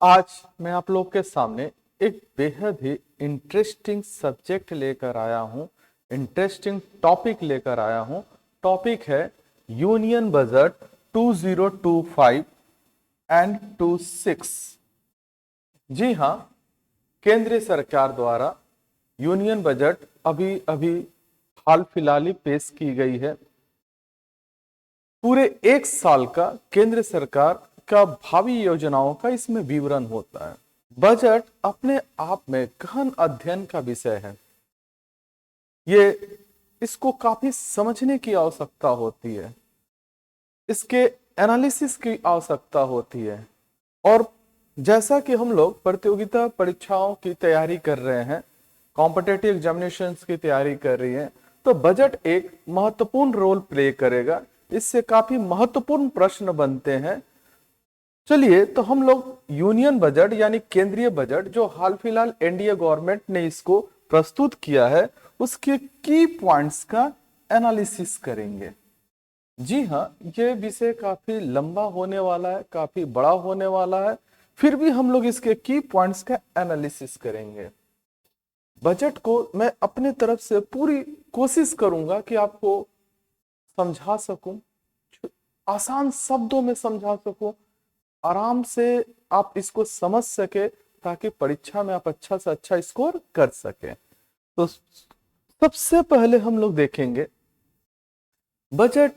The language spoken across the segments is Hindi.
आज मैं आप लोग के सामने एक बेहद ही इंटरेस्टिंग सब्जेक्ट लेकर आया हूं, इंटरेस्टिंग टॉपिक लेकर आया हूं। टॉपिक है यूनियन बजट 2025 एंड 26। जी हां, केंद्रीय सरकार द्वारा यूनियन बजट अभी अभी हाल फिलहाल ही पेश की गई है। पूरे एक साल का केंद्र सरकार का भावी योजनाओं का इसमें विवरण होता है। बजट अपने आप में गहन अध्ययन का विषय है। ये इसको काफी समझने की आवश्यकता होती है, इसके एनालिसिस की आवश्यकता होती है। और जैसा कि हम लोग प्रतियोगिता परीक्षाओं की तैयारी कर रहे हैं, कॉम्पिटिटिव एग्जामिनेशंस की तैयारी कर रही है, तो बजट एक महत्वपूर्ण रोल प्ले करेगा। इससे काफी महत्वपूर्ण प्रश्न बनते हैं। चलिए, तो हम लोग यूनियन बजट यानी केंद्रीय बजट जो हाल फिलहाल एनडीए गवर्नमेंट ने इसको प्रस्तुत किया है, उसके की पॉइंट्स का एनालिसिस करेंगे। जी हाँ, ये विषय काफी लंबा होने वाला है, काफी बड़ा होने वाला है, फिर भी हम लोग इसके की पॉइंट्स का एनालिसिस करेंगे। बजट को मैं अपने तरफ से पूरी कोशिश करूंगा कि आपको समझा सकूं, आसान शब्दों में समझा सकूं, आराम से आप इसको समझ सके, ताकि परीक्षा में आप अच्छा से अच्छा स्कोर कर सके। तो सबसे पहले हम लोग देखेंगे बजट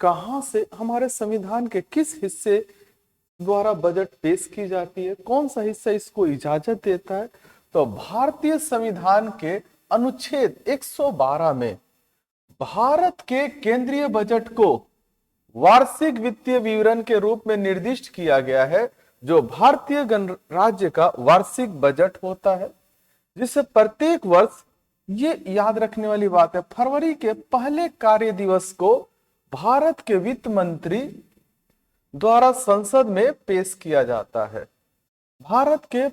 कहां से, हमारे संविधान के किस हिस्से द्वारा बजट पेश की जाती है, कौन सा हिस्सा इसको इजाजत देता है। तो भारतीय संविधान के अनुच्छेद 112 में भारत के केंद्रीय बजट को वार्षिक वित्तीय विवरण के रूप में निर्दिष्ट किया गया है, जो भारतीय गणराज्य का वार्षिक बजट होता है, जिसे प्रत्येक वर्ष, ये याद रखने वाली बात है, फरवरी के पहले कार्य दिवस को भारत के वित्त मंत्री द्वारा संसद में पेश किया जाता है। भारत के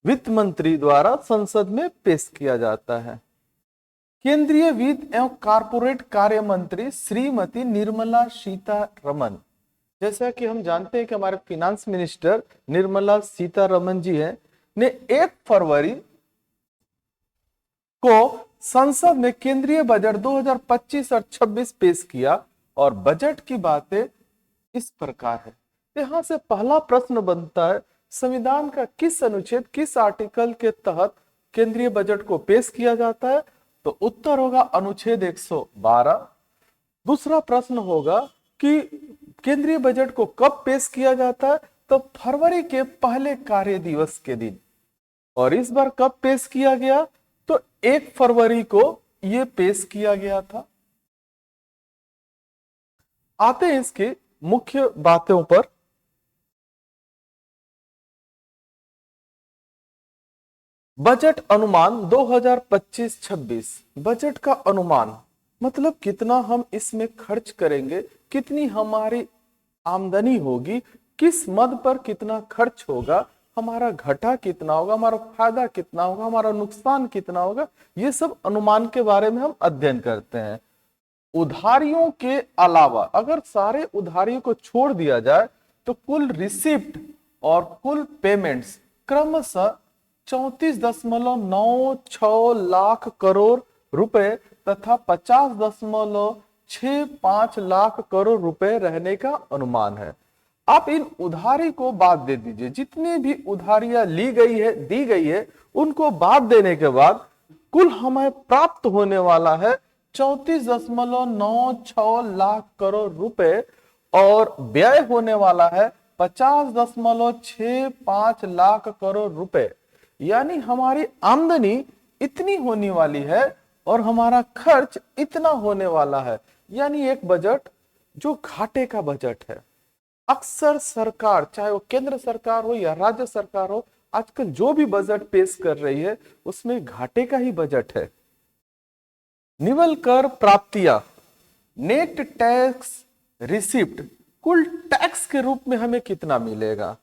वित्त मंत्री द्वारा संसद में पेश किया जाता है। केंद्रीय वित्त एवं कारपोरेट कार्य मंत्री श्रीमती निर्मला सीतारमन, जैसा कि हम जानते हैं कि हमारे फिनांस मिनिस्टर निर्मला सीतारमन जी हैं, ने 1 फरवरी को संसद में केंद्रीय बजट 2025 और 26 पेश किया। और बजट की बातें इस प्रकार है। यहां से पहला प्रश्न बनता है, संविधान का किस अनुच्छेद, किस आर्टिकल के तहत केंद्रीय बजट को पेश किया जाता है। तो उत्तर होगा अनुच्छेद 112। दूसरा प्रश्न होगा कि केंद्रीय बजट को कब पेश किया जाता है, तो फरवरी के पहले कार्य दिवस के दिन। और इस बार कब पेश किया गया, तो 1 फरवरी को यह पेश किया गया था। आते हैं इसकी मुख्य बातों पर। बजट अनुमान 2025-26। बजट का अनुमान मतलब कितना हम इसमें खर्च करेंगे, कितनी हमारी आमदनी होगी, किस मद पर कितना खर्च होगा, हमारा घाटा कितना होगा, हमारा फायदा कितना होगा, हमारा नुकसान कितना होगा, ये सब अनुमान के बारे में हम अध्ययन करते हैं। उधारियों के अलावा अगर सारे उधारियों को छोड़ दिया जाए, तो कुल रिसिप्ट और कुल पेमेंट्स क्रमशः 34.96 लाख करोड़ रुपए तथा 50.65 लाख करोड़ रुपए रहने का अनुमान है। आप इन उधारी को बाद दे दीजिए, जितनी भी उधारियां ली गई है, दी गई है, उनको बाद देने के बाद कुल हमें प्राप्त होने वाला है 34.96 लाख करोड़ रुपए, और व्यय होने वाला है 50.65 लाख करोड़ रुपए। यानी हमारी आमदनी इतनी होने वाली है और हमारा खर्च इतना होने वाला है। यानी एक बजट जो घाटे का बजट है। अक्सर सरकार, चाहे वो केंद्र सरकार हो या राज्य सरकार हो, आजकल जो भी बजट पेश कर रही है उसमें घाटे का ही बजट है। निवल कर प्राप्तियां, नेट टैक्स रिसिप्ट, कुल टैक्स के रूप में हमें कितना मिलेगा,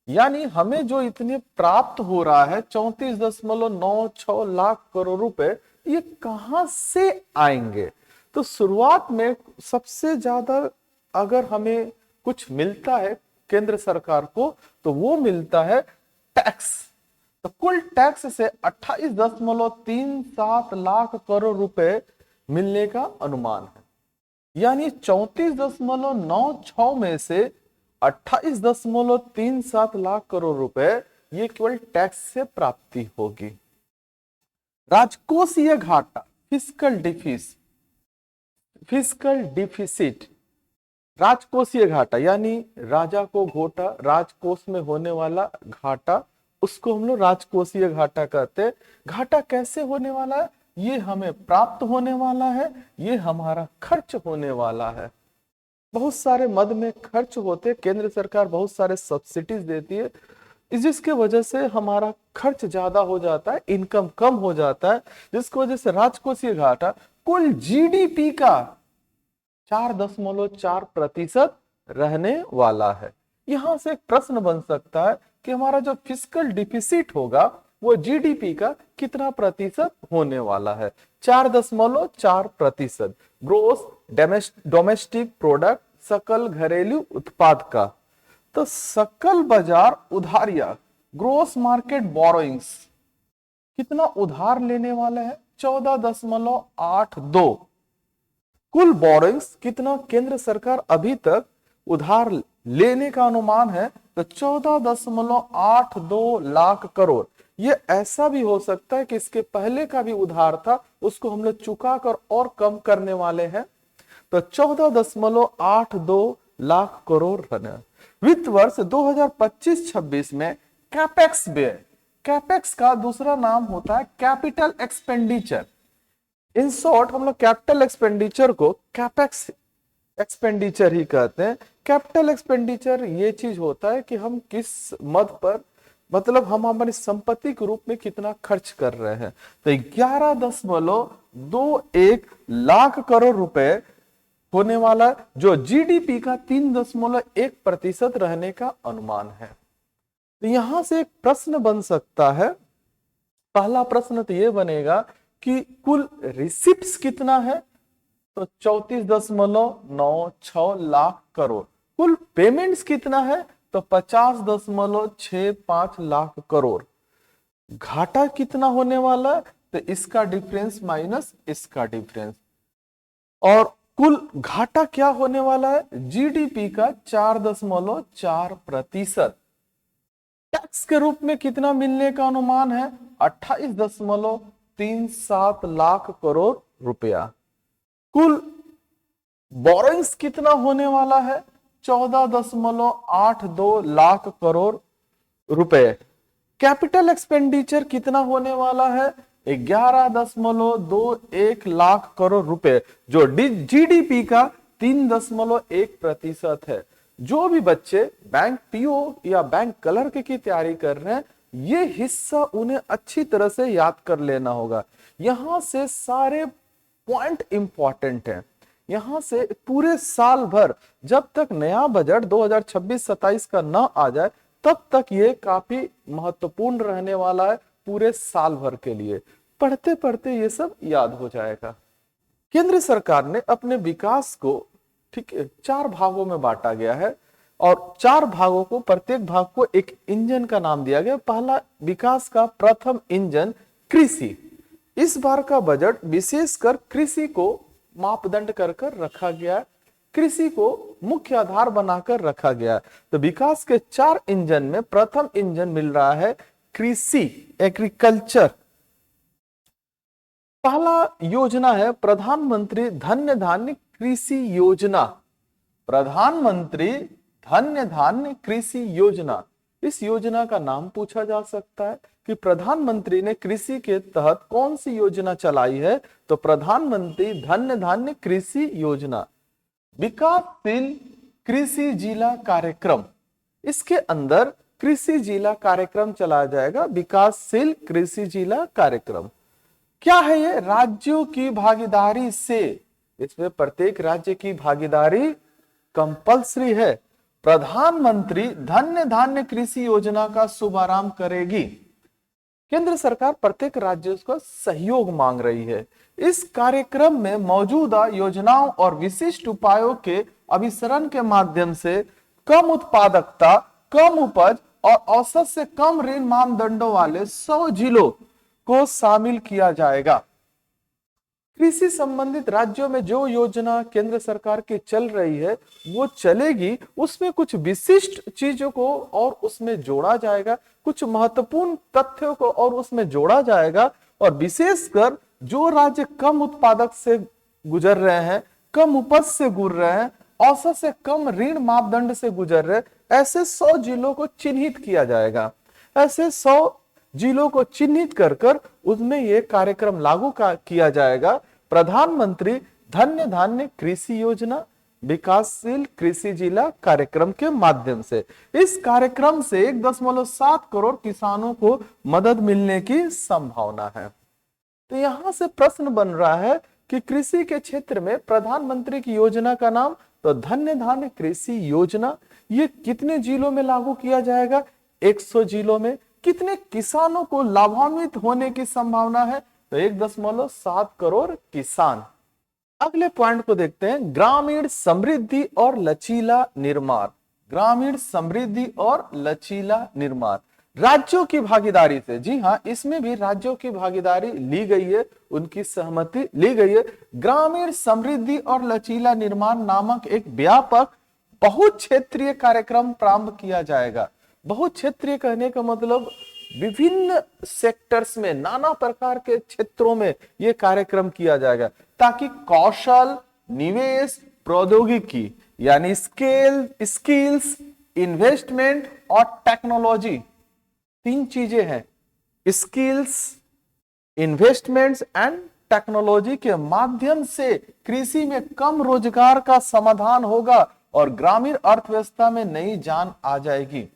यानी हमें जो इतने प्राप्त हो रहा है 34.96 लाख करोड़ रुपए, ये कहां से आएंगे। तो शुरुआत में सबसे ज्यादा अगर हमें कुछ मिलता है केंद्र सरकार को, तो वो मिलता है टैक्स। तो कुल टैक्स से 28.37 लाख करोड़ रुपए मिलने का अनुमान है। यानी 34.96 में से 28.37 लाख करोड़ रुपए ये केवल टैक्स से प्राप्ति होगी। राजकोषीय घाटा, फिस्कल डिफिसिट, राजकोषीय घाटा यानी राजा को घोटा, राजकोष में होने वाला घाटा, उसको हम लोग राजकोषीय घाटा कहते हैं। घाटा कैसे होने वाला है? ये हमें प्राप्त होने वाला है, ये हमारा खर्च होने वाला है। बहुत सारे मद में खर्च होते, केंद्र सरकार बहुत सारे सब्सिडीज देती है, जिसके वजह से हमारा खर्च ज्यादा हो जाता है, इनकम कम हो जाता है, जिसकी वजह से राजकोषीय घाटा कुल जीडीपी का 4.4% रहने वाला है। यहां से एक प्रश्न बन सकता है कि हमारा जो फिस्कल डिफिसिट होगा वो जीडीपी का कितना प्रतिशत होने वाला है? 4.4%। ग्रोस डोमेस्टिक प्रोडक्ट, सकल घरेलू उत्पाद का। तो सकल बाजार उधारिया, ग्रोस मार्केट बोरोइंग्स, कितना उधार लेने वाला है? 14.82। कुल बोरोइंग्स कितना केंद्र सरकार अभी तक उधार लेने का अनुमान है? तो 14.82 लाख करोड़। ये ऐसा भी हो सकता है कि इसके पहले का भी उधार था, उसको हम लोग चुका कर और कम करने वाले हैं। तो 14.82 लाख करोड़ रहना। वित्त वर्ष 2025-26 में कैपेक्स व्यय, कैपेक्स का दूसरा नाम होता है कैपिटल एक्सपेंडिचर। इन शॉर्ट हम लोग कैपिटल एक्सपेंडिचर को कैपेक्स एक्सपेंडिचर ही कहते हैं। कैपिटल एक्सपेंडिचर ये चीज होता है कि हम किस मद पर, मतलब हम हमारी संपत्ति के रूप में कितना खर्च कर रहे हैं। तो 11.21 लाख करोड़ रुपए होने वाला है, जो जीडीपी का 3.1% रहने का अनुमान है। तो यहां से एक प्रश्न बन सकता है। पहला प्रश्न तो यह बनेगा कि कुल रिसिप्ट्स कितना है? तो 34.96 लाख करोड़। कुल पेमेंट्स कितना है? तो 50.65 लाख करोड़। घाटा कितना होने वाला है? तो इसका डिफरेंस माइनस इसका डिफरेंस। और कुल घाटा क्या होने वाला है? जीडीपी का 4.4%। टैक्स के रूप में कितना मिलने का अनुमान है? 28.37 लाख करोड़ रुपया। कुल बोरोइंग्स कितना होने वाला है? 14.82 लाख करोड़ रुपए। कैपिटल एक्सपेंडिचर कितना होने वाला है? 11.21 लाख करोड़ रुपए, जो जीडीपी का 3.1% है। जो भी बच्चे बैंक पीओ या बैंक क्लर्क की तैयारी कर रहे हैं, ये हिस्सा उन्हें अच्छी तरह से याद कर लेना होगा। यहां से सारे पॉइंट इंपॉर्टेंट हैं। यहां से पूरे साल भर, जब तक नया बजट 2026-27 का ना आ जाए, तब तक ये काफी महत्वपूर्ण रहने वाला है पूरे साल भर के लिए। पढ़ते पढ़ते ये सब याद हो जाएगा। केंद्र सरकार ने अपने विकास को ठीक 4 भागों में बांटा गया है, और 4 भागों को, प्रत्येक भाग को एक इंजन का नाम दिया गया। पहला विकास का प्रथम इंजन कृषि। इस बार का बजट विशेषकर कृषि को मापदंड कर रखा गया, कृषि को मुख्य आधार बनाकर रखा गया। तो विकास के 4 इंजन में प्रथम इंजन मिल रहा है कृषि, एग्रीकल्चर। पहला योजना है प्रधानमंत्री धन्य धान्य कृषि योजना। प्रधानमंत्री धन्य धान्य कृषि योजना। इस योजना का नाम पूछा जा सकता है कि प्रधानमंत्री ने कृषि के तहत कौन सी योजना चलाई है? तो प्रधानमंत्री धन्य धान्य कृषि योजना। विकासशील कृषि जिला कार्यक्रम, इसके अंदर कृषि जिला कार्यक्रम चलाया जाएगा। विकासशील कृषि जिला कार्यक्रम क्या है? ये राज्यों की भागीदारी से, इसमें प्रत्येक राज्य की भागीदारी कंपल्सरी है। प्रधानमंत्री धन्य धान्य कृषि योजना का शुभारंभ करेगी। केंद्र सरकार प्रत्येक राज्य का सहयोग मांग रही है। इस कार्यक्रम में मौजूदा योजनाओं और विशिष्ट उपायों के अभिसरण के माध्यम से कम उत्पादकता, कम उपज और औसत से कम ऋण मानदंडों वाले 100 जिलों को शामिल किया जाएगा। कृषि संबंधित राज्यों में जो योजना केंद्र सरकार की चल रही है वो चलेगी, उसमें कुछ विशिष्ट चीजों को और उसमें जोड़ा जाएगा, कुछ महत्वपूर्ण तथ्यों को और उसमें जोड़ा जाएगा, और विशेषकर जो राज्य कम उत्पादक से गुजर रहे हैं, कम उपज से गुजर रहे हैं, औसत से कम ऋण मापदंड से गुजर रहे, ऐसे 100 जिलों को चिन्हित किया जाएगा। ऐसे 100 जिलों को चिन्हित कर कर उसमें यह कार्यक्रम लागू किया जाएगा। प्रधानमंत्री धन्य धान्य कृषि योजना विकासशील कृषि जिला कार्यक्रम के माध्यम से। इस कार्यक्रम से 1.7 करोड़ किसानों को मदद मिलने की संभावना है। तो यहां से प्रश्न बन रहा है कि कृषि के क्षेत्र में प्रधानमंत्री की योजना का नाम तो धन्य धान्य कृषि योजना, ये कितने जिलों में लागू किया जाएगा? 100 जिलों में। कितने किसानों को लाभान्वित होने की संभावना है? तो 1.7 करोड़ किसान। अगले पॉइंट को देखते हैं, ग्रामीण समृद्धि और लचीला निर्माण। ग्रामीण समृद्धि और लचीला निर्माण राज्यों की भागीदारी से, जी हां, इसमें भी राज्यों की भागीदारी ली गई है, उनकी सहमति ली गई है। ग्रामीण समृद्धि और लचीला निर्माण नामक एक व्यापक बहु क्षेत्रीय कार्यक्रम प्रारंभ किया जाएगा। बहु क्षेत्रीय कहने का मतलब विभिन्न सेक्टर्स में, नाना प्रकार के क्षेत्रों में यह कार्यक्रम किया जाएगा, ताकि कौशल, निवेश, प्रौद्योगिकी यानी स्किल्स, इन्वेस्टमेंट और टेक्नोलॉजी, 3 चीजें हैं, स्किल्स, इन्वेस्टमेंट्स एंड टेक्नोलॉजी के माध्यम से कृषि में कम रोजगार का समाधान होगा और ग्रामीण अर्थव्यवस्था में नई जान आ जाएगी।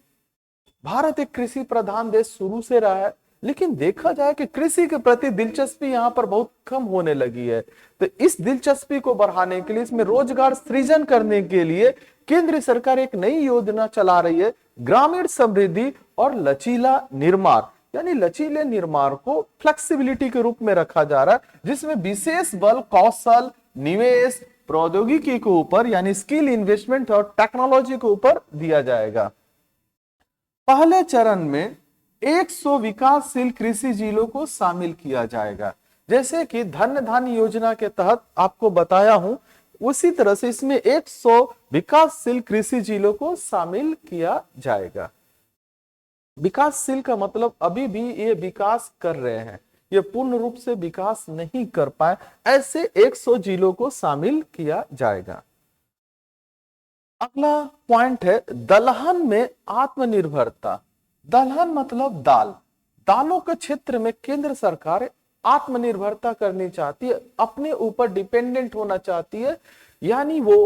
भारत एक कृषि प्रधान देश शुरू से रहा है, लेकिन देखा जाए कि कृषि के प्रति दिलचस्पी यहाँ पर बहुत कम होने लगी है। तो इस दिलचस्पी को बढ़ाने के लिए, इसमें रोजगार सृजन करने के लिए केंद्र सरकार एक नई योजना चला रही है, ग्रामीण समृद्धि और लचीला निर्माण। यानी लचीले निर्माण को फ्लेक्सिबिलिटी के रूप में रखा जा रहा है, जिसमें विशेष बल कौशल, निवेश, प्रौद्योगिकी के ऊपर यानी स्किल, इन्वेस्टमेंट और टेक्नोलॉजी के ऊपर दिया जाएगा। पहले चरण में 100 विकासशील कृषि जिलों को शामिल किया जाएगा। जैसे कि धन्य धान्य योजना के तहत आपको बताया हूं, उसी तरह से इसमें 100 विकासशील कृषि जिलों को शामिल किया जाएगा। विकासशील का मतलब अभी भी ये विकास कर रहे हैं, ये पूर्ण रूप से विकास नहीं कर पाए, ऐसे 100 जिलों को शामिल किया जाएगा। अगला पॉइंट है दलहन में आत्मनिर्भरता। दलहन मतलब दाल। दालों के क्षेत्र में केंद्र सरकार आत्मनिर्भरता करनी चाहती है, अपने ऊपर डिपेंडेंट होना चाहती है, यानी वो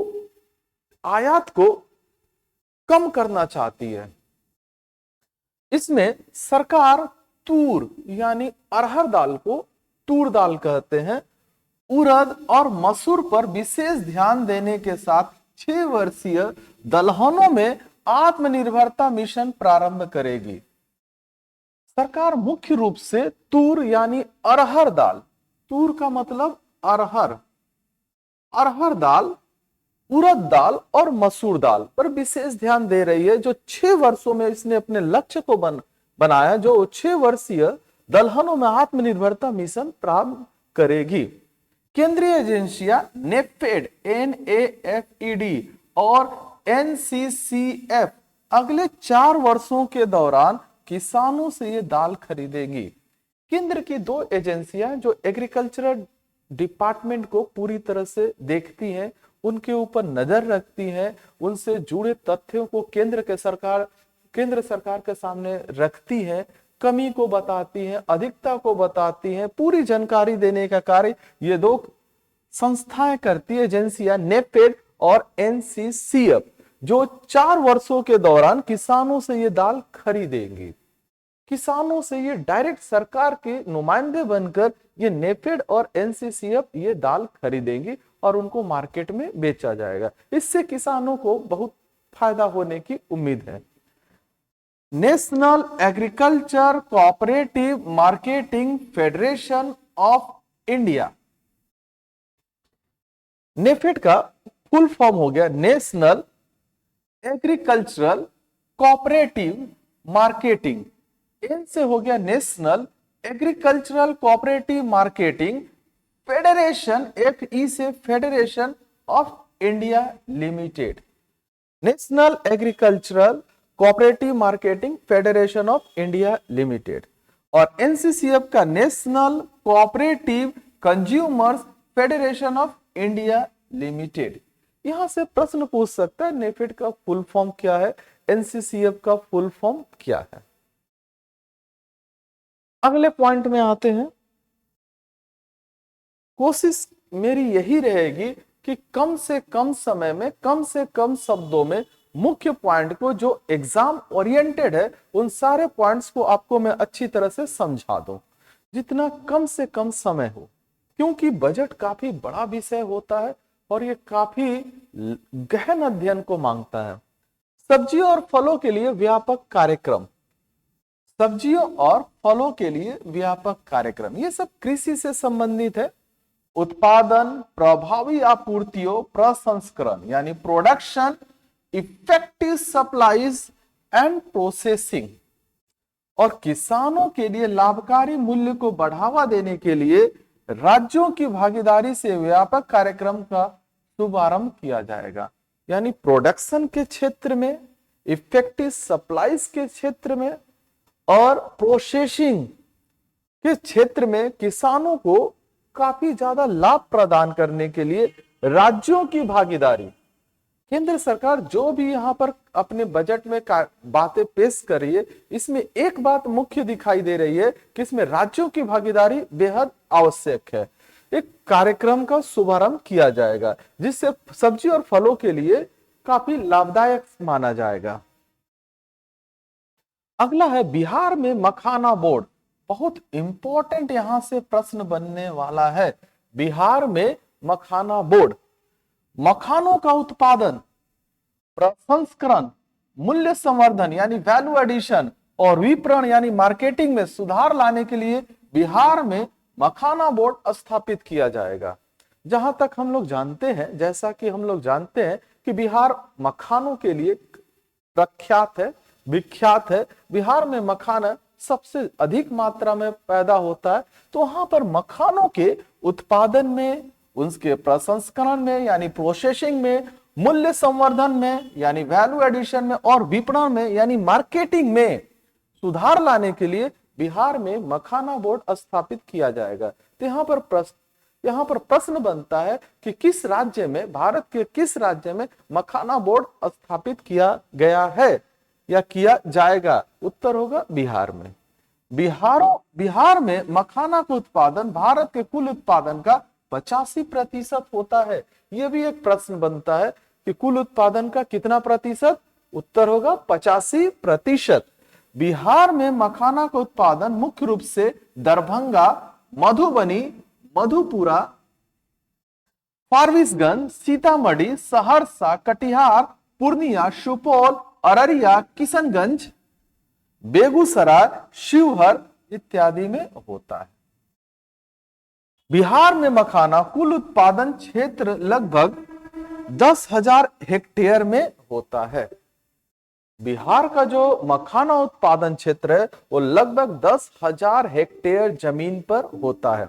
आयात को कम करना चाहती है। इसमें सरकार तूर यानी अरहर दाल को तूर दाल कहते हैं, उड़द और मसूर पर विशेष ध्यान देने के साथ 6 वर्षीय दलहनों में आत्मनिर्भरता मिशन प्रारंभ करेगी। सरकार मुख्य रूप से तूर यानी अरहर दाल, तूर का मतलब अरहर, अरहर दाल, उड़द दाल और मसूर दाल पर विशेष ध्यान दे रही है, जो 6 वर्षों में इसने अपने लक्ष्य को बनाया, जो 6 वर्षीय दलहनों में आत्मनिर्भरता मिशन प्रारंभ करेगी। केंद्रीय एजेंसियां नेफेड, NAFED और NCCF अगले 4 वर्षों के दौरान किसानों से ये दाल खरीदेगी। केंद्र की 2 एजेंसियां जो एग्रीकल्चरल डिपार्टमेंट को पूरी तरह से देखती हैं, उनके ऊपर नजर रखती हैं, उनसे जुड़े तथ्यों को केंद्र सरकार के सामने रखती है, कमी को बताती हैं, अधिकता को बताती हैं, पूरी जानकारी देने का कार्य ये 2 संस्थाएं करती है, एजेंसियां नेफेड और NCCF, जो 4 वर्षों के दौरान किसानों से ये दाल खरीदेंगी। किसानों से ये डायरेक्ट सरकार के नुमाइंदे बनकर ये नेफेड और NCCF ये दाल खरीदेंगी और उनको मार्केट में बेचा जाएगा। इससे किसानों को बहुत फायदा होने की उम्मीद है। National agriculture cooperative marketing federation of India, NAFED का फुल फॉर्म हो गया national agricultural cooperative marketing, N से हो गया national agricultural cooperative marketing federation, F E से federation of India limited, national agricultural cooperative marketing federation of India limited. और एनसीसीएफ का national cooperative consumers federation of India limited. यहां से प्रश्न पूछ सकता है नेफेड का फुल फॉर्म क्या है, एनसीसीएफ का फुल फॉर्म क्या है। अगले पॉइंट में आते हैं। कोशिश मेरी यही रहेगी कि कम से कम समय में, कम से कम शब्दों में मुख्य पॉइंट को, जो एग्जाम ओरिएंटेड है, उन सारे पॉइंट्स को आपको मैं अच्छी तरह से समझा दूं, जितना कम से कम समय हो, क्योंकि बजट काफी बड़ा विषय होता है और ये काफी गहन अध्ययन को मांगता है। सब्जियों और फलों के लिए व्यापक कार्यक्रम, सब्जियों और फलों के लिए व्यापक कार्यक्रम, ये सब कृषि से संबंधित है। उत्पादन, प्रभावी आपूर्तियों, प्रसंस्करण यानी production, effective supplies and processing, और किसानों के लिए लाभकारी मूल्य को बढ़ावा देने के लिए राज्यों की भागीदारी से व्यापक कार्यक्रम का शुभारंभ किया जाएगा। यानी प्रोडक्शन के क्षेत्र में, इफेक्टिव सप्लाईज के क्षेत्र में और प्रोसेसिंग के क्षेत्र में किसानों को काफी ज्यादा लाभ प्रदान करने के लिए राज्यों की भागीदारी। केंद्र सरकार जो भी यहां पर अपने बजट में बातें पेश कर रही है, इसमें एक बात मुख्य दिखाई दे रही है कि इसमें राज्यों की भागीदारी बेहद आवश्यक है। एक कार्यक्रम का शुभारंभ किया जाएगा जिससे सब्जी और फलों के लिए काफी लाभदायक माना जाएगा। अगला है बिहार में मखाना बोर्ड, बहुत इंपॉर्टेंट यहां से प्रश्न बनने वाला है। बिहार में मखाना बोर्ड मखानों का उत्पादन, प्रसंस्करण, मूल्य संवर्धन यानी वैल्यू एडिशन और विपणन यानी मार्केटिंग में सुधार लाने के लिए बिहार में मखाना बोर्ड स्थापित किया जाएगा। जहां तक हम लोग जानते हैं, जैसा कि हम लोग जानते हैं कि बिहार मखानों के लिए प्रख्यात है, विख्यात है। बिहार में मखाना सबसे अधिक मात्रा में पैदा होता है, तो वहां पर मखानों के उत्पादन में, उसके प्रसंस्करण में यानी प्रोसेसिंग में, मूल्य संवर्धन में यानी वैल्यू एडिशन में और विपणन में यानी मार्केटिंग में सुधार लाने के लिए बिहार में मखाना बोर्ड स्थापित किया जाएगा। तो यहाँ पर प्रश्न बनता है कि किस राज्य में, भारत के किस राज्य में मखाना बोर्ड स्थापित किया गया है या किया जाएगा? उत्तर होगा बिहार में। बिहार में मखाना का उत्पादन भारत के कुल उत्पादन का 85% होता है। यह भी एक प्रश्न बनता है कि कुल उत्पादन का कितना प्रतिशत? उत्तर होगा 85%। बिहार में मखाना का उत्पादन मुख्य रूप से दरभंगा, मधुबनी, मधुपुरा, फारबिसगंज, सीतामढ़ी, सहरसा, कटिहार, पूर्णिया, सुपौल, अररिया, किशनगंज, बेगूसराय, शिवहर इत्यादि में होता है। बिहार में मखाना कुल उत्पादन क्षेत्र लगभग 10,000 हेक्टेयर में होता है। बिहार का जो मखाना उत्पादन क्षेत्र है वो लगभग 10,000 हेक्टेयर जमीन पर होता है।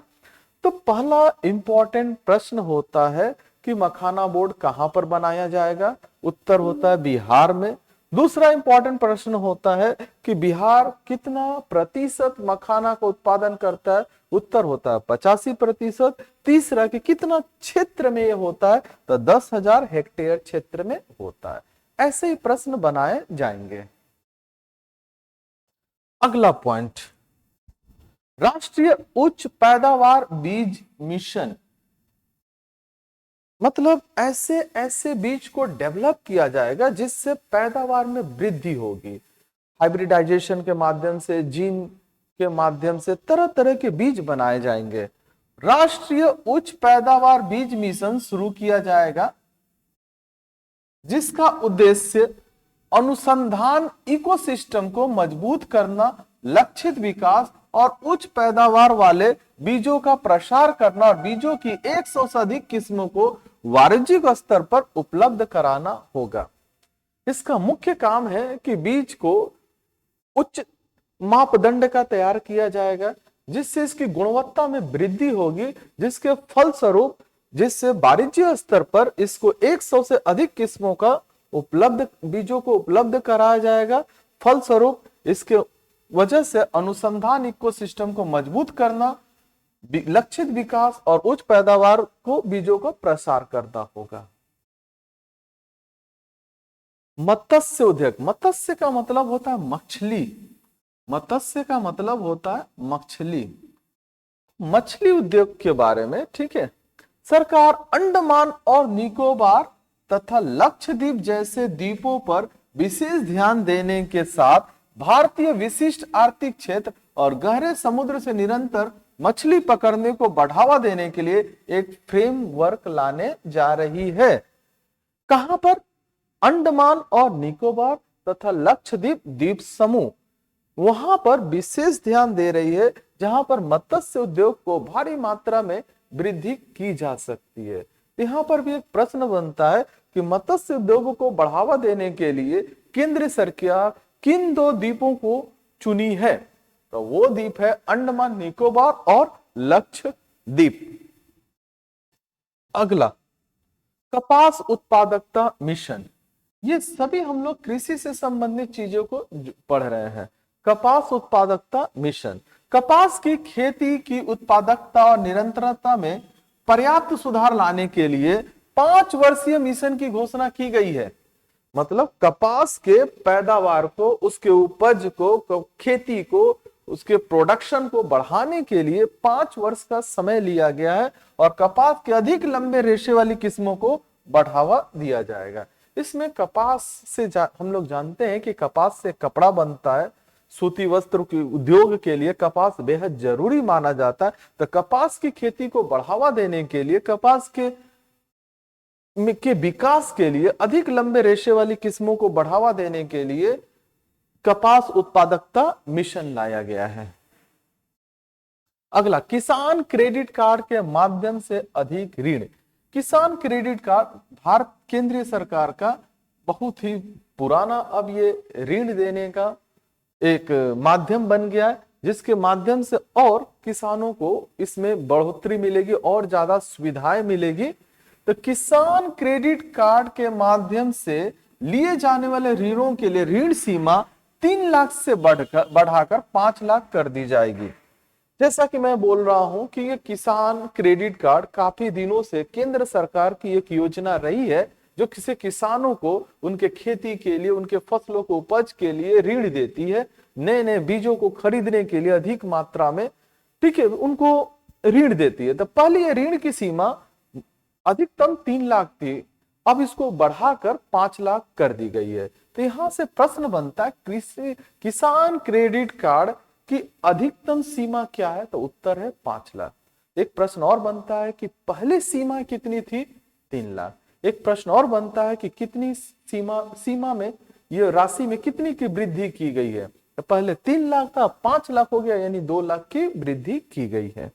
तो पहला इंपॉर्टेंट प्रश्न होता है कि मखाना बोर्ड कहां पर बनाया जाएगा? उत्तर होता है बिहार में। दूसरा इंपॉर्टेंट प्रश्न होता है कि बिहार कितना प्रतिशत मखाना का उत्पादन करता है? उत्तर होता है 85%। तीसरा कि कितना क्षेत्र में यह होता है? तो 10,000 हेक्टेयर क्षेत्र में होता है। ऐसे ही प्रश्न बनाए जाएंगे। अगला पॉइंट, राष्ट्रीय उच्च पैदावार बीज मिशन, मतलब ऐसे ऐसे बीज को डेवलप किया जाएगा जिससे पैदावार में वृद्धि होगी। हाइब्रिडाइजेशन के माध्यम से, जीन के माध्यम से तरह तरह के बीज बनाए जाएंगे। राष्ट्रीय उच्च पैदावार बीज मिशन शुरू किया जाएगा जिसका उद्देश्य अनुसंधान इकोसिस्टम को मजबूत करना, लक्षित विकास और उच्च पैदावार वाले बीजों का प्रसार करना और बीजों की 100 से अधिक किस्मों को वाणिज्यिक स्तर पर उपलब्ध कराना होगा। इसका मुख्य काम है कि बीज को उच्च मापदंड का तैयार किया जाएगा, जिससे इसकी गुणवत्ता में वृद्धि होगी, जिसके फलस्वरूप जिससे वाणिज्य स्तर पर इसको 100 से अधिक किस्मों का उपलब्ध बीजों को उपलब्ध कराया जाएगा। फलस्वरूप इसके वजह से अनुसंधान इकोसिस्टम को मजबूत करना, लक्षित विकास और उच्च पैदावार को बीजों को प्रसार करना होगा। मत्स्य उद्योग, मत्स्य का मतलब होता है मछली, मत्स्य का मतलब होता है मछली, मछली उद्योग के बारे में, ठीक है। सरकार अंडमान और निकोबार तथा लक्षद्वीप जैसे द्वीपों पर विशेष ध्यान देने के साथ भारतीय विशिष्ट आर्थिक क्षेत्र और गहरे समुद्र से निरंतर मछली पकड़ने को बढ़ावा देने के लिए एक फ्रेमवर्क लाने जा रही है। कहां पर? अंडमान और निकोबार तथा लक्षद्वीप द्वीप समूह, वहां पर विशेष ध्यान दे रही है, जहां पर मत्स्य उद्योग को भारी मात्रा में वृद्धि की जा सकती है। यहाँ पर भी एक प्रश्न बनता है कि मत्स्य उद्योग को बढ़ावा देने के लिए केंद्र सरकार किन दो द्वीपों को चुनी है? तो वो द्वीप है अंडमान निकोबार और लक्षद्वीप। अगला, कपास उत्पादकता मिशन। ये सभी हम लोग कृषि से संबंधित चीजों को पढ़ रहे हैं। कपास उत्पादकता मिशन, कपास की खेती की उत्पादकता और निरंतरता में पर्याप्त सुधार लाने के लिए 5 वर्षीय मिशन की घोषणा की गई है। मतलब कपास के पैदावार को, उसके उपज को, खेती को, उसके प्रोडक्शन को बढ़ाने के लिए 5 वर्ष का समय लिया गया है और कपास के अधिक लंबे रेशे वाली किस्मों को बढ़ावा दिया जाएगा। इसमें कपास से हम लोग जानते हैं कि कपास से कपड़ा बनता है, सूती वस्त्र के उद्योग के लिए कपास बेहद जरूरी माना जाता है। तो कपास की खेती को बढ़ावा देने के लिए, कपास के विकास के लिए, अधिक लंबे रेशे वाली किस्मों को बढ़ावा देने के लिए कपास उत्पादकता मिशन लाया गया है। अगला, किसान क्रेडिट कार्ड के माध्यम से अधिक ऋण। किसान क्रेडिट कार्ड भारत केंद्रीय सरकार का बहुत ही पुराना अब ये ऋण देने का एक माध्यम बन गया है, जिसके माध्यम से और किसानों को इसमें बढ़ोतरी मिलेगी और ज्यादा सुविधाएं मिलेगी। तो किसान क्रेडिट कार्ड के माध्यम से लिए जाने वाले ऋणों के लिए ऋण सीमा 3 लाख से बढ़ाकर 5 लाख कर दी जाएगी। जैसा कि मैं बोल रहा हूं कि ये किसान क्रेडिट कार्ड काफी दिनों से केंद्र सरकार की एक योजना रही है, जो किसी किसानों को उनके खेती के लिए, उनके फसलों को उपज के लिए ऋण देती है, नए नए बीजों को खरीदने के लिए अधिक मात्रा में, ठीक है, उनको ऋण देती है। तो पहले ये ऋण की सीमा अधिकतम 3 लाख थी, अब इसको बढ़ाकर 5 लाख कर दी गई है। तो यहां से प्रश्न बनता है, कृषि किसान क्रेडिट कार्ड की अधिकतम सीमा क्या है? तो उत्तर है 5 लाख। एक प्रश्न और बनता है कि पहले सीमा कितनी थी? 3 लाख। एक प्रश्न और बनता है कि कितनी सीमा में, ये राशि में कितनी की वृद्धि की गई है? पहले 3 लाख था, 5 लाख हो गया, यानी 2 लाख की वृद्धि की गई है।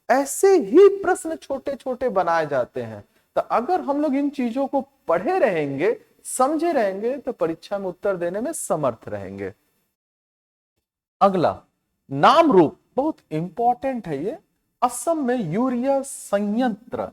ऐसे ही प्रश्न छोटे छोटे बनाए जाते हैं। तो अगर हम लोग इन चीजों को पढ़े रहेंगे, समझे रहेंगे, तो परीक्षा में उत्तर देने में समर्थ रहेंगे। अगला, नाम रूप बहुत इंपॉर्टेंट है ये। असम में यूरिया संयंत्र,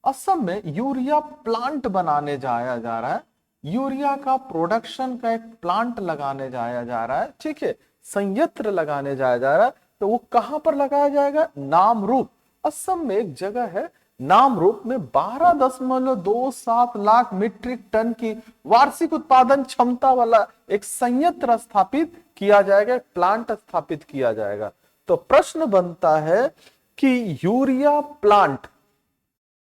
असम में यूरिया प्लांट बनाने जाया जा रहा है, यूरिया का प्रोडक्शन का एक प्लांट लगाने जाया जा रहा है, ठीक है, संयंत्र लगाने जाया जा रहा है। तो वो कहां पर लगाया जाएगा? नामरूप। असम में एक जगह है नामरूप में 12.27 लाख मीट्रिक टन की वार्षिक उत्पादन क्षमता वाला एक संयंत्र स्थापित किया जाएगा, एक प्लांट स्थापित किया जाएगा। तो प्रश्न बनता है कि यूरिया प्लांट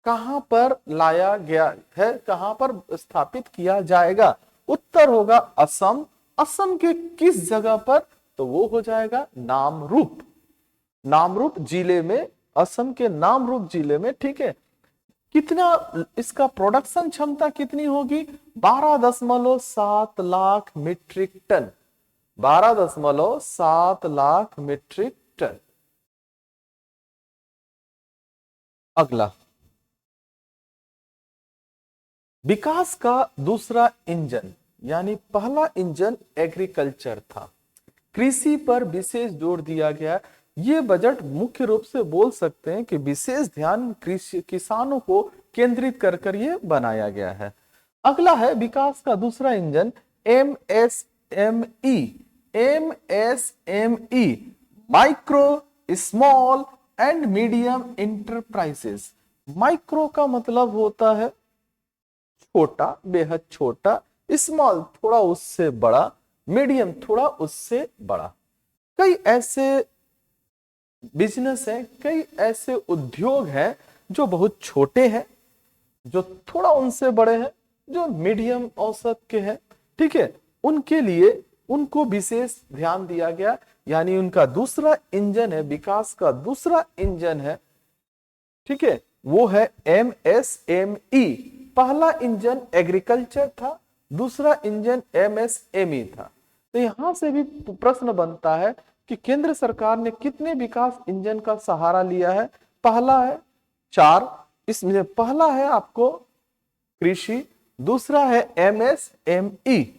कहां पर लाया गया है, कहां पर स्थापित किया जाएगा? उत्तर होगा असम। असम के किस जगह पर? तो वो हो जाएगा नामरूप, नामरूप जिले में, असम के नामरूप जिले में, ठीक है। कितना इसका प्रोडक्शन क्षमता कितनी होगी? 12.7 lakh metric ton, 12.7 lakh metric ton. अगला, विकास का दूसरा इंजन। यानी पहला इंजन एग्रीकल्चर था। कृषि पर विशेष जोर दिया गया। ये बजट मुख्य रूप से बोल सकते हैं कि विशेष ध्यान कृषि किसानों को केंद्रित कर ये बनाया गया है। अगला है विकास का दूसरा engine MSME. MSME micro, small and medium enterprises. Micro का मतलब होता है छोटा, बेहद छोटा, स्मॉल थोड़ा उससे बड़ा, मीडियम थोड़ा उससे बड़ा। कई ऐसे बिजनेस है, कई ऐसे उद्योग हैं जो बहुत छोटे हैं, जो थोड़ा उनसे बड़े हैं, जो मीडियम औसत के हैं, ठीक है, उनके लिए उनको विशेष ध्यान दिया गया। यानी उनका दूसरा इंजन है, विकास का दूसरा इंजन है, ठीक है, वो है एमएसएमई। पहला इंजन एग्रीकल्चर था, दूसरा इंजन एमएसएमई था। तो यहां से भी प्रश्न बनता है कि केंद्र सरकार ने कितने विकास इंजन का सहारा लिया है। पहला है 4, इसमें पहला है आपको कृषि, दूसरा है एमएसएमई।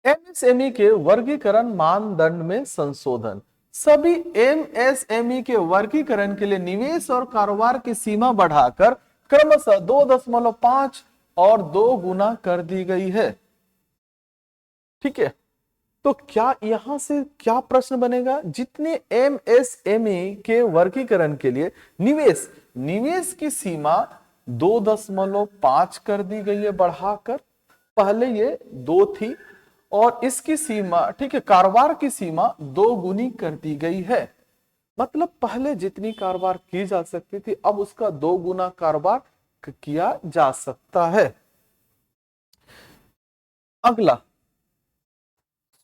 एमएसएमई के वर्गीकरण मानदंड में संशोधन। सभी एमएसएमई के वर्गीकरण के लिए निवेश और कारोबार की सीमा बढ़ाकर क्रमशः 2.5 और 2 गुना कर दी गई है। ठीक है, तो क्या यहां से क्या प्रश्न बनेगा? जितने एमएसएमई के वर्गीकरण के लिए निवेश की सीमा 2.5 कर दी गई है बढ़ाकर, पहले ये 2 थी, और इसकी सीमा, ठीक है, कारोबार की सीमा 2 गुनी कर दी गई है। मतलब पहले जितनी कारोबार की जा सकती थी, अब उसका 2 गुना कारोबार किया जा सकता है। अगला,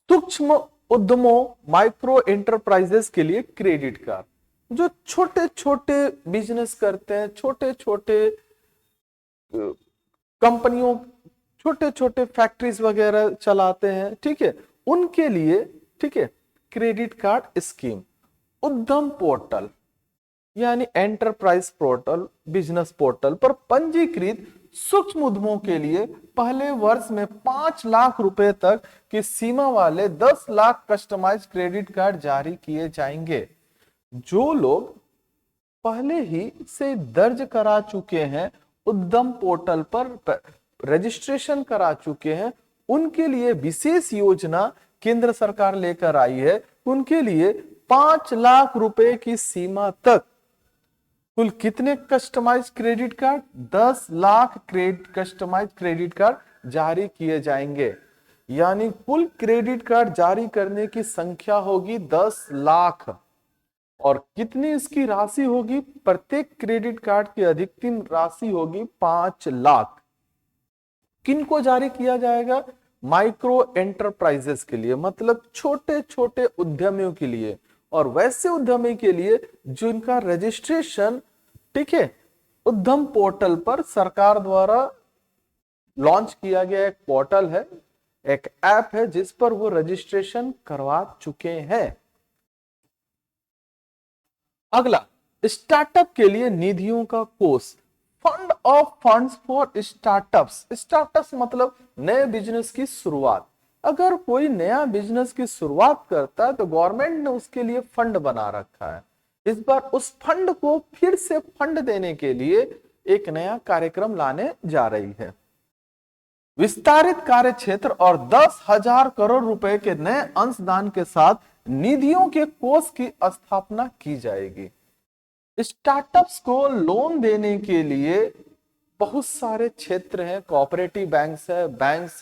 सूक्ष्म उद्यमों, माइक्रो एंटरप्राइजेस के लिए क्रेडिट कार्ड। जो छोटे छोटे बिजनेस करते हैं, छोटे छोटे कंपनियों, छोटे छोटे फैक्ट्रीज वगैरह चलाते हैं, ठीक है, उनके लिए, ठीक है, क्रेडिट कार्ड स्कीम। उद्यम पोर्टल यानी एंटरप्राइज पोर्टल, बिजनेस पोर्टल पर पंजीकृत सूक्ष्म उद्यमों के लिए पहले वर्ष में 5 लाख रुपए तक की सीमा वाले 10 लाख कस्टमाइज क्रेडिट कार्ड जारी किए जाएंगे। जो लोग पहले ही से दर्ज करा चुके हैं, उद्यम पोर्टल पर रजिस्ट्रेशन करा चुके हैं, उनके लिए विशेष योजना केंद्र सरकार लेकर आई है। उनके लिए 5 लाख रुपए की सीमा तक कुल कितने customize credit card? 10 lakh customize credit card जारी किए जाएंगे। यानी कुल क्रेडिट कार्ड जारी करने की संख्या होगी 10 लाख। और कितनी इसकी राशि होगी? प्रत्येक क्रेडिट कार्ड की अधिकतम राशि होगी 5 लाख। किनको जारी किया जाएगा? माइक्रो एंटरप्राइजेस के लिए, मतलब छोटे छोटे उद्यमियों के लिए, और वैसे उद्यमी के लिए जिनका रजिस्ट्रेशन, ठीक है, उद्यम पोर्टल पर सरकार द्वारा लॉन्च किया गया एक पोर्टल है, एक ऐप है, जिस पर वो रजिस्ट्रेशन करवा चुके हैं। अगला, स्टार्टअप के लिए निधियों का कोष, fund of funds for startups. Startups मतलब नए बिजनेस की शुरुआत। अगर कोई नया बिजनेस की शुरुआत करता है तो गवर्नमेंट ने उसके लिए फंड बना रखा है। इस बार उस फंड को फिर से फंड देने के लिए एक नया कार्यक्रम लाने जा रही है। विस्तारित कार्य क्षेत्र और 10,000 करोड़ रुपए के नए अंशदान के साथ निधियों के कोष की स्थापना की जाएगी। स्टार्टअप्स को लोन देने के लिए बहुत सारे क्षेत्र हैं, कोऑपरेटिव बैंक्स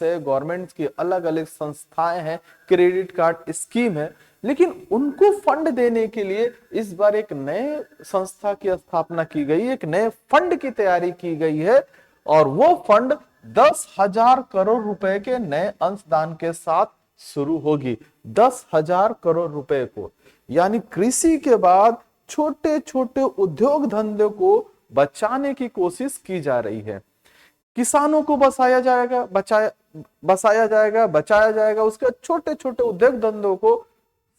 है, गवर्नमेंट की अलग अलग संस्थाएं हैं, क्रेडिट कार्ड स्कीम है, लेकिन उनको फंड देने के लिए इस बार एक नए संस्था की स्थापना की गई, एक नए फंड की तैयारी की गई है, और वो फंड 10,000 करोड़ रुपए के नए अंशदान के साथ शुरू होगी। 10,000 करोड़ रुपए को, यानी कृषि के बाद छोटे छोटे उद्योग धंधे को बचाने की कोशिश की जा रही है। किसानों को बचाया जाएगा, उसके छोटे छोटे उद्योग धंधों को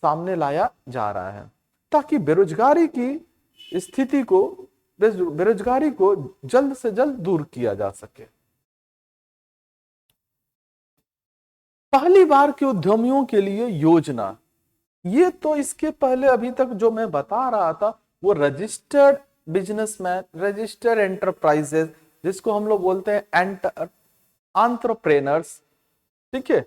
सामने लाया जा रहा है, ताकि बेरोजगारी की स्थिति को बेरोजगारी को जल्द से जल्द दूर किया जा सके। पहली बार के उद्यमियों के लिए योजना, ये तो इसके पहले अभी तक जो मैं बता रहा था वो रजिस्टर्ड बिजनेसमैन, रजिस्टर्ड एंटरप्राइजेस, जिसको हम लोग बोलते हैं एंटरप्रेनर्स, ठीक है।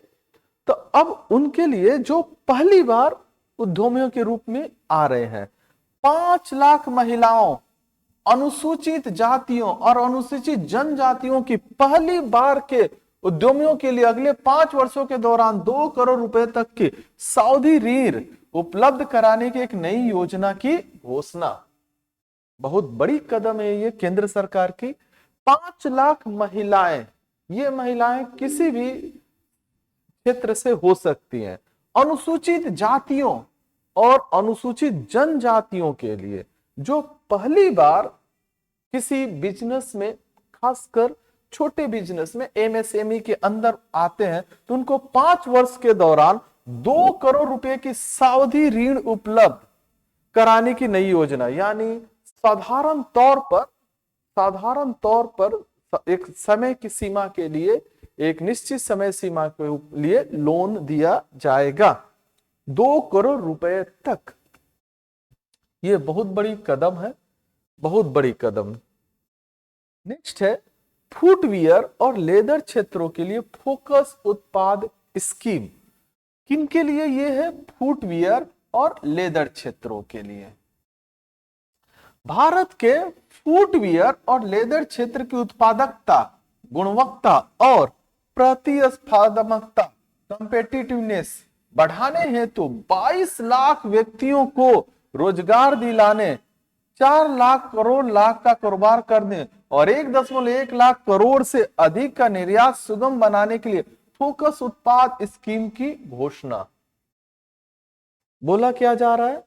तो अब उनके लिए जो पहली बार उद्यमियों के रूप में आ रहे हैं, 5 लाख महिलाओं, अनुसूचित जातियों और अनुसूचित जनजातियों की पहली बार के उद्यमियों के लिए अगले 5 वर्षों के दौरान 2 करोड़ रुपए तक की सावधि ऋण उपलब्ध कराने की एक नई योजना की घोषणा। बहुत बड़ी कदम है ये केंद्र सरकार की। 5 लाख महिलाएं, ये महिलाएं किसी भी क्षेत्र से हो सकती हैं। अनुसूचित जातियों और अनुसूचित जनजातियों के लिए जो पहली बार किसी बिजनेस में, खासकर छोटे बिजनेस में, एमएसएमई के अंदर आते हैं, तो उनको 5 वर्ष के दौरान 2 करोड़ रुपए की सावधि ऋण उपलब्ध कराने की नई योजना। यानी साधारण तौर पर एक समय की सीमा के लिए, एक निश्चित समय सीमा के लिए लोन दिया जाएगा 2 करोड़ रुपए तक। ये बहुत बड़ी कदम है, बहुत बड़ी कदम। नेक्स्ट है फुटवियर और लेदर क्षेत्रों के लिए फोकस उत्पाद स्कीम। किनके लिए ये है? फुटवियर और लेदर क्षेत्रों के लिए। भारत के फुटवियर और लेदर क्षेत्र की उत्पादकता, गुणवत्ता और प्रतिस्पर्धात्मकता, कॉम्पिटिटिवनेस बढ़ाने हेतु 22 लाख व्यक्तियों को रोजगार दिलाने, 4 लाख करोड़ का कारोबार करने और 1.1 लाख करोड़ से अधिक का निर्यात सुगम बनाने के लिए फोकस उत्पाद स्कीम की घोषणा। बोला क्या जा रहा है?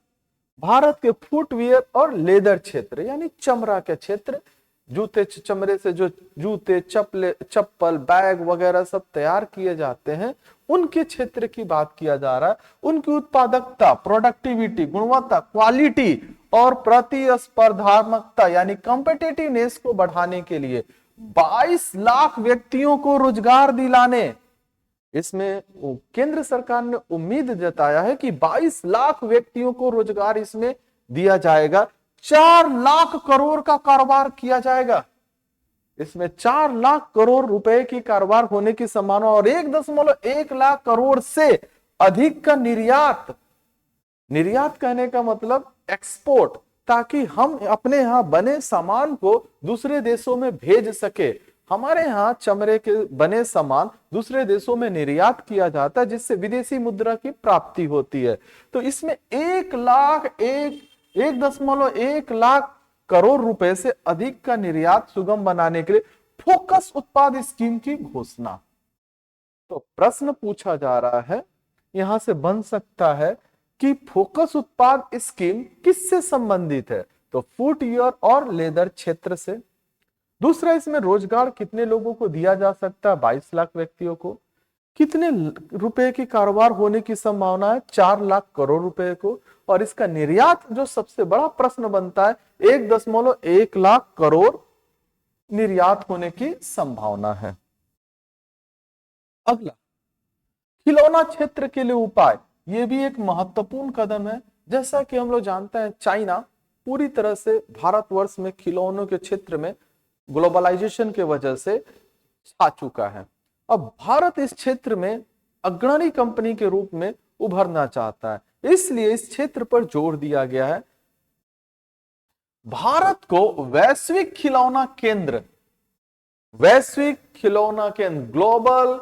भारत के फुटवियर और लेदर क्षेत्र यानी चमड़ा के क्षेत्र, जूते, चमड़े से जो जूते, चप्पल, बैग वगैरह सब तैयार किए जाते हैं, उनके क्षेत्र की बात किया जा रहा है। उनकी उत्पादकता, प्रोडक्टिविटी, गुणवत्ता, क्वालिटी और प्रतिस्पर्धात्मकता यानी कॉम्पिटिटिवनेस को बढ़ाने के लिए 22 लाख व्यक्तियों को रोजगार दिलाने, इसमें केंद्र सरकार ने उम्मीद जताया है कि 22 लाख व्यक्तियों को रोजगार इसमें दिया जाएगा। 4 लाख करोड़ का कारोबार किया जाएगा। इसमें 4 लाख करोड़ रुपए की कारोबार होने की संभावना और 1.1 लाख करोड़ से अधिक का निर्यात। निर्यात कहने का मतलब एक्सपोर्ट, ताकि हम अपने यहां बने सामान को दूसरे देशों में भेज सके। हमारे यहाँ चमड़े के बने सामान दूसरे देशों में निर्यात किया जाता है, जिससे विदेशी मुद्रा की प्राप्ति होती है। तो इसमें 1.1 लाख करोड़ रुपए से अधिक का निर्यात सुगम बनाने के लिए फोकस उत्पाद स्कीम की घोषणा। तो प्रश्न पूछा जा रहा है, यहां से बन सकता है कि फोकस उत्पाद स्कीम किससे संबंधित है? तो फुटवियर और लेदर क्षेत्र से। दूसरा, इसमें रोजगार कितने लोगों को दिया जा सकता है? 22 लाख व्यक्तियों को। कितने रुपए की कारोबार होने की संभावना है? 4 लाख करोड़ रुपए को। और इसका निर्यात जो सबसे बड़ा प्रश्न बनता है, 1.1 लाख करोड़ निर्यात होने की संभावना है। अगला, खिलौना क्षेत्र के लिए उपाय। यह भी एक महत्वपूर्ण कदम है। जैसा कि हम लोग जानते हैं, चाइना पूरी तरह से भारतवर्ष में खिलौनों के क्षेत्र में ग्लोबलाइजेशन के वजह से छा चुका है। अब भारत इस क्षेत्र में अग्रणी कंपनी के रूप में उभरना चाहता है, इसलिए इस क्षेत्र पर जोर दिया गया है। भारत को वैश्विक खिलौना केंद्र, ग्लोबल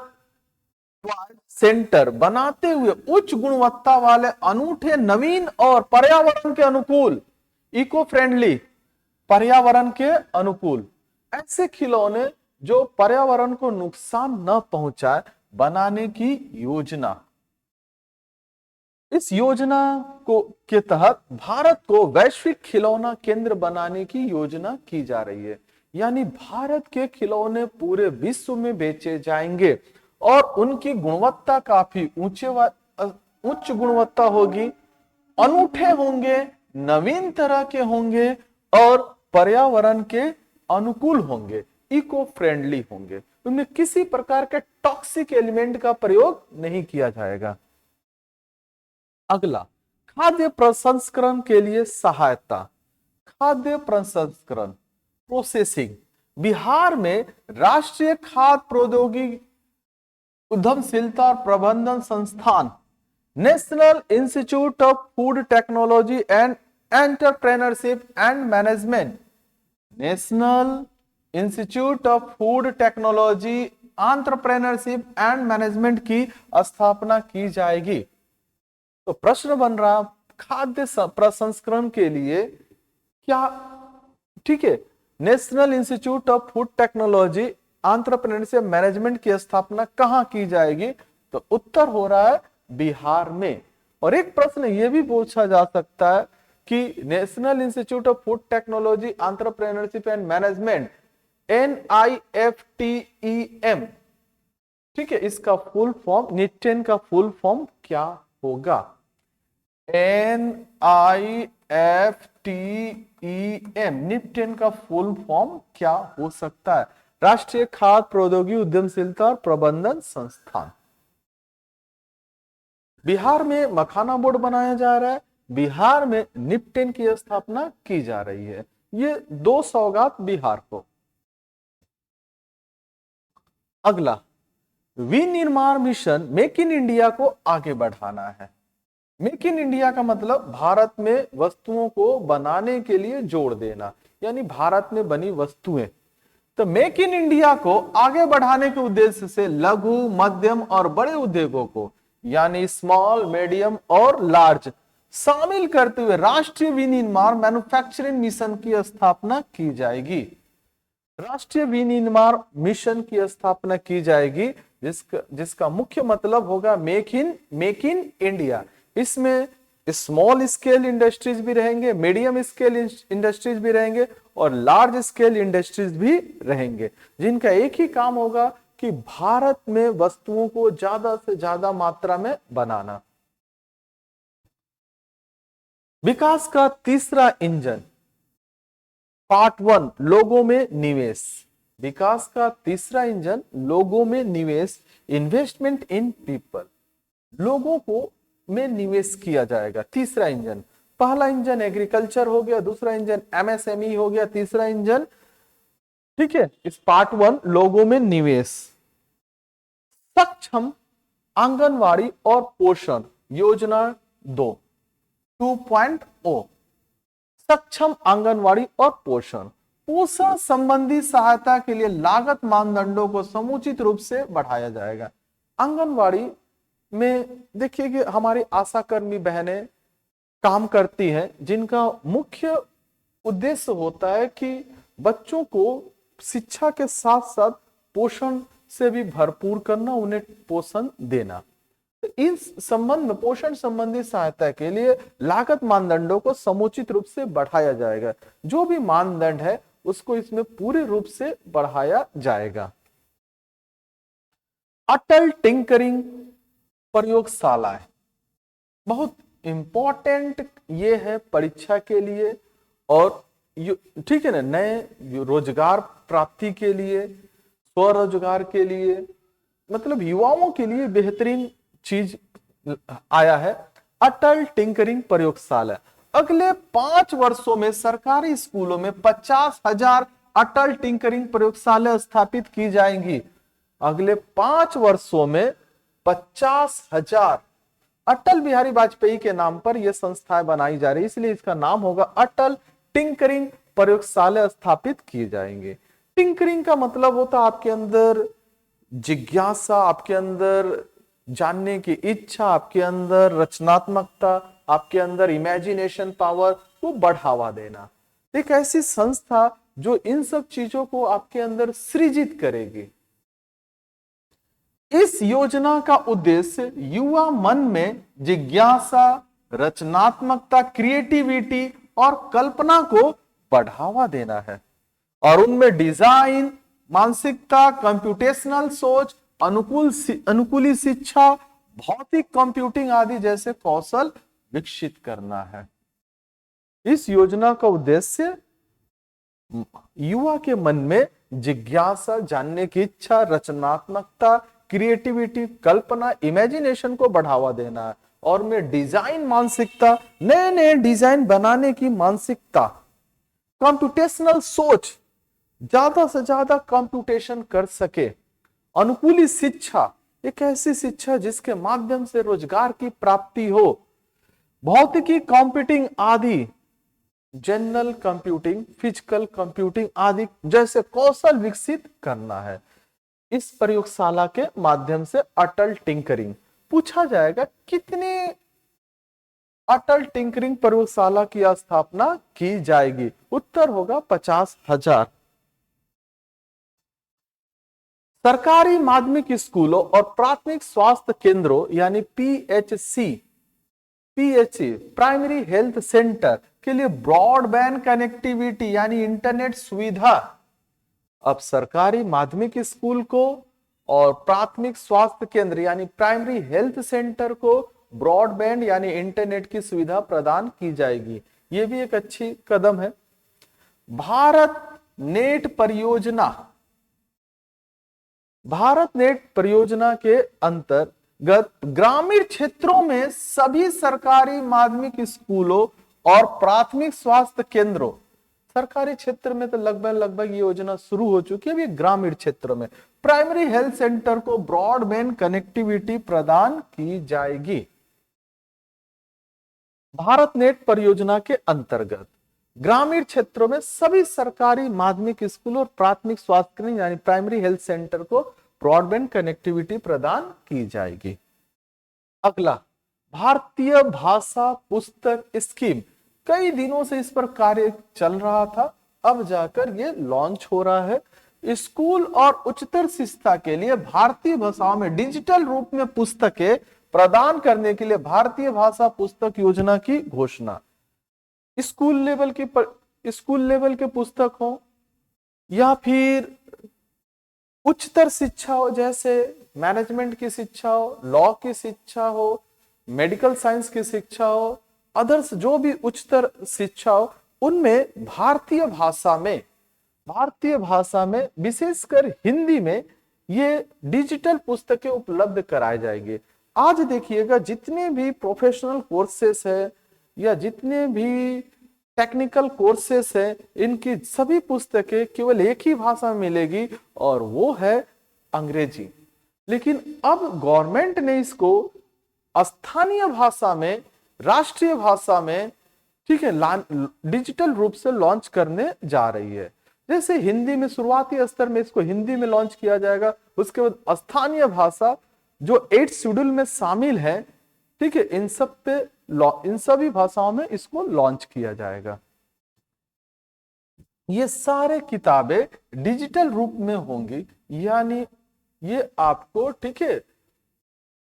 सेंटर बनाते हुए उच्च गुणवत्ता वाले, अनूठे, नवीन और पर्यावरण के अनुकूल, इको फ्रेंडली, पर्यावरण के अनुकूल ऐसे खिलौने जो पर्यावरण को नुकसान न पहुंचाए बनाने की योजना। इस योजना के तहत भारत को वैश्विक खिलौना केंद्र बनाने की योजना की जा रही है। यानी भारत के खिलौने पूरे विश्व में बेचे जाएंगे और उनकी गुणवत्ता काफी उच्च गुणवत्ता होगी, अनूठे होंगे, नवीन तरह के होंगे और पर्यावरण के अनुकूल होंगे, इको फ्रेंडली होंगे। उनमें किसी प्रकार के टॉक्सिक एलिमेंट का प्रयोग नहीं किया जाएगा। अगला, खाद्य प्रसंस्करण के लिए सहायता। खाद्य प्रसंस्करण, प्रोसेसिंग। बिहार में राष्ट्रीय खाद्य प्रौद्योगिकी उद्यमशीलता और प्रबंधन संस्थान, national institute of food technology and entrepreneurship and management, national institute of food technology entrepreneurship and management की स्थापना की जाएगी। तो प्रश्न बन रहा, खाद्य प्रसंस्करण के लिए क्या, ठीक है, national institute of food technology entrepreneurship management की स्थापना कहां की जाएगी? तो उत्तर हो रहा है बिहार में। और एक प्रश्न यह भी पूछा जा सकता है कि national institute of food technology entrepreneurship and management, NIFTEM, ठीक है, इसका फुल फॉर्म, निफ्टेन का फुल फॉर्म क्या होगा? NIFTEM, निफ्टेन का फुल फॉर्म क्या हो सकता है? राष्ट्रीय खाद्य प्रौद्योगिकी उद्यमशीलता और प्रबंधन संस्थान। बिहार में मखाना बोर्ड बनाया जा रहा है, बिहार में निफ्टेन की स्थापना की जा रही है। ये 2 सौगात बिहार को। अगला, विनिर्माण मिशन, मेक इन इंडिया को आगे बढ़ाना है। मेक इन इंडिया का मतलब भारत में वस्तुओं को बनाने के लिए जोड़ देना, यानी भारत में बनी वस्तुएं। तो मेक इन इंडिया को आगे बढ़ाने के उद्देश्य से लघु, मध्यम और बड़े उद्योगों को, यानी स्मॉल, मीडियम और लार्ज, शामिल करते हुए राष्ट्रीय विनिर्माण मैन्युफैक्चरिंग मिशन की स्थापना की जाएगी। राष्ट्रीय विनिर्माण मिशन की स्थापना की जाएगी, जिसका मुख्य मतलब होगा मेक इन इंडिया। इसमें स्मॉल स्केल इंडस्ट्रीज भी रहेंगे, मीडियम स्केल इंडस्ट्रीज भी रहेंगे और लार्ज स्केल इंडस्ट्रीज भी रहेंगे, जिनका एक ही काम होगा कि भारत में वस्तुओं को ज्यादा से ज्यादा मात्रा में बनाना। विकास का तीसरा इंजन, पार्ट 1, लोगों में निवेश। विकास का तीसरा इंजन, लोगों में निवेश, इन्वेस्टमेंट इन पीपल, लोगों को में निवेश किया जाएगा। तीसरा इंजन, पहला इंजन एग्रीकल्चर हो गया, दूसरा इंजन MSME हो गया, तीसरा इंजन, ठीक है, इस पार्ट 1 लोगों में निवेश। सक्षम आंगनवाड़ी और पोषण योजना 2.0, सक्षम आंगनवाड़ी और पोषण संबंधी सहायता के लिए लागत मानदंडों को समुचित रूप से बढ़ाया जाएगा। आंगनवाड़ी में देखिए कि हमारी आशा कर्मी बहनें काम करती हैं, जिनका मुख्य उद्देश्य होता है कि बच्चों को शिक्षा के साथ साथ पोषण से भी भरपूर करना, उन्हें पोषण देना। तो इस संबंध में पोषण संबंधी सहायता के लिए लागत मानदंडों को समुचित रूप से बढ़ाया जाएगा। जो भी मानदंड है उसको इसमें पूरे रूप से बढ़ाया जाएगा। अटल टिंकरिंग प्रयोगशालाएं बहुत इंपॉर्टेंट ये है परीक्षा के लिए और ठीक है ना, नए रोजगार प्राप्ति के लिए, स्वरोजगार के लिए, मतलब युवाओं के लिए बेहतरीन चीज आया है अटल टिंकरिंग प्रयोगशाला। अगले 5 वर्षों में सरकारी स्कूलों में 50,000 अटल टिंकरिंग प्रयोगशाला स्थापित की जाएंगी। अगले 5 वर्षों में 50,000 अटल बिहारी वाजपेयी के नाम पर यह संस्थाएं बनाई जा रही, इसलिए इसका नाम होगा अटल टिंकरिंग प्रयोगशाला स्थापित किए जाएंगे। टिंकरिंग का मतलब होता है आपके अंदर जिज्ञासा, आपके अंदर जानने की इच्छा, आपके अंदर रचनात्मकता, आपके अंदर इमेजिनेशन पावर को बढ़ावा देना। एक ऐसी संस्था जो इन सब चीजों को आपके अंदर सृजित करेगी। इस योजना का उद्देश्य युवा मन में जिज्ञासा, रचनात्मकता, क्रिएटिविटी और कल्पना को बढ़ावा देना है और उनमें डिजाइन, मानसिकता, कंप्यूटेशनल सोच, अनुकूली शिक्षा, भौतिक कंप्यूटिंग आदि जैसे कौशल विकसित करना है। इस योजना का उद्देश्य युवा के मन में जिज्ञासा, जानने की इच्छा, रचनात्मकता, क्रिएटिविटी, कल्पना, इमेजिनेशन को बढ़ावा देना है। और में डिजाइन मानसिकता, नए नए डिजाइन बनाने की मानसिकता, कंप्यूटेशनल सोच, ज्यादा से ज्यादा कंप्यूटेशन कर सके। अनुकूली शिक्षा, एक ऐसी शिक्षा जिसके माध्यम से रोजगार की प्राप्ति हो। भौतिकी, कंप्यूटिंग आदि, जनरल कंप्यूटिंग, फिजिकल कंप्यूटिंग आदि जैसे कौशल विकसित करना है। इस प्रयोगशाला के माध्यम से अटल टिंकरिंग पूछा जाएगा, कितने अटल टिंकरिंग प्रयोगशाला की स्थापना की जाएगी? उत्तर होगा 50,000। सरकारी माध्यमिक स्कूलों और प्राथमिक स्वास्थ्य केंद्रों यानी पीएचसी प्राइमरी हेल्थ सेंटर के लिए ब्रॉडबैंड कनेक्टिविटी यानी इंटरनेट सुविधा। अब सरकारी माध्यमिक स्कूल को और प्राथमिक स्वास्थ्य केंद्र यानी प्राइमरी हेल्थ सेंटर को ब्रॉडबैंड यानी इंटरनेट की सुविधा प्रदान की जाएगी। यह भी एक अच्छी कदम है। भारत नेट परियोजना के अंतर्गत ग्रामीण क्षेत्रों में सभी सरकारी माध्यमिक स्कूलों और प्राथमिक स्वास्थ्य केंद्रों, सरकारी क्षेत्र में तो लगभग ये योजना शुरू हो चुकी है। अभी ग्रामीण क्षेत्रों में प्राइमरी हेल्थ सेंटर को ब्रॉडबैंड कनेक्टिविटी प्रदान की जाएगी। भारत नेट परियोजना के अंतर्गत ग्रामीण क्षेत्रों में सभी सरकारी माध्यमिक स्कूल और प्राथमिक स्वास्थ्य केंद्र यानी प्राइमरी हेल्थ सेंटर को ब्रॉडबैंड कनेक्टिविटी प्रदान की जाएगी। अगला, भारतीय भाषा पुस्तक स्कीम। कई दिनों से इस पर कार्य चल रहा था, अब जाकर ये लॉन्च हो रहा है। स्कूल और उच्चतर शिक्षा के लिए भारतीय भाषाओं में डिजिटल रूप में पुस्तकें प्रदान करने के लिए भारतीय भाषा पुस्तक योजना की घोषणा। स्कूल लेवल के पुस्तक हो या फिर उच्चतर शिक्षा हो, जैसे मैनेजमेंट की शिक्षा हो, लॉ की शिक्षा हो, मेडिकल साइंस की शिक्षा हो, अदर्स जो भी उच्चतर शिक्षा हो, उनमें भारतीय भाषा में विशेषकर हिंदी में ये डिजिटल पुस्तकें उपलब्ध कराई जाएंगी। आज देखिएगा, जितने भी प्रोफेशनल कोर्सेस है या जितने भी टेक्निकल कोर्सेस है, इनकी सभी पुस्तकें केवल एक ही भाषा में मिलेगी और वो है अंग्रेजी। लेकिन अब गवर्नमेंट ने इसको स्थानीय भाषा में, राष्ट्रीय भाषा में, ठीक है, डिजिटल रूप से लॉन्च करने जा रही है। जैसे हिंदी में शुरुआती स्तर में इसको हिंदी में लॉन्च किया जाएगा, उसके बाद स्थानीय भाषा जो 8 शेड्यूल में शामिल है, ठीक है, इन सभी भाषाओं में इसको लॉन्च किया जाएगा। ये सारे किताबें डिजिटल रूप में होंगी, यानी ये आपको, ठीक है,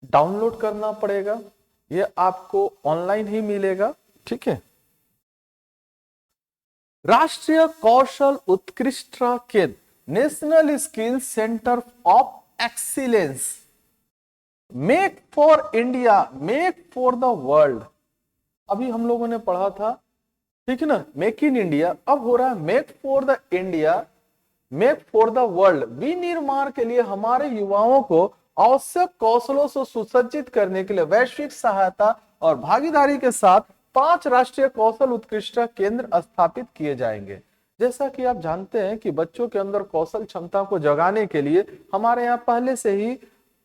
डाउनलोड करना पड़ेगा, ये आपको ऑनलाइन ही मिलेगा। ठीक है, राष्ट्रीय कौशल उत्कृष्ट केंद्र, national skill centre of excellence, make for India, make for the world. अभी हम लोगों ने पढ़ा था, ठीक है ना, मेक इन इंडिया, अब हो रहा है make for the India, make for the world. विनिर्माण के लिए हमारे युवाओं को आवश्यक कौशलों से सुसज्जित करने के लिए वैश्विक सहायता और भागीदारी के साथ 5 राष्ट्रीय कौशल उत्कृष्ट केंद्र स्थापित किए जाएंगे। जैसा कि आप जानते हैं कि बच्चों के अंदर कौशल क्षमता को जगाने के लिए हमारे यहाँ पहले से ही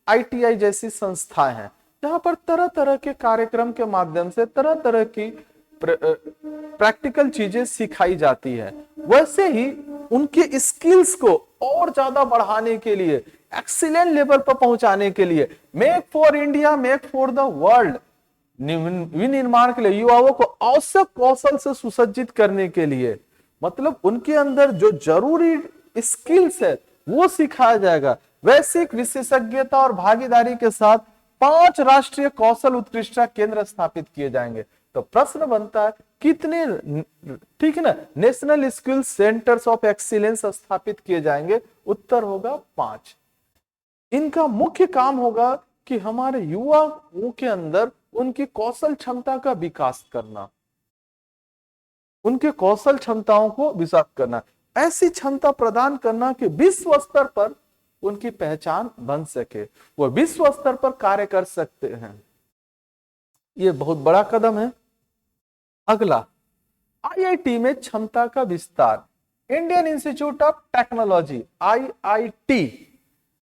आईटीआई जैसी संस्थाएं हैं, जहां पर तरह तरह के कार्यक्रम के माध्यम से तरह तरह की प्रैक्टिकल चीजें सिखाई जाती है। वैसे ही उनके स्किल्स को और ज्यादा बढ़ाने के लिए, एक्सीलेंट लेवल पर पहुंचाने के लिए, make for India, make for the world, विनिर्माण के लिए युवाओं को आवश्यक कौशल से सुसज्जित करने के लिए, मतलब उनके अंदर जो जरूरी स्किल्स है वो सिखाया जाएगा। वैश्विक विशेषज्ञता और भागीदारी के साथ 5 राष्ट्रीय कौशल उत्कृष्ट केंद्र स्थापित किए जाएंगे। तो प्रश्न बनता है, कितने, ठीक है ना, national skill centres of excellence स्थापित किए जाएंगे? उत्तर होगा 5। इनका मुख्य काम होगा कि हमारे युवाओं के अंदर उनकी कौशल क्षमता का विकास करना, उनके कौशल क्षमताओं को विकसित करना, ऐसी क्षमता प्रदान करना कि विश्व स्तर पर उनकी पहचान बन सके, वो विश्व स्तर पर कार्य कर सकते हैं। ये बहुत बड़ा कदम है। अगला, आईआईटी में क्षमता का विस्तार। Indian institute of technology IIT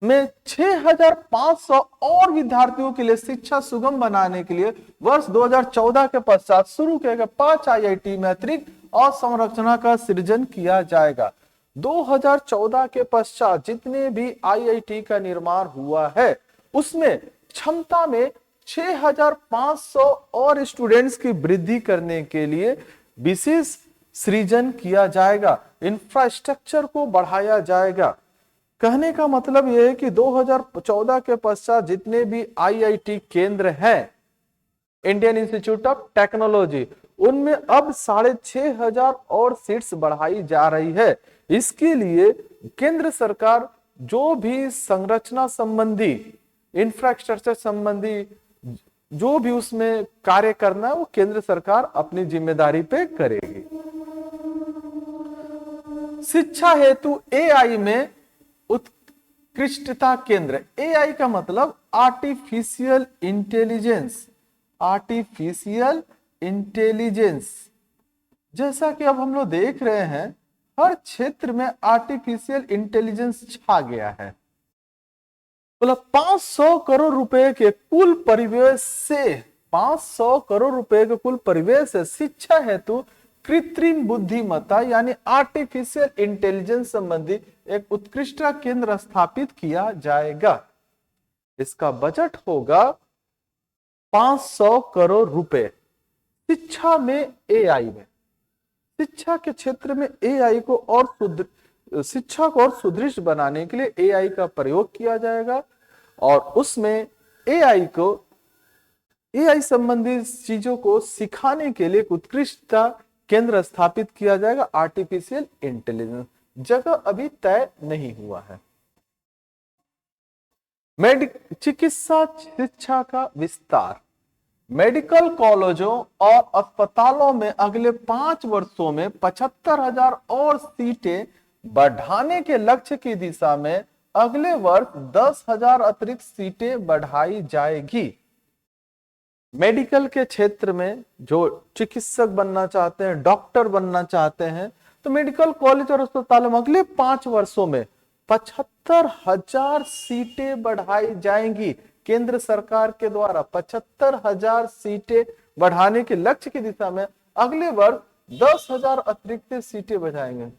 में 6,500 और विद्यार्थियों के लिए शिक्षा सुगम बनाने के लिए वर्ष 2014 के पश्चात शुरू किए गए 5 आईआईटी में अतिरिक्त अवसंरचना का सृजन किया जाएगा। 2014 के पश्चात जितने भी आईआईटी का निर्माण हुआ है उसमें क्षमता में 6,500 और स्टूडेंट्स की वृद्धि करने के लिए विशेष सृजन किया जाएगा, इंफ्रास्ट्रक्चर को बढ़ाया जाएगा। कहने का मतलब यह है कि 2014 के पश्चात जितने भी आईआईटी केंद्र हैं इंडियन इंस्टीट्यूट ऑफ टेक्नोलॉजी, उनमें अब 6,500 और सीट्स बढ़ाई जा रही है। इसके लिए केंद्र सरकार जो भी संरचना संबंधी, इंफ्रास्ट्रक्चर संबंधी जो भी उसमें कार्य करना है वो केंद्र सरकार अपनी जिम्मेदारी पे करेगी। शिक्षा हेतु एआई में उत्कृष्टता केंद्र। एआई का मतलब आर्टिफिशियल इंटेलिजेंस। आर्टिफिशियल इंटेलिजेंस, जैसा कि अब हम लोग देख रहे हैं हर क्षेत्र में आर्टिफिशियल इंटेलिजेंस छा गया है। मतलब 500 करोड़ रुपए के कुल परिवेश से 500 करोड़ रुपए के कुल परिवेश से शिक्षा हेतु कृत्रिम बुद्धिमत्ता यानी आर्टिफिशियल इंटेलिजेंस संबंधी एक उत्कृष्ट केंद्र स्थापित किया जाएगा। इसका बजट होगा 500 करोड़ रुपए। शिक्षा में एआई में, शिक्षा के क्षेत्र में एआई को और शिक्षा को और सुदृढ़ बनाने के लिए एआई का प्रयोग किया जाएगा और उसमें एआई संबंधी चीजों को सिखाने के लिए उत्कृष्टता केंद्र स्थापित किया जाएगा। आर्टिफिशियल इंटेलिजेंस जगह अभी तय नहीं हुआ है। चिकित्सा शिक्षा का विस्तार। मेडिकल कॉलेजों और अस्पतालों में अगले 5 वर्षों में 75,000 और सीटें बढ़ाने के लक्ष्य की दिशा में अगले वर्ष 10,000 अतिरिक्त सीटें बढ़ाई जाएगी। मेडिकल के क्षेत्र में जो चिकित्सक बनना चाहते हैं, डॉक्टर बनना चाहते हैं, तो मेडिकल कॉलेज और अस्पतालों में अगले 5 वर्षों में 75,000 सीटें बढ़ाई जाएंगी। केंद्र सरकार के द्वारा 75,000 सीटें बढ़ाने के लक्ष्य की दिशा में अगले वर्ष 10,000 अतिरिक्त सीटें बढ़ाएंगे।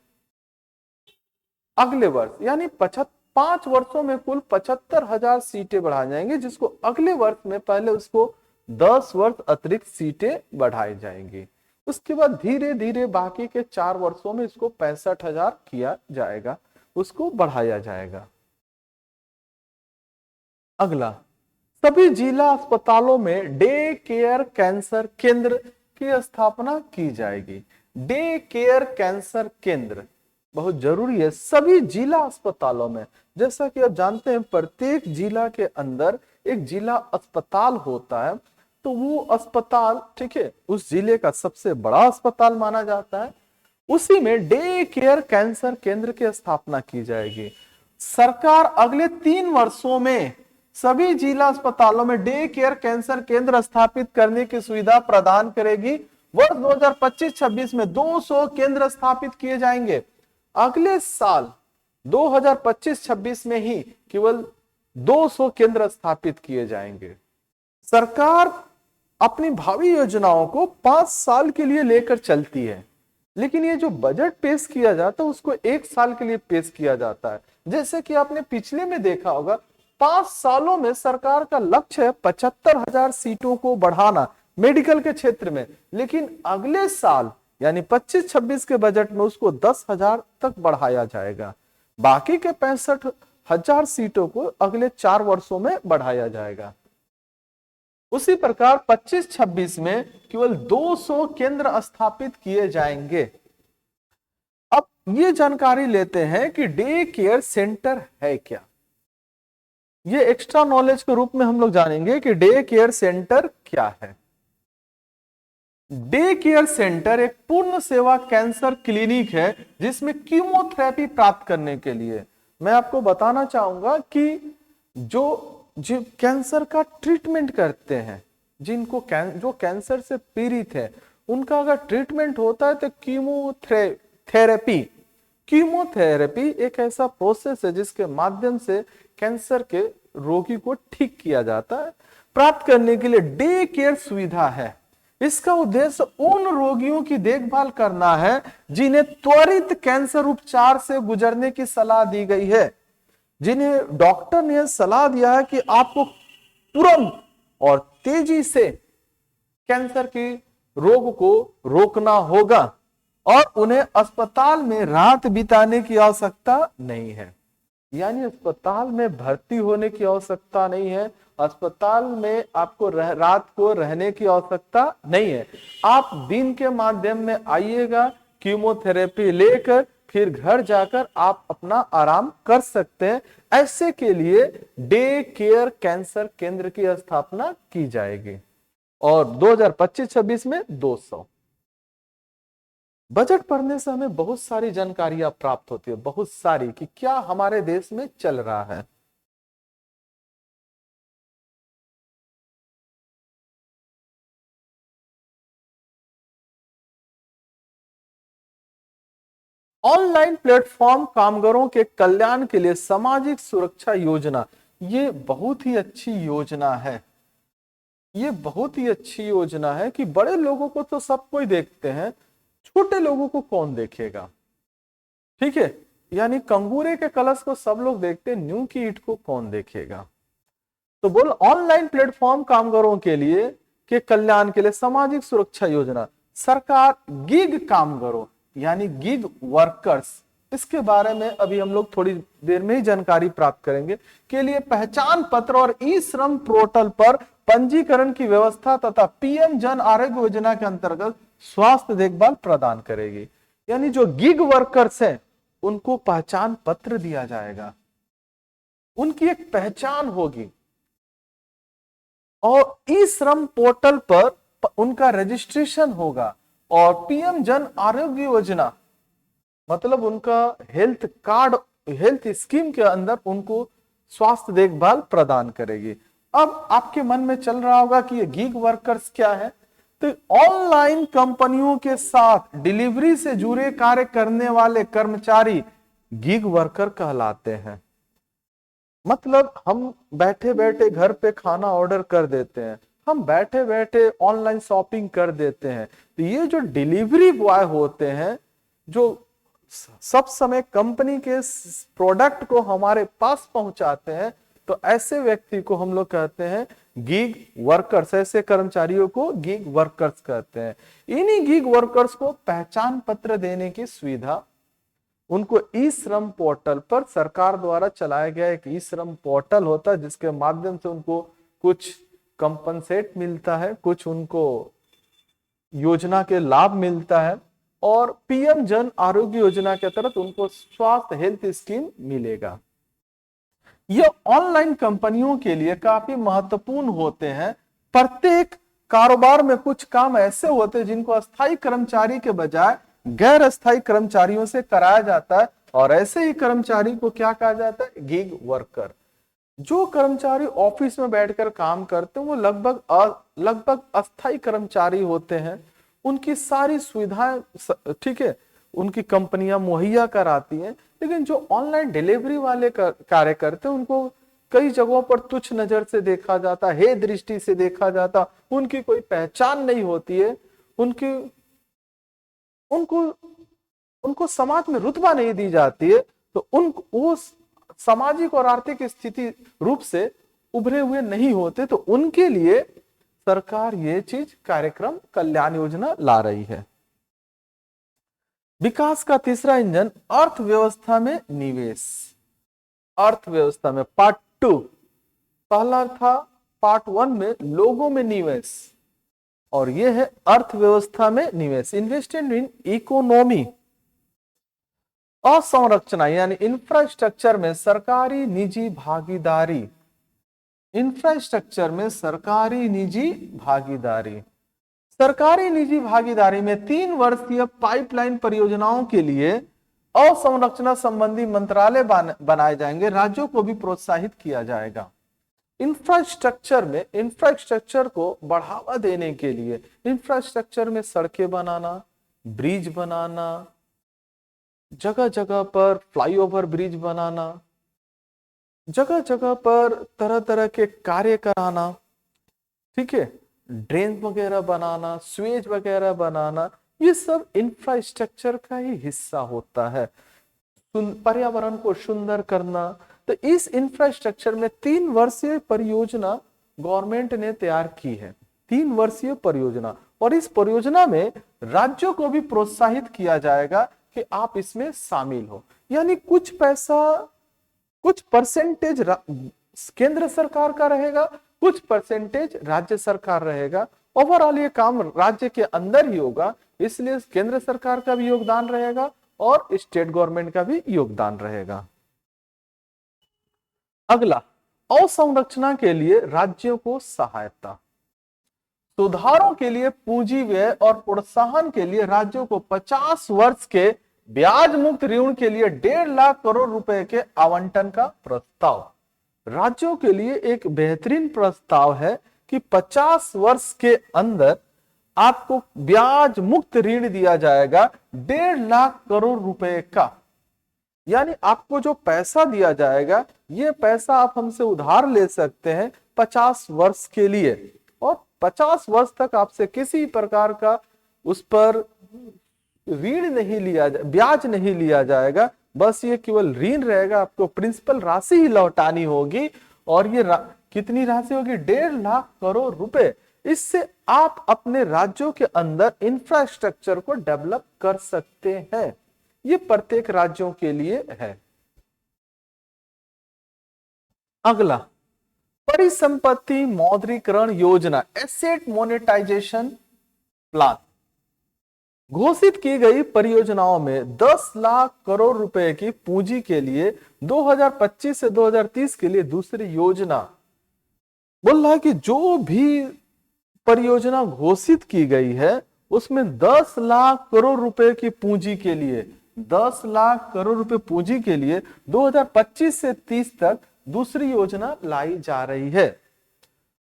अगले वर्ष यानी 5 वर्षों में कुल 75,000 सीटें बढ़ाई जाएंगी, जिसको अगले वर्ष में पहले उसको 10 वर्ष अतिरिक्त सीटें बढ़ाई जाएंगी। उसके बाद धीरे धीरे बाकी के 4 वर्षों में इसको 65,000 किया जाएगा, उसको बढ़ाया जाएगा। अगला, सभी जिला अस्पतालों में डे केयर कैंसर केंद्र की स्थापना की जाएगी। डे केयर कैंसर केंद्र बहुत जरूरी है सभी जिला अस्पतालों में। जैसा कि आप जानते हैं प्रत्येक जिला के अंदर एक जिला अस्पताल होता है, तो वो अस्पताल, ठीक है, उस जिले का सबसे बड़ा अस्पताल माना जाता है। उसी में डे केयर कैंसर केंद्र की स्थापना की जाएगी। सरकार अगले 3 वर्षों में सभी जिला अस्पतालों में डे केयर कैंसर केंद्र स्थापित करने की सुविधा प्रदान करेगी। वर्ष 2025-26 में 200 केंद्र स्थापित किए जाएंगे। अगले साल 2025-26 में ही केवल 200 केंद्र स्थापित किए जाएंगे। सरकार अपनी भावी योजनाओं को 5 साल के लिए लेकर चलती है, लेकिन ये जो बजट पेश किया जाता है उसको 1 साल के लिए पेश किया जाता है। जैसे कि आपने पिछले में देखा होगा 5 सालों में सरकार का लक्ष्य है 75,000 सीटों को बढ़ाना मेडिकल के क्षेत्र में, लेकिन अगले साल यानी 25-26 के बजट में उसको 10,000 तक बढ़ाया जाएगा। बाकी के 65,000 सीटों को अगले 4 वर्षों में बढ़ाया जाएगा। उसी प्रकार 25-26 में केवल 200 केंद्र स्थापित किए जाएंगे। अब ये जानकारी लेते हैं कि डे केयर सेंटर है क्या। ये एक्स्ट्रा नॉलेज के रूप में हम लोग जानेंगे कि डे केयर सेंटर क्या है। डे केयर सेंटर एक पूर्ण सेवा कैंसर क्लिनिक है जिसमें कीमोथेरेपी प्राप्त करने के लिए मैं आपको बताना चाहूंगा कि जो कैंसर का ट्रीटमेंट करते हैं, जिनको जो कैंसर से पीड़ित है, उनका अगर ट्रीटमेंट होता है तो कीमोथेरेपी एक ऐसा प्रोसेस है जिसके माध्यम से कैंसर के रोगी को ठीक किया जाता है। प्राप्त करने के लिए डे केयर सुविधा है। इसका उद्देश्य उन रोगियों की देखभाल करना है जिन्हें त्वरित कैंसर उपचार से गुजरने की सलाह दी गई है, जिन्हें डॉक्टर ने सलाह दिया है कि आपको तुरंत और तेजी से कैंसर के रोग को रोकना होगा और उन्हें अस्पताल में रात बिताने की आवश्यकता नहीं है। यानी अस्पताल में भर्ती होने की आवश्यकता नहीं है, अस्पताल में आपको रात को रहने की आवश्यकता नहीं है। आप दिन के माध्यम में आइएगा, कीमोथेरेपी लेकर फिर घर जाकर आप अपना आराम कर सकते हैं। ऐसे के लिए डे केयर कैंसर केंद्र की स्थापना की जाएगी और 2025-26 में 200। बजट पढ़ने से हमें बहुत सारी जानकारियां प्राप्त होती है, बहुत सारी, कि क्या हमारे देश में चल रहा है। ऑनलाइन प्लेटफॉर्म कामगारों के कल्याण के लिए सामाजिक सुरक्षा योजना, ये बहुत ही अच्छी योजना है। ये बहुत ही अच्छी योजना है कि बड़े लोगों को तो सब कोई देखते हैं, छोटे लोगों को कौन देखेगा। ठीक है, यानी कंगूरे के कलश को सब लोग देखते हैं, न्यू की ईंट को कौन देखेगा। तो बोल ऑनलाइन प्लेटफॉर्म कामगारों के लिए के कल्याण के लिए सामाजिक सुरक्षा योजना, सरकार गिग कामगारों यानी गिग वर्कर्स, इसके बारे में अभी हम लोग थोड़ी देर में ही जानकारी प्राप्त करेंगे, के लिए पहचान पत्र और ई श्रम पोर्टल पर पंजीकरण की व्यवस्था तथा पीएम जन आरोग्य योजना के अंतर्गत स्वास्थ्य देखभाल प्रदान करेगी। यानी जो गिग वर्कर्स हैं उनको पहचान पत्र दिया जाएगा, उनकी एक पहचान होगी और ई श्रम पोर्टल पर उनका रजिस्ट्रेशन होगा और पीएम जन आरोग्य योजना मतलब उनका हेल्थ कार्ड, हेल्थ स्कीम के अंदर उनको स्वास्थ्य देखभाल प्रदान करेगी। अब आपके मन में चल रहा होगा कि ये गिग वर्कर्स क्या है। तो ऑनलाइन कंपनियों के साथ डिलीवरी से जुड़े कार्य करने वाले कर्मचारी गिग वर्कर कहलाते हैं। मतलब हम बैठे बैठे घर पे खाना ऑर्डर कर देते हैं, हम बैठे बैठे ऑनलाइन शॉपिंग कर देते हैं। तो ये जो डिलीवरी बॉय होते हैं, जो सब समय कंपनी के प्रोडक्ट को हमारे पास पहुंचाते हैं, तो ऐसे व्यक्ति को हम लोग कहते हैं गिग वर्कर्स। ऐसे कर्मचारियों को गिग वर्कर्स कहते हैं। इन्हीं गिग वर्कर्स को पहचान पत्र देने की सुविधा उनको ई श्रम पोर्टल पर सरकार द्वारा चलाया गया एक ई श्रम पोर्टल होता है, जिसके माध्यम से उनको कुछ कंपनसेट मिलता है, कुछ उनको योजना के लाभ मिलता है और पीएम जन आरोग्य योजना के तहत उनको स्वास्थ्य हेल्थ स्कीम मिलेगा। ये ऑनलाइन कंपनियों के लिए काफी महत्वपूर्ण होते हैं। प्रत्येक कारोबार में कुछ काम ऐसे होते हैं जिनको अस्थायी कर्मचारी के बजाय गैर अस्थायी कर्मचारियों से कराया जाता है और ऐसे ही कर्मचारी को क्या कहा जाता है, गिग वर्कर। जो कर्मचारी ऑफिस में बैठकर काम करते हैं वो लगभग अस्थायी कर्मचारी होते हैं। उनकी सारी सुविधाएं ठीक है उनकी कंपनियां मुहैया कराती हैं, लेकिन जो ऑनलाइन डिलीवरी वाले कार्य करते हैं उनको कई जगहों पर तुच्छ नजर से देखा जाता है, हे दृष्टि से देखा जाता, उनकी कोई पहचान नहीं होती है, उनको समाज में रुतबा नहीं दी जाती है। तो वो सामाजिक और आर्थिक स्थिति रूप से उभरे हुए नहीं होते, तो उनके लिए सरकार ये चीज कार्यक्रम कल्याण योजना ला रही है। विकास का तीसरा इंजन अर्थव्यवस्था में निवेश। अर्थव्यवस्था में पार्ट 2, पहला था पार्ट 1 में लोगों में निवेश और यह है अर्थव्यवस्था में निवेश। Investment in economy. अवसंरचना यानी इंफ्रास्ट्रक्चर में सरकारी निजी भागीदारी। इंफ्रास्ट्रक्चर में सरकारी निजी भागीदारी। सरकारी निजी भागीदारी में 3 वर्षीय पाइपलाइन परियोजनाओं के लिए अवसंरचना संबंधी मंत्रालय बनाए जाएंगे। राज्यों को भी प्रोत्साहित किया जाएगा। इंफ्रास्ट्रक्चर को बढ़ावा देने के लिए इंफ्रास्ट्रक्चर में सड़कें बनाना, ब्रिज बनाना, जगह जगह पर फ्लाईओवर ब्रिज बनाना, जगह जगह पर तरह तरह के कार्य कराना, ठीक है, ड्रेन वगैरह बनाना, स्वेज वगैरह बनाना, ये सब इंफ्रास्ट्रक्चर का ही हिस्सा होता है। पर्यावरण को सुंदर करना। तो इस इंफ्रास्ट्रक्चर में 3 वर्षीय परियोजना गवर्नमेंट ने तैयार की है, 3 वर्षीय परियोजना, और इस परियोजना में राज्यों को भी प्रोत्साहित किया जाएगा कि आप इसमें शामिल हो। यानी कुछ पैसा, कुछ परसेंटेज केंद्र सरकार का रहेगा, कुछ परसेंटेज राज्य सरकार रहेगा। ओवरऑल ये काम राज्य के अंदर ही होगा, इसलिए केंद्र सरकार का भी योगदान रहेगा और स्टेट गवर्नमेंट का भी योगदान रहेगा। अगला, अवसंरचना के लिए राज्यों को सहायता। सुधारों के लिए पूंजी व्यय और प्रोत्साहन के लिए राज्यों को 50 वर्ष के ब्याज मुक्त ऋण के लिए 1.5 लाख करोड़ रुपए के आवंटन का प्रस्ताव। राज्यों के लिए एक बेहतरीन प्रस्ताव है कि 50 वर्ष के अंदर आपको ब्याज मुक्त ऋण दिया जाएगा 1.5 लाख करोड़ रुपए का। यानी आपको जो पैसा दिया जाएगा, ये पैसा आप हमसे उधार ले सकते हैं 50 वर्ष के लिए, और 50 वर्ष तक आपसे किसी प्रकार का उस पर ऋण नहीं लिया, ब्याज नहीं लिया जाएगा। बस ये केवल ऋण रहेगा, आपको प्रिंसिपल राशि ही लौटानी होगी, और ये कितनी राशि होगी? 1.5 लाख करोड़ रुपए। इससे आप अपने राज्यों के अंदर इंफ्रास्ट्रक्चर को डेवलप कर सकते हैं। ये प्रत्येक राज्यों के लिए है। अगला, परिसंपत्ति मौद्रीकरण योजना, एसेट मोनेटाइजेशन प्लान। घोषित की गई परियोजनाओं में 10 लाख करोड़ रुपए की पूंजी के लिए 2025 से 2030 के लिए दूसरी योजना। बोल रहा है कि जो भी परियोजना घोषित की गई है उसमें 10 लाख करोड़ रुपए की पूंजी के लिए, 10 लाख करोड़ रुपए पूंजी के लिए 2025 से 30 तक दूसरी योजना लाई जा रही है।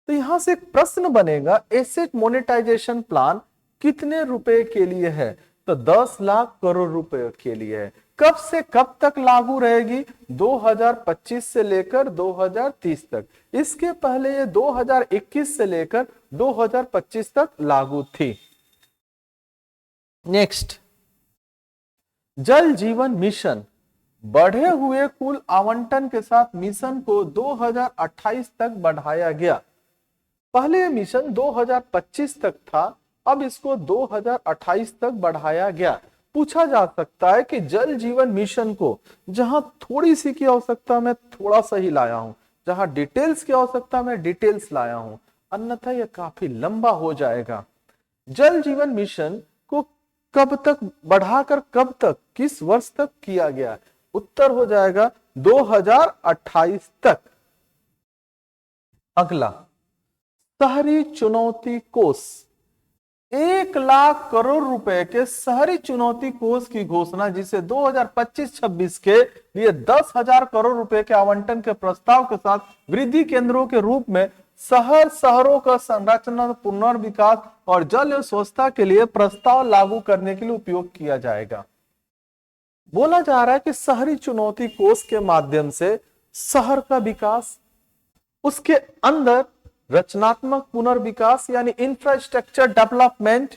तो यहां से एक प्रश्न बनेगा, एसेट मोनेटाइजेशन प्लान कितने रुपए के लिए है? तो 10 लाख करोड़ रुपए के लिए है। कब से कब तक लागू रहेगी? 2025 से लेकर 2030 तक। इसके पहले ये 2021 से लेकर 2025 तक लागू थी। नेक्स्ट, जल जीवन मिशन, बढ़े हुए कुल आवंटन के साथ मिशन को 2028 तक बढ़ाया गया। पहले मिशन 2025 तक था, अब इसको 2028 तक बढ़ाया गया। पूछा जा सकता है कि जल जीवन मिशन को, जहां थोड़ी सी की आवश्यकता मैं थोड़ा सा ही लाया हूं, जहां डिटेल्स की आवश्यकता मैं डिटेल्स लाया हूं, अन्यथा यह काफी लंबा हो जाएगा। जल जीवन मिशन को कब तक बढ़ाकर कब तक, किस वर्ष तक किया गया? उत्तर हो जाएगा 2028 तक। अगला, शहरी चुनौती कोष, 1 लाख करोड़ रुपए के शहरी चुनौती कोष की घोषणा, जिसे 2025-26 के लिए 10,000 करोड़ रुपए के आवंटन के प्रस्ताव के साथ वृद्धि केंद्रों के रूप में शहरों का संरचना, पुनर्विकास और जल स्वच्छता के लिए प्रस्ताव लागू करने के लिए उपयोग किया जाएगा। बोला जा रहा है कि शहरी चुनौती कोष के माध्यम से शहर का विकास, उसके अंदर रचनात्मक पुनर्विकास यानी इंफ्रास्ट्रक्चर डेवलपमेंट,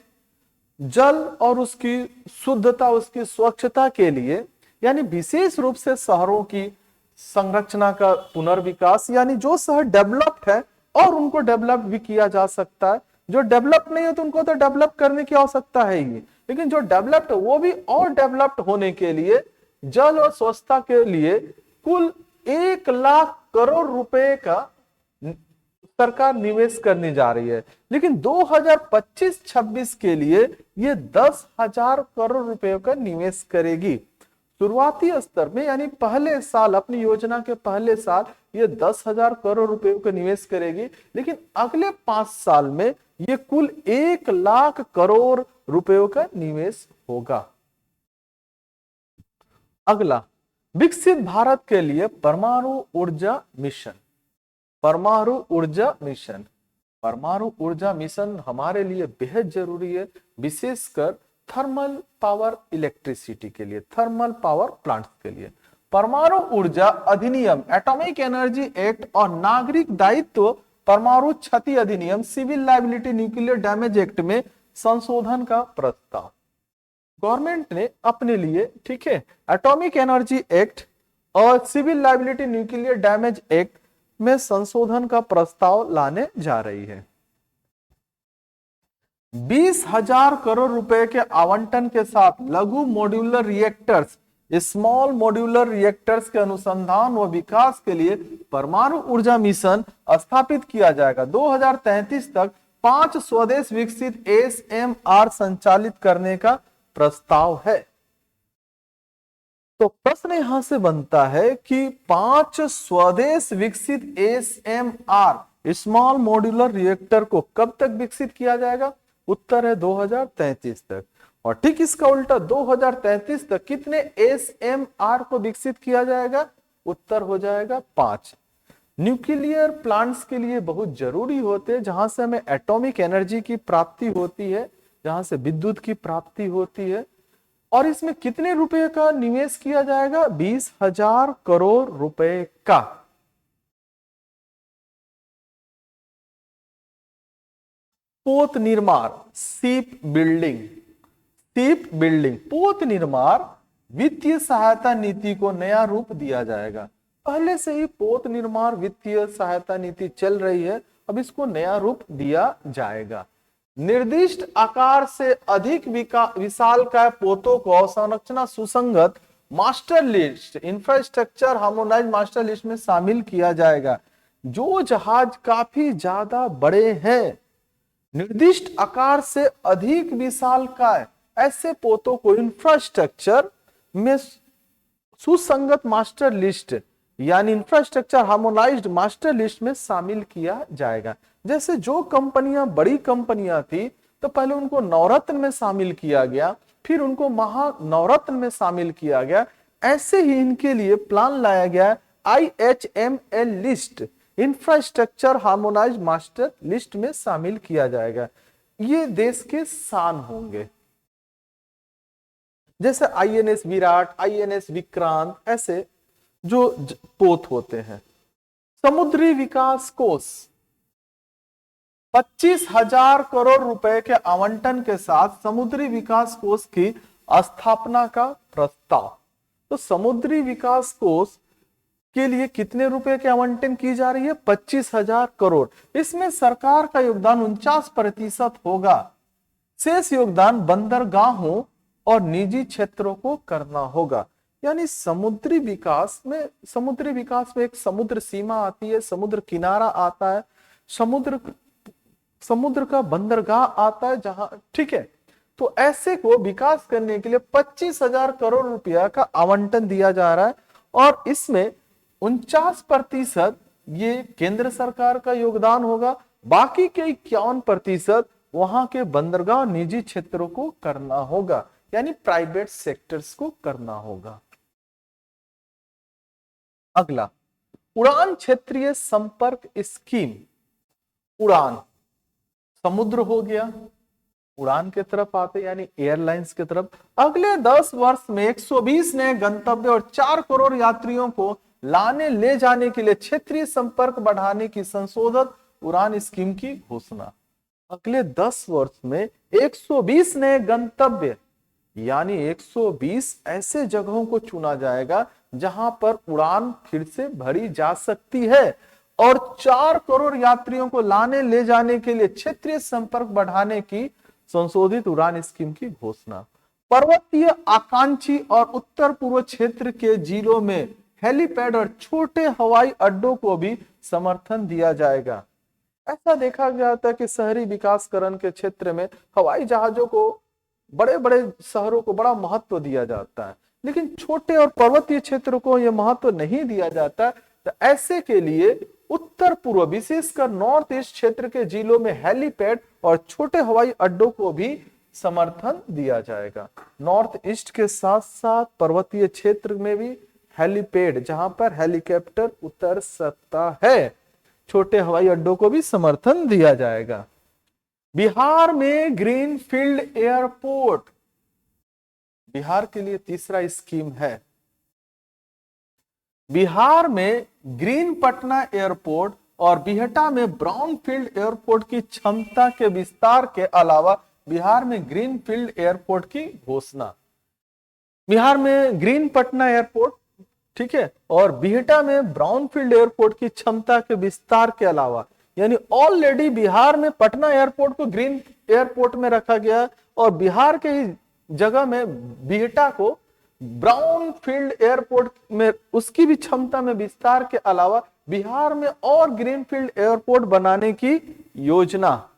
जल और उसकी शुद्धता, उसकी स्वच्छता के लिए, यानी विशेष रूप से शहरों की संरचना का पुनर्विकास, यानी जो शहर डेवलप्ड है और उनको डेवलप भी किया जा सकता है, जो डेवलप नहीं है तो उनको तो डेवलप करने की आवश्यकता है ही, लेकिन जो डेवलप्ड है वो भी और डेवलप्ड होने के लिए जल और स्वच्छता के लिए कुल 1 लाख करोड़ रुपए का सरकार निवेश करने जा रही है। लेकिन 2025-26 के लिए ये 10,000 करोड़ रुपए का निवेश करेगी। शुरुआती स्तर में यानी पहले साल, अपनी योजना के पहले साल ये 10,000 करोड़ रुपए का निवेश करेगी, लेकिन अगले 5 साल में ये कुल 1 लाख करोड़ रुपयों का निवेश होगा। अगला, विकसित भारत के लिए परमाणु ऊर्जा मिशन। परमाणु ऊर्जा मिशन, परमाणु ऊर्जा मिशन हमारे लिए बेहद जरूरी है, विशेषकर थर्मल पावर इलेक्ट्रिसिटी के लिए, थर्मल पावर प्लांट्स के लिए। परमाणु ऊर्जा अधिनियम एटॉमिक एनर्जी एक्ट और नागरिक दायित्व परमाणु क्षति अधिनियम civil liability nuclear damage act में संशोधन का प्रस्ताव। गवर्नमेंट ने अपने लिए, ठीक है, एटॉमिक एनर्जी एक्ट और civil liability nuclear damage act में संशोधन का प्रस्ताव लाने जा रही है। 20,000 करोड़ रुपए के आवंटन के साथ लघु modular reactors, small modular reactors के अनुसंधान व विकास के लिए परमाणु ऊर्जा मिशन स्थापित किया जाएगा। 2033 तक 5 स्वदेश विकसित SMR संचालित करने का प्रस्ताव है। तो प्रश्न यहां से बनता है कि 5 स्वदेश विकसित SMR स्मॉल मॉड्यूलर रिएक्टर को कब तक विकसित किया जाएगा? उत्तर है 2033 तक। और ठीक इसका उल्टा 2033 तक कितने SMR को विकसित किया जाएगा? उत्तर हो जाएगा 5। न्यूक्लियर प्लांट्स के लिए बहुत जरूरी होते हैं, जहां से हमें एटॉमिक एनर्जी की प्राप्ति होती है, जहां से विद्युत की प्राप्ति होती है। और इसमें कितने रुपए का निवेश किया जाएगा? 20,000 करोड़ रुपए का। पोत निर्माण, शिप बिल्डिंग, शिप बिल्डिंग, पोत निर्माण वित्तीय सहायता नीति को नया रूप दिया जाएगा। पहले से ही पोत निर्माण वित्तीय सहायता नीति चल रही है, अब इसको नया रूप दिया जाएगा। निर्दिष्ट आकार से अधिक विशालकाय पोतों को संरचना सुसंगत master list, infrastructure harmonise master list में शामिल किया जाएगा। जो जहाज काफी ज्यादा बड़े हैं, निर्दिष्ट आकार से अधिक विशालकाय, ऐसे पोतों को इंफ्रास्ट्रक्चर में सुसंगत मास्टर लिस्ट यानी इंफ्रास्ट्रक्चर हार्मोनाइज्ड मास्टर लिस्ट में शामिल किया जाएगा। जैसे जो कंपनियां बड़ी कंपनियां थी तो पहले उनको नवरत्न में शामिल किया गया, फिर उनको महानवरत्न में शामिल किया गया, ऐसे ही इनके लिए प्लान लाया गया IHML list, infrastructure harmonised master list में शामिल किया जाएगा। ये देश के शान होंगे, जैसे INS विराट, INS विक्रांत, ऐसे जो पोत होते हैं। समुद्री विकास कोष 25,000 करोड़ रुपए के आवंटन के साथ समुद्री विकास कोष की स्थापना का प्रस्ताव। तो समुद्री विकास कोष के लिए कितने रुपए के आवंटन की जा रही है? 25,000 करोड़। इसमें सरकार का योगदान 49% होगा। शेष योगदान बंदरगाहों और निजी क्षेत्रों को करना होगा। यानी समुद्री विकास में एक समुद्र सीमा आती है, समुद्र किनारा आता है, समुद्र का बंदरगाह आता है जहां, ठीक है। तो ऐसे को विकास करने के लिए 25,000 करोड़ रुपया का आवंटन दिया जा रहा है और इसमें 49% ये केंद्र सरकार का योगदान होगा, बाकी के 51% वहां के बंदरगाह निजी क्षेत्रों को करना होगा, यानी प्राइवेट सेक्टर्स को करना होगा। अगला, उड़ान क्षेत्रीय संपर्क स्कीम। उड़ान, समुद्र हो गया, उड़ान के तरफ आते यानी एयरलाइंस के तरफ। अगले 10 वर्ष में 120 नए गंतव्य और 4 करोड़ यात्रियों को लाने ले जाने के लिए क्षेत्रीय संपर्क बढ़ाने की संशोधित उड़ान स्कीम की घोषणा। अगले 10 वर्ष में 120 नए गंतव्य यानी 120 ऐसे जगहों को चुना जाएगा जहां पर उड़ान फिर से भरी जा सकती है और 4 करोड़ यात्रियों को लाने ले जाने के लिए क्षेत्रीय संपर्क बढ़ाने की संशोधित उड़ान स्कीम की घोषणा। पर्वतीय आकांक्षी और उत्तर पूर्व क्षेत्र के जिलों में हेलीपैड और छोटे हवाई अड्डों को भी समर्थन दिया जाएगा। ऐसा देखा गया था कि शहरी विकासकरण के क्षेत्र में हवाई जहाजों को, बड़े बड़े शहरों को बड़ा महत्व दिया जाता है, लेकिन छोटे और पर्वतीय क्षेत्र को यह महत्व नहीं दिया जाता। तो ऐसे के लिए उत्तर पूर्व विशेषकर नॉर्थ ईस्ट क्षेत्र के जिलों में हेलीपैड और छोटे हवाई अड्डों को भी समर्थन दिया जाएगा। नॉर्थ ईस्ट के साथ साथ पर्वतीय क्षेत्र में भी हेलीपैड, जहां पर हेलीकॉप्टर उतर सकता है, छोटे हवाई अड्डों को भी समर्थन दिया जाएगा। बिहार में ग्रीनफील्ड एयरपोर्ट, बिहार के लिए तीसरा स्कीम है। बिहार में ग्रीन पटना एयरपोर्ट और बिहटा में ब्राउनफील्ड एयरपोर्ट की क्षमता के विस्तार के अलावा बिहार में ग्रीनफील्ड एयरपोर्ट की घोषणा। बिहार में ग्रीन पटना एयरपोर्ट, ठीक है, और बिहटा में ब्राउनफील्ड एयरपोर्ट की क्षमता के विस्तार के अलावा, यानी ऑलरेडी बिहार में पटना एयरपोर्ट को ग्रीन एयरपोर्ट में रखा गया और बिहार के ही जगह में बिहटा को ब्राउनफील्ड एयरपोर्ट में उसकी भी क्षमता में विस्तार के अलावा बिहार में और ग्रीनफील्ड एयरपोर्ट बनाने की योजना।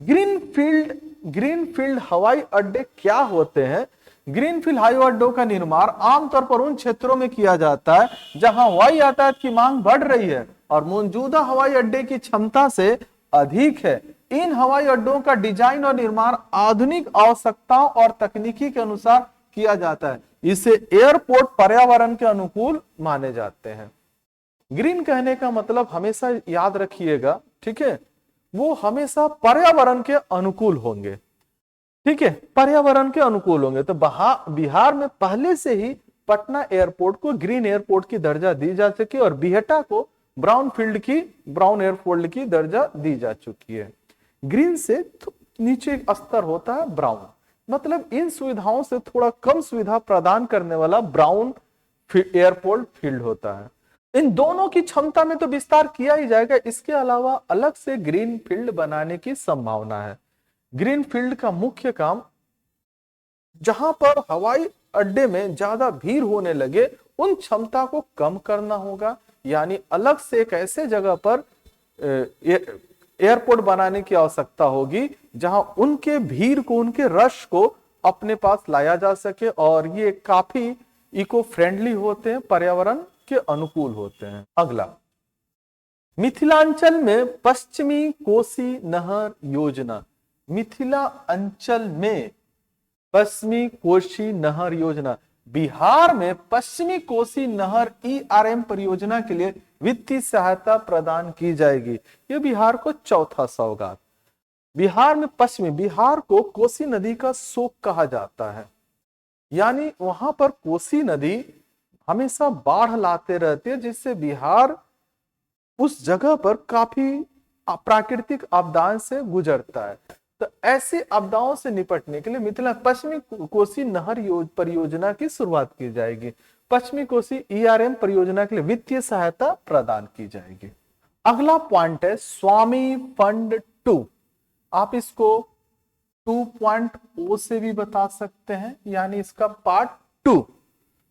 ग्रीनफील्ड हवाई अड्डे क्या होते हैं? ग्रीनफील्ड हवाई अड्डों का निर्माण आमतौर पर उन क्षेत्रों में किया जाता है जहां हवाई यातायात की मांग बढ़ रही है और मौजूदा हवाई अड्डे की क्षमता से अधिक है। इन हवाई अड्डों का डिजाइन और निर्माण आधुनिक आवश्यकताओं और तकनीकी के अनुसार किया जाता है। इसे एयरपोर्ट पर्यावरण के अनुकूल माने जाते हैं। ग्रीन कहने का मतलब हमेशा याद रखिएगा, ठीक है, वो हमेशा पर्यावरण के अनुकूल होंगे, ठीक है, पर्यावरण के अनुकूल होंगे। तो बिहार में पहले से ही पटना एयरपोर्ट को ग्रीन एयरपोर्ट की दर्जा दी जा चुकी है और बिहटा को ब्राउन एयरपोर्ट की दर्जा दी जा चुकी है। ग्रीन से नीचे स्तर होता है ब्राउन, मतलब इन सुविधाओं से थोड़ा कम सुविधा प्रदान करने वाला ब्राउन एयरपोर्ट फील्ड होता है। इन दोनों की क्षमता में तो विस्तार किया ही जाएगा, इसके अलावा अलग से ग्रीन फील्ड बनाने की संभावना है। ग्रीन फील्ड का मुख्य काम जहां पर हवाई अड्डे में ज्यादा भीड़ होने लगे उन क्षमता को कम करना होगा, यानी अलग से एक ऐसे जगह पर एयरपोर्ट बनाने की आवश्यकता होगी जहां उनके भीड़ को, उनके रश को अपने पास लाया जा सके और ये काफी इको फ्रेंडली होते हैं, पर्यावरण के अनुकूल होते हैं। अगला, मिथिलांचल में पश्चिमी कोसी नहर योजना। मिथिला अंचल में पश्चिमी कोसी नहर योजना, बिहार में पश्चिमी कोसी नहर ERM परियोजना के लिए वित्तीय सहायता प्रदान की जाएगी। यह बिहार को चौथा सौगात। बिहार को कोसी नदी का शोक कहा जाता है, यानी वहां पर कोसी नदी हमेशा बाढ़ लाते रहते हैं, जिससे बिहार उस जगह पर काफी प्राकृतिक आपदाओं से गुजरता है। तो ऐसी आपदाओं से निपटने के लिए मिथिला पश्चिमी कोसी नहर परियोजना की शुरुआत की जाएगी। पश्चिमी कोसी ERM परियोजना के लिए वित्तीय सहायता प्रदान की जाएगी। अगला पॉइंट है स्वामी फंड 2। आप इसको 2.0 से भी बता सकते हैं, यानी इसका पार्ट 2।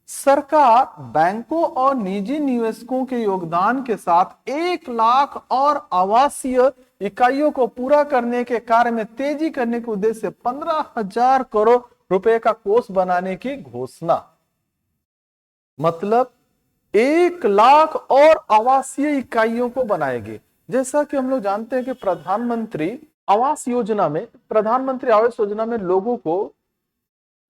सरकार बैंकों और निजी निवेशकों के योगदान के साथ 1 लाख और आवासीय इकाइयों को पूरा करने के कार्य में तेजी करने के उद्देश्य से 15,000 करोड़ रुपए का कोष बनाने की घोषणा। मतलब 1 लाख और आवासीय इकाइयों को बनाएगी। जैसा कि हम लोग जानते हैं कि प्रधानमंत्री आवास योजना में लोगों को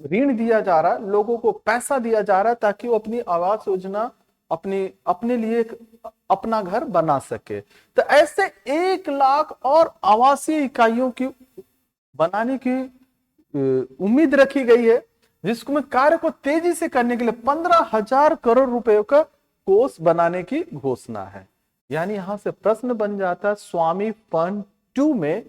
ऋण दिया जा रहा है, लोगों को पैसा दिया जा रहा है ताकि वो अपनी आवास योजना अपने लिए अपना घर बना सके। तो ऐसे 1 लाख और आवासीय इकाइयों की बनाने की उम्मीद रखी गई है, जिसको में कार्य को तेजी से करने के लिए 15,000 करोड़ रुपए का कोष बनाने की घोषणा है। यानी यहां से प्रश्न बन जाता है स्वामी फंड 2 में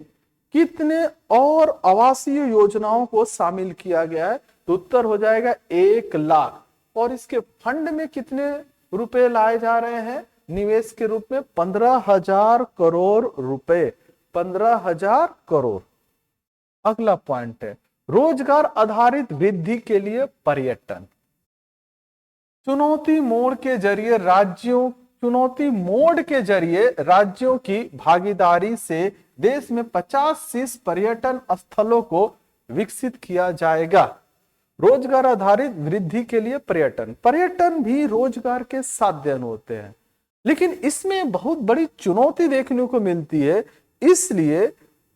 कितने और आवासीय योजनाओं को शामिल किया गया है? तो उत्तर हो जाएगा 1 लाख। और इसके फंड में कितने रुपए लाए जा रहे हैं निवेश के रूप में? 15,000 करोड़ रुपए, 15,000 करोड़। अगला पॉइंट है रोजगार आधारित वृद्धि के लिए पर्यटन। चुनौती मोड के जरिए राज्यों की भागीदारी से देश में 50 शीर्ष पर्यटन स्थलों को विकसित किया जाएगा। रोजगार आधारित वृद्धि के लिए पर्यटन भी रोजगार के साधन होते हैं। लेकिन इसमें बहुत बड़ी चुनौती देखने को मिलती है। इसलिए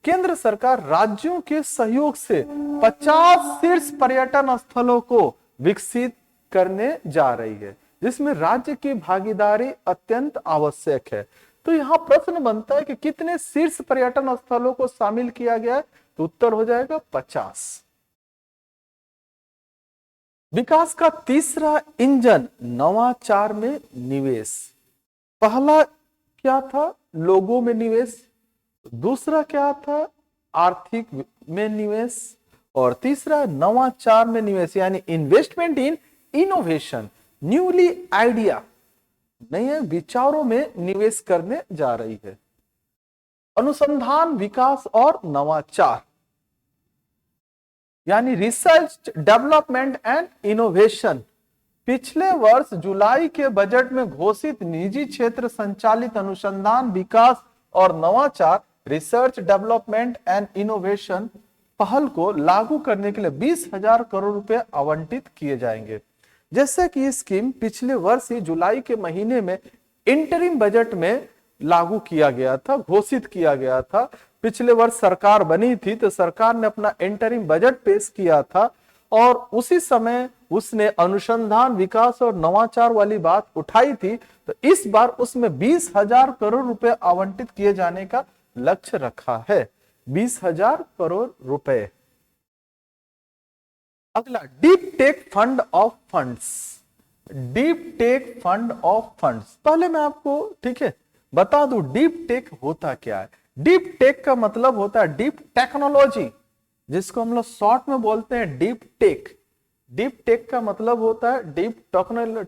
केंद्र सरकार राज्यों के सहयोग से 50 शीर्ष पर्यटन स्थलों को विकसित करने जा रही है, जिसमें राज्य की भागीदारी अत्यंत आवश्यक है। तो यहां प्रश्न बनता है कि कितने शीर्ष पर्यटन स्थलों को शामिल किया गया है, तो उत्तर हो जाएगा 50। विकास का तीसरा इंजन नवाचार में निवेश। पहला क्या था? लोगों में निवेश। दूसरा क्या था? आर्थिक में निवेश। और तीसरा नवाचार में निवेश, यानी investment in innovation, newly idea, नए विचारों में निवेश करने जा रही है। अनुसंधान, विकास और नवाचार, यानी रिसर्च डेवलपमेंट एंड इनोवेशन। पिछले वर्ष जुलाई के बजट में घोषित निजी क्षेत्र संचालित अनुसंधान, विकास और नवाचार, रिसर्च डेवलपमेंट एंड इनोवेशन पहल को लागू करने के लिए 20,000 करोड़ रुपए आवंटित किए जाएंगे। जैसे कि ये स्कीम पिछले वर्ष ही जुलाई के महीने में इंटरिम बजट में लागू किया गया था, घोषित किया गया था। पिछले वर्ष सरकार बनी थी तो सरकार ने अपना इंटरिम बजट पेश किया था और उसी समय उसने अनुसंधान, विकास और नवाचार वाली बात उठाई थी। तो इस बार उसमें 20,000 करोड़ रुपए आवंटित किए जाने का लक्ष्य रखा है। 20,000 करोड़ रुपए। अगला, deep tech fund of funds. Deep tech fund of funds, पहले मैं आपको ठीक है बता दूं डीप टेक होता क्या है। डीप टेक का मतलब होता है डीप टेक्नोलॉजी, जिसको हम लोग शॉर्ट में बोलते हैं डीप टेक। डीप टेक का मतलब होता है डीप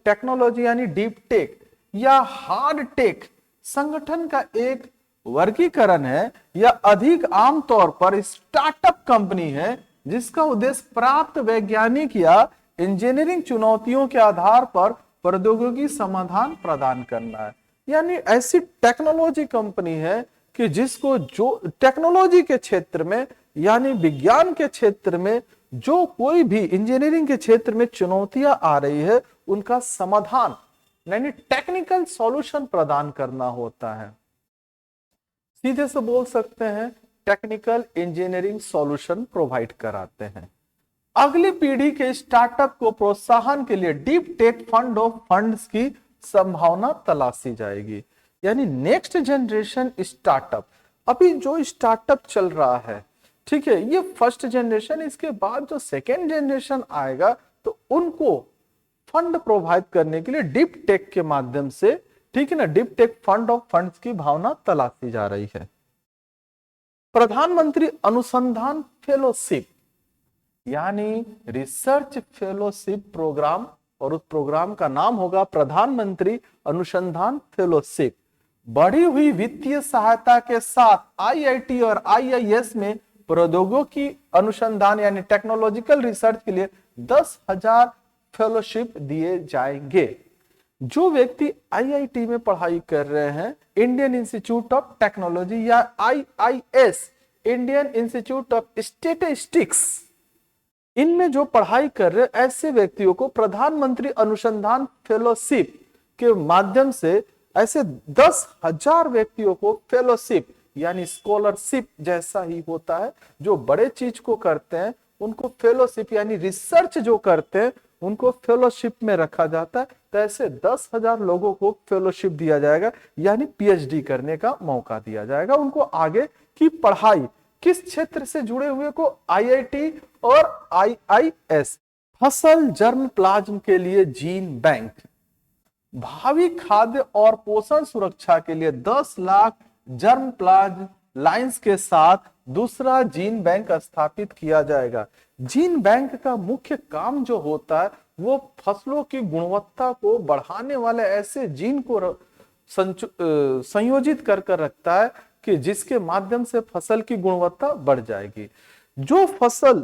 टेक्नोलॉजी, यानी डीप टेक या हार्ड टेक संगठन का एक वर्गीकरण है या अधिक आमतौर पर स्टार्टअप कंपनी है जिसका उद्देश्य प्राप्त वैज्ञानिक या इंजीनियरिंग चुनौतियों के आधार पर प्रौद्योगिकी समाधान प्रदान करना है। यानी ऐसी टेक्नोलॉजी कंपनी है कि जिसको जो टेक्नोलॉजी के क्षेत्र में यानी विज्ञान के क्षेत्र में जो कोई भी इंजीनियरिंग के क्षेत्र में चुनौतियां आ रही है उनका समाधान यानी टेक्निकल सॉल्यूशन प्रदान करना होता है। सीधे से बोल सकते हैं टेक्निकल इंजीनियरिंग सॉल्यूशन प्रोवाइड कराते हैं। अगली पीढ़ी के स्टार्टअप को प्रोत्साहन के लिए deep tech fund of funds की संभावना तलाशी जाएगी। यानी नेक्स्ट जनरेशन स्टार्टअप, अभी जो स्टार्टअप चल रहा है ठीक है, ये फर्स्ट जनरेशन, इसके बाद जो सेकेंड जनरेशन आएगा तो उनको फंड प्रोवाइड करने के लिए डीप टेक के माध्यम से ठीक है ना, deep tech fund of funds की भावना तलाशी जा रही है। प्रधानमंत्री अनुसंधान फेलोशिप यानी रिसर्च फेलोशिप प्रोग्राम, और उस प्रोग्राम का नाम होगा प्रधानमंत्री अनुसंधान फेलोशिप। बढ़ी हुई वित्तीय सहायता के साथ आईआईटी और आईआईएस में प्रौद्योगिकी अनुसंधान यानी टेक्नोलॉजिकल रिसर्च के लिए 10,000 फेलोशिप दिए जाएंगे। जो व्यक्ति आईआईटी में पढ़ाई कर रहे हैं, इंडियन इंस्टीट्यूट ऑफ टेक्नोलॉजी या IIS, Indian institute of statistics, इनमें जो पढ़ाई कर रहे ऐसे व्यक्तियों को प्रधानमंत्री अनुसंधान फेलोशिप के माध्यम से ऐसे 10,000 व्यक्तियों को फेलोशिप यानी स्कॉलरशिप जैसा ही होता है, जो बड़े चीज को करते हैं उनको फेलोशिप यानी रिसर्च जो करते हैं उनको फेलोशिप में रखा जाता है। तो ऐसे 10,000 लोगों को फेलोशिप दिया जाएगा यानी पीएचडी करने का मौका दिया जाएगा। उनको आगे की पढ़ाई किस क्षेत्र से जुड़े हुए को आईआईटी और आईआईएस। फसल जर्म प्लाज्म के लिए जीन बैंक, भावी खाद्य और पोषण सुरक्षा के लिए 10 लाख जर्म प्लाज्म लाइंस के साथ दूसरा जीन बैंक स्थापित किया जाएगा। जीन बैंक का मुख्य काम जो होता है वो फसलों की गुणवत्ता को बढ़ाने वाले ऐसे जीन को संयोजित कर रखता है कि जिसके माध्यम से फसल की गुणवत्ता बढ़ जाएगी। जो फसल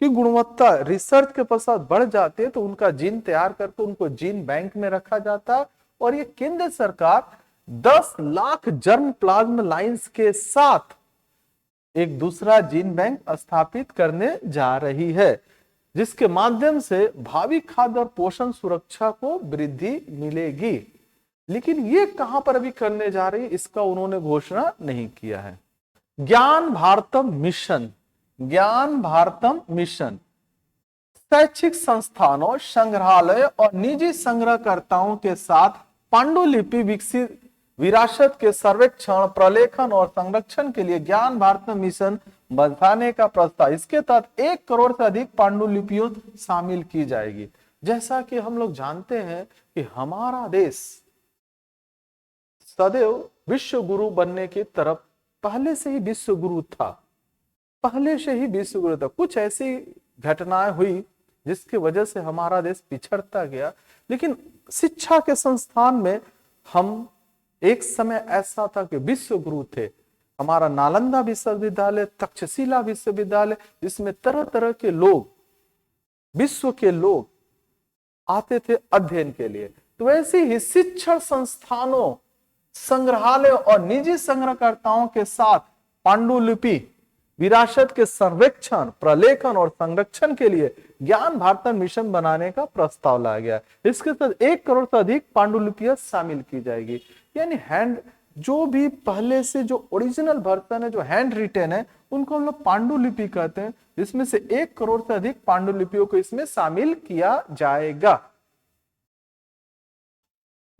की गुणवत्ता रिसर्च के पश्चात बढ़ जाती है तो उनका जीन तैयार करके उनको जीन बैंक में रखा जाता है। और ये केंद्र सरकार 10 लाख जर्म प्लाज्म लाइंस के साथ एक दूसरा जीन बैंक स्थापित करने जा रही है, जिसके माध्यम से भावी खाद्य और पोषण सुरक्षा को वृद्धि मिलेगी। लेकिन ये कहां पर अभी करने जा रही है इसका उन्होंने घोषणा नहीं किया है। ज्ञान भारतम मिशन, ज्ञान भारतम मिशन शैक्षिक संस्थानों, संग्रहालय और निजी संग्रहकर्ताओं के साथ पांडुलिपि विकसित विरासत के सर्वेक्षण, प्रलेखन और संरक्षण के लिए ज्ञान भारतम मिशन बनाने का प्रस्ताव। इसके तहत 1 करोड़ से अधिक पांडुलिपियों शामिल की जाएगी। जैसा कि हम लोग जानते हैं कि हमारा देश सदैव विश्व गुरु बनने की तरफ पहले से ही विश्व गुरु था, पहले से ही विश्व गुरु था। कुछ ऐसी घटनाएं हुई जिसकी वजह से हमारा देश पिछड़ता गया, लेकिन शिक्षा के संस्थान में हम एक समय ऐसा था कि विश्व गुरु थे। हमारा नालंदा विश्वविद्यालय, तक्षशिला विश्वविद्यालय, जिसमें तरह तरह के लोग, विश्व के लोग आते थे अध्ययन के लिए। तो ऐसे ही शिक्षण संस्थानों, संग्रहालय और निजी संग्रहकर्ताओं के साथ पांडुलिपि विरासत के सर्वेक्षण, प्रलेखन और संरक्षण के लिए ज्ञान भारतम मिशन बनाने का प्रस्ताव लाया गया। इसके तहत 1 करोड़ से अधिक पांडुलिपियां शामिल की जाएगी। यानी हैंड, जो भी पहले से जो ओरिजिनल वर्जन है, जो हैंड रिटेन है, उनको हम लोग पांडुलिपि कहते हैं, जिसमें से 1 करोड़ से अधिक पांडुलिपियों को इसमें शामिल किया जाएगा।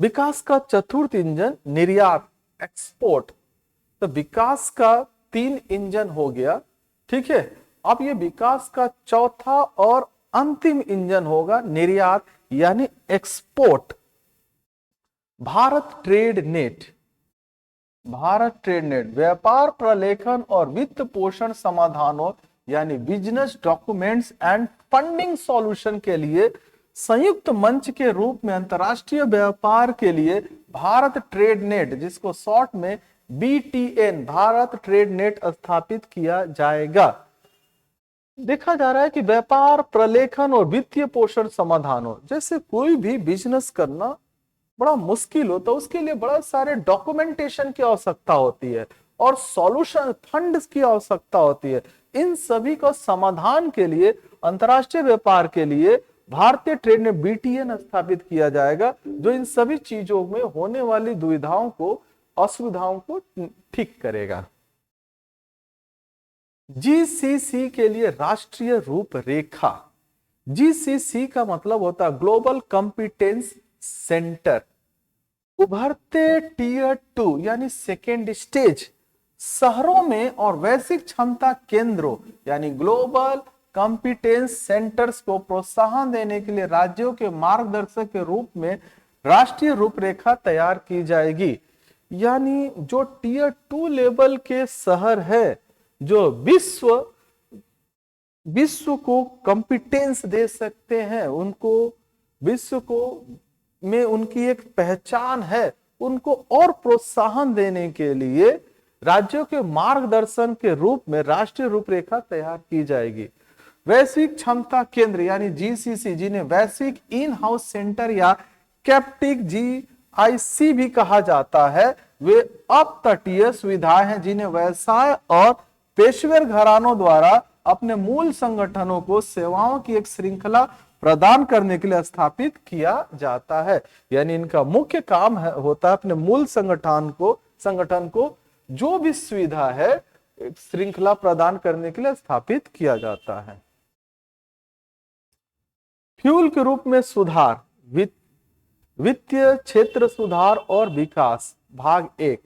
विकास का चतुर्थ इंजन निर्यात, एक्सपोर्ट। तो विकास का 3 इंजन हो गया, ठीक है। अब ये विकास का चौथा और अंतिम इंजन होगा निर्यात यानी export. Bharat trade net, Bharat trade net व्यापार प्रलेखन और वित्त पोषण समाधानों यानी business documents and funding solution के लिए संयुक्त मंच के रूप में अंतरराष्ट्रीय व्यापार के लिए भारत ट्रेड नेट, जिसको शॉर्ट में BTN, भारत ट्रेड नेट स्थापित किया जाएगा। देखा जा रहा है कि व्यापार प्रलेखन और वित्तीय पोषण समाधानों, जैसे कोई भी बिजनेस करना बड़ा मुश्किल होता है, उसके लिए बड़ा सारे डॉक्यूमेंटेशन की आवश्यकता होती है और सॉल्यूशन फंड्स की आवश्यकता होती है। इन सभी का समाधान के लिए अंतरराष्ट्रीय व्यापार के लिए भारतीय ट्रेड नेट BTN स्थापित किया जाएगा, जो इन सभी चीजों में होने वाली दुविधाओं को, असुविधाओं को ठीक करेगा। GCC के लिए राष्ट्रीय रूपरेखा। GCC का मतलब होता है ग्लोबल कॉम्पिटेंस सेंटर। उभरते टियर 2 यानी सेकेंड स्टेज शहरों में और वैश्विक क्षमता केंद्रों यानी ग्लोबल कॉम्पिटेंस सेंटर्स को प्रोत्साहन देने के लिए राज्यों के मार्गदर्शक के रूप में राष्ट्रीय रूपरेखा तैयार की जाएगी। यानी जो टियर 2 लेवल के शहर है, जो विश्व को कॉम्पिटेंस दे सकते हैं, उनको विश्व को में उनकी एक पहचान है, उनको और प्रोत्साहन देने के लिए राज्यों के मार्गदर्शन के रूप में राष्ट्रीय रूपरेखा तैयार की जाएगी। वैश्विक क्षमता केंद्र यानी GCC, जिन्हें वैश्विक इन हाउस सेंटर या कैप्टिव GIC भी कहा जाता है, वे अपतटीय सुविधाएं हैं जिन्हें व्यवसाय और पेशेवर घरानों द्वारा अपने मूल संगठनों को सेवाओं की एक श्रृंखला प्रदान करने के लिए स्थापित किया जाता है। यानी इनका मुख्य काम होता है अपने मूल संगठन को जो भी सुविधा है एक श्रृंखला प्रदान करने के लिए स्थापित किया जाता है। फ्यूल के रूप में सुधार, वित्तीय क्षेत्र सुधार और विकास, भाग 1।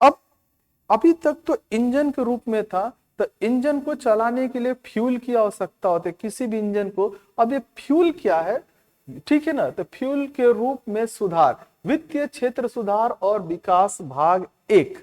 अब अभी तक तो इंजन के रूप में था, तो इंजन को चलाने के लिए फ्यूल की आवश्यकता होती है किसी भी इंजन को। अब ये फ्यूल क्या है, ठीक है ना। तो फ्यूल के रूप में सुधार, वित्तीय क्षेत्र सुधार और विकास, भाग 1।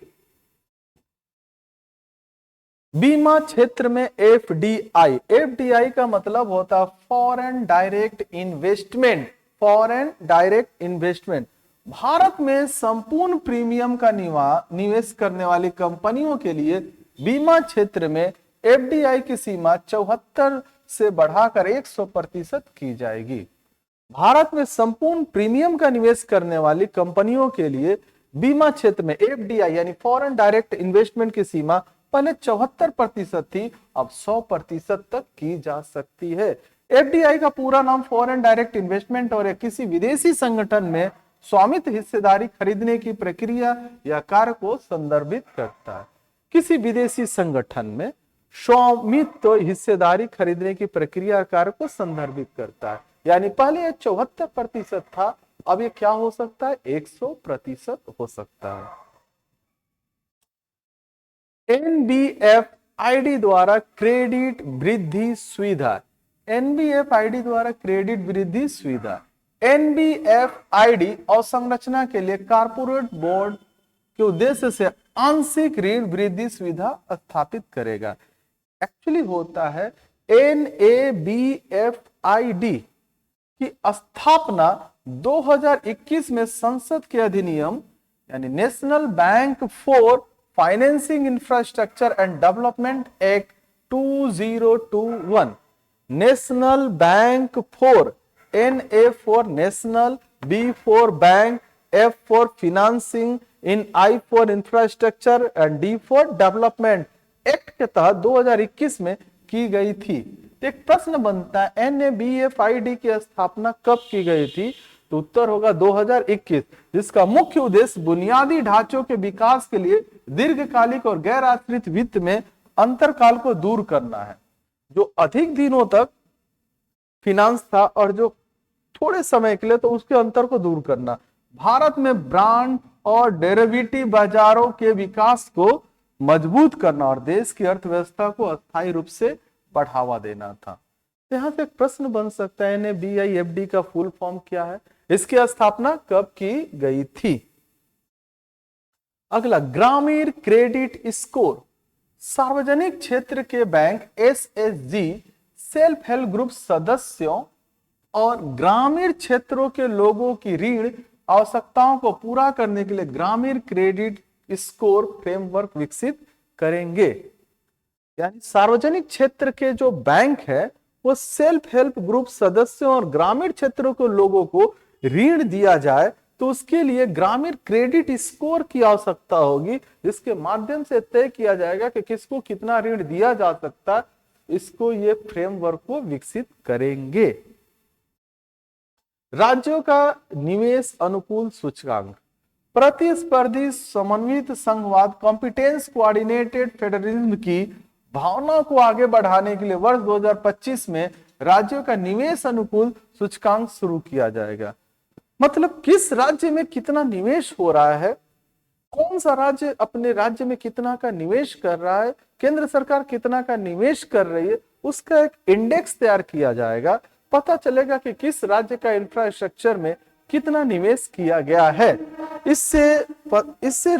बीमा क्षेत्र में FDI का मतलब होता है foreign direct investment, foreign direct investment. Bharat में संपूर्ण प्रीमियम का निवेश करने वाली कंपनियों के लिए बीमा क्षेत्र में FDI की सीमा 74 से बढ़ाकर 100% की जाएगी। भारत में संपूर्ण प्रीमियम का निवेश करने वाली कंपनियों के लिए बीमा क्षेत्र में FDI यानी फॉरेन डायरेक्ट इन्वेस्टमेंट की सीमा पहले 74% थी, अब 100% तक की जा सकती है। FDI का पूरा नाम फॉरेन डायरेक्ट इन्वेस्टमेंट और किसी विदेशी संगठन में स्वामित्व हिस्सेदारी खरीदने की प्रक्रिया या कार्य को संदर्भित करता है। किसी विदेशी संगठन में स्वामित्व हिस्सेदारी खरीदने की प्रक्रिया कार्य को संदर्भित करता है। यानी पहले यह 74% था, अब ये क्या हो सकता है, 100% हो सकता है। एनबीएफआईडी द्वारा क्रेडिट वृद्धि सुविधा, एनबीएफआईडी द्वारा क्रेडिट वृद्धि सुविधा। एनबीएफआईडी अवसंरचना के लिए कारपोरेट बोर्ड के उद्देश्य से आंशिक ऋण वृद्धि सुविधा स्थापित करेगा। एक्चुअली होता है एनएबीएफआईडी की स्थापना 2021 में संसद के अधिनियम यानी national bank for financing infrastructure and development act 2021, national bank for, NA for national, B for bank, F for financing, I for infrastructure and D for development act के तहत 2021 में की गई थी। एक प्रश्न बनता है एनएबीएफआईडी की स्थापना कब की गई थी, तो उत्तर होगा 2021, जिसका मुख्य उद्देश्य बुनियादी ढांचों के विकास के लिए दीर्घकालिक और गैर आश्रित वित्त में अंतरकाल को दूर करना है। जो अधिक दिनों तक फिनांस था और जो थोड़े समय के लिए, तो उसके अंतर को दूर करना। भारत में ब्रांड और डेरिवेटिव बाजारों के विकास को मजबूत करना और देश की अर्थव्यवस्था को अस्थायी रूप से बढ़ावा देना था। यहां से एक प्रश्न बन सकता है एनएबीआईएफडी का फुल फॉर्म क्या है, इसकी स्थापना कब की गई थी। अगला, ग्रामीण क्रेडिट स्कोर। सार्वजनिक क्षेत्र के bank SHG self help group सदस्यों और ग्रामीण क्षेत्रों के लोगों की ऋण आवश्यकताओं को पूरा करने के लिए ग्रामीण क्रेडिट स्कोर फ्रेमवर्क विकसित करेंगे। यानी सार्वजनिक क्षेत्र के जो बैंक है वो सेल्फ हेल्प ग्रुप सदस्यों और ग्रामीण क्षेत्रों के लोगों को ऋण दिया जाए, तो उसके लिए ग्रामीण क्रेडिट स्कोर की आवश्यकता होगी, जिसके माध्यम से तय किया जाएगा कि किसको कितना ऋण दिया जा सकता है। इसको ये फ्रेमवर्क को विकसित करेंगे। राज्यों का निवेश अनुकूल सूचकांक। प्रतिस्पर्धी समन्वित संघवाद कॉम्पिटेंस कोऑर्डिनेटेड फेडरलिज्म की भावना को आगे बढ़ाने के लिए वर्ष 2025 में राज्यों का निवेश अनुकूल सूचकांक शुरू किया जाएगा। मतलब किस राज्य में कितना निवेश हो रहा है, कौन सा राज्य अपने राज्य में कितना का निवेश कर रहा है, केंद्र सरकार कितना का निवेश कर रही है, उसका एक इंडेक्स तैयार किया जाएगा। पता चलेगा कि किस राज्य का इंफ्रास्ट्रक्चर में कितना निवेश किया गया है। इससे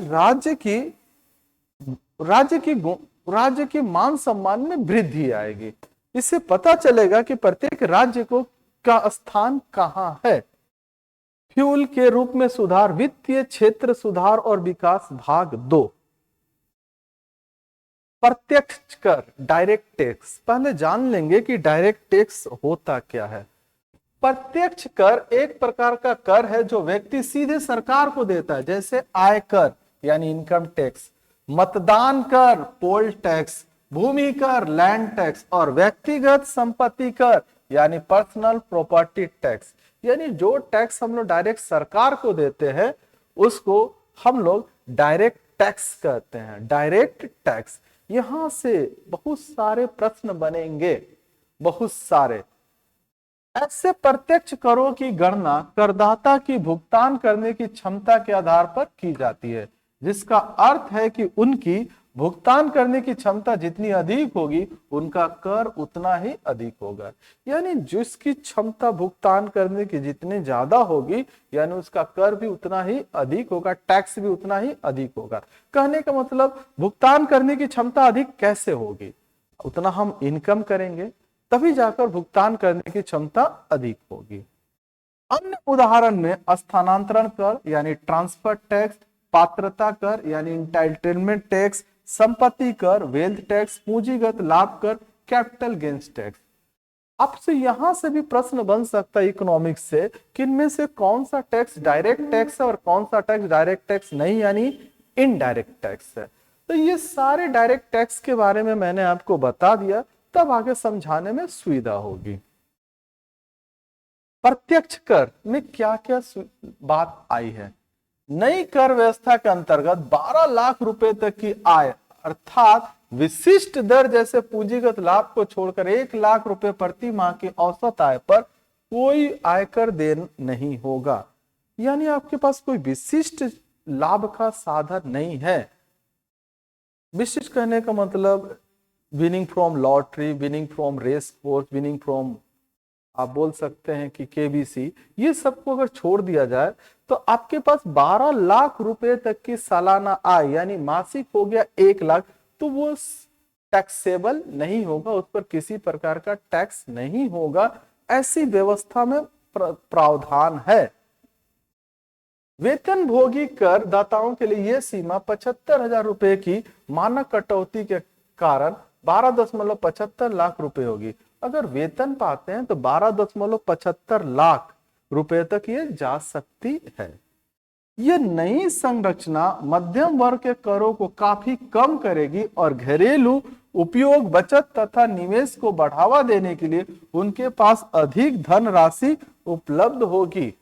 राज्य की मान सम्मान में वृद्धि आएगी। इससे पता चलेगा कि प्रत्येक राज्य को का स्थान कहां है। फ्यूल के रूप में सुधार, वित्तीय क्षेत्र सुधार और विकास भाग 2। प्रत्यक्ष कर, डायरेक्ट टैक्स। पहले जान लेंगे कि डायरेक्ट टैक्स होता क्या है। प्रत्यक्ष कर एक प्रकार का कर है जो व्यक्ति सीधे सरकार को देता है, जैसे आयकर यानी इनकम टैक्स, मतदान कर पोल टैक्स, भूमि कर लैंड टैक्स और व्यक्तिगत संपत्ति कर यानी पर्सनल प्रॉपर्टी टैक्स। यानी जो टैक्स हम लोग डायरेक्ट सरकार को देते हैं उसको हम लोग डायरेक्ट टैक्स कहते हैं, डायरेक्ट टैक्स। यहां से बहुत सारे प्रश्न बनेंगे, बहुत सारे। ऐसे प्रत्यक्ष करों की गणना करदाता की भुगतान करने की क्षमता के आधार पर की जाती है, जिसका अर्थ है कि उनकी भुगतान करने की क्षमता जितनी अधिक होगी उनका कर उतना ही अधिक होगा। यानी जिसकी क्षमता भुगतान करने की जितनी ज्यादा होगी यानी उसका कर भी उतना ही अधिक होगा, टैक्स भी उतना ही अधिक होगा। कहने का मतलब भुगतान करने की क्षमता अधिक कैसे होगी, उतना हम इनकम करेंगे तभी जाकर भुगतान करने की क्षमता अधिक होगी। अन्य उदाहरण में स्थानांतरण कर यानी ट्रांसफर टैक्स, पात्रता कर यानी इंटाइटलमेंट टैक्स, संपत्ति कर वेल्थ टैक्स, पूंजीगत लाभ कर कैपिटल गेन्स टैक्स। आपसे यहां से भी प्रश्न बन सकता है इकोनॉमिक्स से कि इनमें से कौन सा टैक्स डायरेक्ट टैक्स है और कौन सा टैक्स डायरेक्ट टैक्स नहीं यानी इनडायरेक्ट टैक्स है। तो ये सारे डायरेक्ट टैक्स के बारे में मैंने आपको बता दिया, तब आगे समझाने में सुविधा होगी। प्रत्यक्ष कर में क्या क्या बात आई है। नई कर व्यवस्था के अंतर्गत 12 लाख रुपए तक की आय अर्थात विशिष्ट दर जैसे पूंजीगत लाभ को छोड़कर 1 लाख रुपए प्रति माह की औसत आय पर कोई आयकर देन नहीं होगा। यानी आपके पास कोई विशिष्ट लाभ का साधन नहीं है। विशिष्ट कहने का मतलब winning from lottery, winning from race course, winning from आप बोल सकते हैं कि केबीसी, ये सबको अगर छोड़ दिया जाए तो आपके पास 12 लाख रुपए तक की सालाना आय यानी मासिक हो गया 1 लाख, तो वो टैक्सेबल नहीं होगा, उस पर किसी प्रकार का टैक्स नहीं होगा। ऐसी व्यवस्था में प्रावधान है। वेतन भोगी कर दाताओं के लिए यह सीमा 75,000 रुपए की मानक कटौती के कारण 12.75 लाख रुपए होगी। अगर वेतन पाते हैं तो 12.75 लाख रुपए तक ये जा सकती है। यह नई संरचना मध्यम वर्ग के करों को काफी कम करेगी और घरेलू उपयोग, बचत तथा निवेश को बढ़ावा देने के लिए उनके पास अधिक धनराशि उपलब्ध होगी।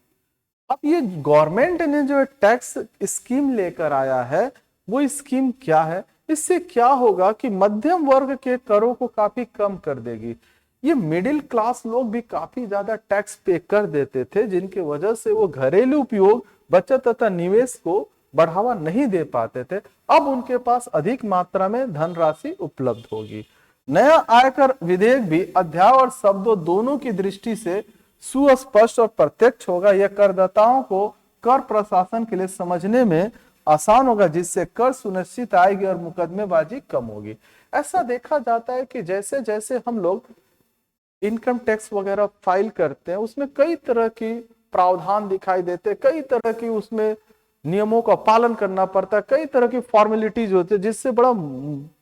अब ये गवर्नमेंट ने जो टैक्स स्कीम लेकर आया है वो स्कीम क्या है? इससे क्या होगा कि मध्यम वर्ग के करों को काफी कम कर देगी। ये मिडिल क्लास लोग भी काफी ज्यादा टैक्स पे कर देते थे, जिनकी वजह से वो घरेलू उपयोग, बचत तथा निवेश को बढ़ावा नहीं दे पाते थे। अब उनके पास अधिक मात्रा में धनराशि उपलब्ध होगी। नया आयकर विधेयक भी अध्याय और शब्दों दोनों की दृष्टि से सुस्पष्ट और प्रत्यक्ष होगा। यह करदाताओं को कर प्रशासन के लिए समझने में आसान होगा, जिससे कर सुनिश्चित आएगी और मुकदमेबाजी कम होगी। ऐसा देखा जाता है कि जैसे जैसे हम लोग इनकम टैक्स वगैरह फाइल करते हैं उसमें कई तरह की प्रावधान दिखाई देते हैं, कई तरह की उसमें नियमों का पालन करना पड़ता है, कई तरह की फॉर्मेलिटीज होती है, जिससे बड़ा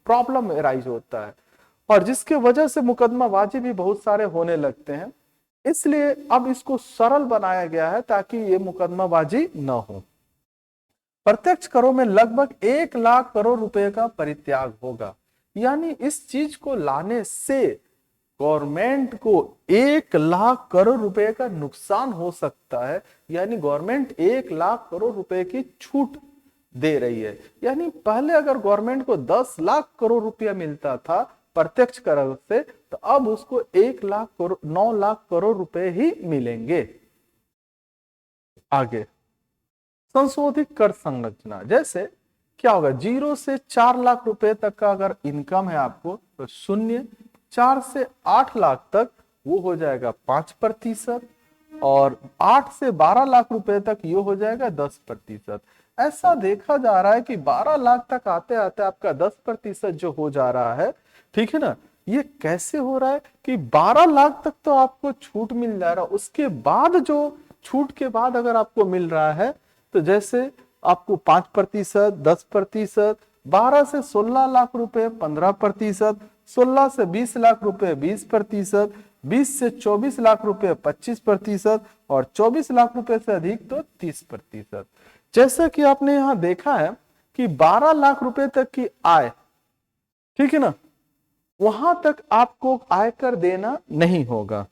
प्रॉब्लम राइज होता है और जिसके वजह से मुकदमाबाजी भी बहुत सारे होने लगते हैं। इसलिए अब इसको सरल बनाया गया है ताकि ये मुकदमाबाजी न हो। प्रत्यक्ष करों में लगभग 1 लाख करोड़ रुपए का परित्याग होगा। यानी इस चीज को लाने से गवर्नमेंट को 1 लाख करोड़ रुपए का नुकसान हो सकता है। यानी गवर्नमेंट 1 लाख करोड़ रुपए की छूट दे रही है। यानी पहले अगर गवर्नमेंट को 10 लाख करोड़ रुपया मिलता था प्रत्यक्ष कर से, तो अब उसको 1 लाख करोड़ 9 लाख करोड़ रुपए ही मिलेंगे। आगे संशोधित कर संरचना, जैसे क्या होगा, 0 से 4 लाख रुपए तक का अगर इनकम है आपको तो 0, 4 से 8 लाख तक वो हो जाएगा 5% और 8 से 12 लाख रुपए तक ये हो जाएगा 10%। ऐसा देखा जा रहा है कि 12 लाख तक आते आते आपका 10% जो हो जा रहा है, ठीक है ना। ये कैसे हो रहा है कि 12 लाख तक तो आपको छूट मिल जा रहा है, उसके बाद जो छूट के बाद अगर आपको मिल रहा है तो जैसे आपको 5%, 10%, 12 से 16 लाख रुपए 15%, 16 से 20 लाख रुपए 20%, 20 से 24 लाख रुपए 25% और 24 लाख रुपए से अधिक तो 30%। जैसा कि आपने यहां देखा है कि 12 लाख रुपए तक की आय, ठीक है ना, वहां तक आपको आयकर देना नहीं होगा।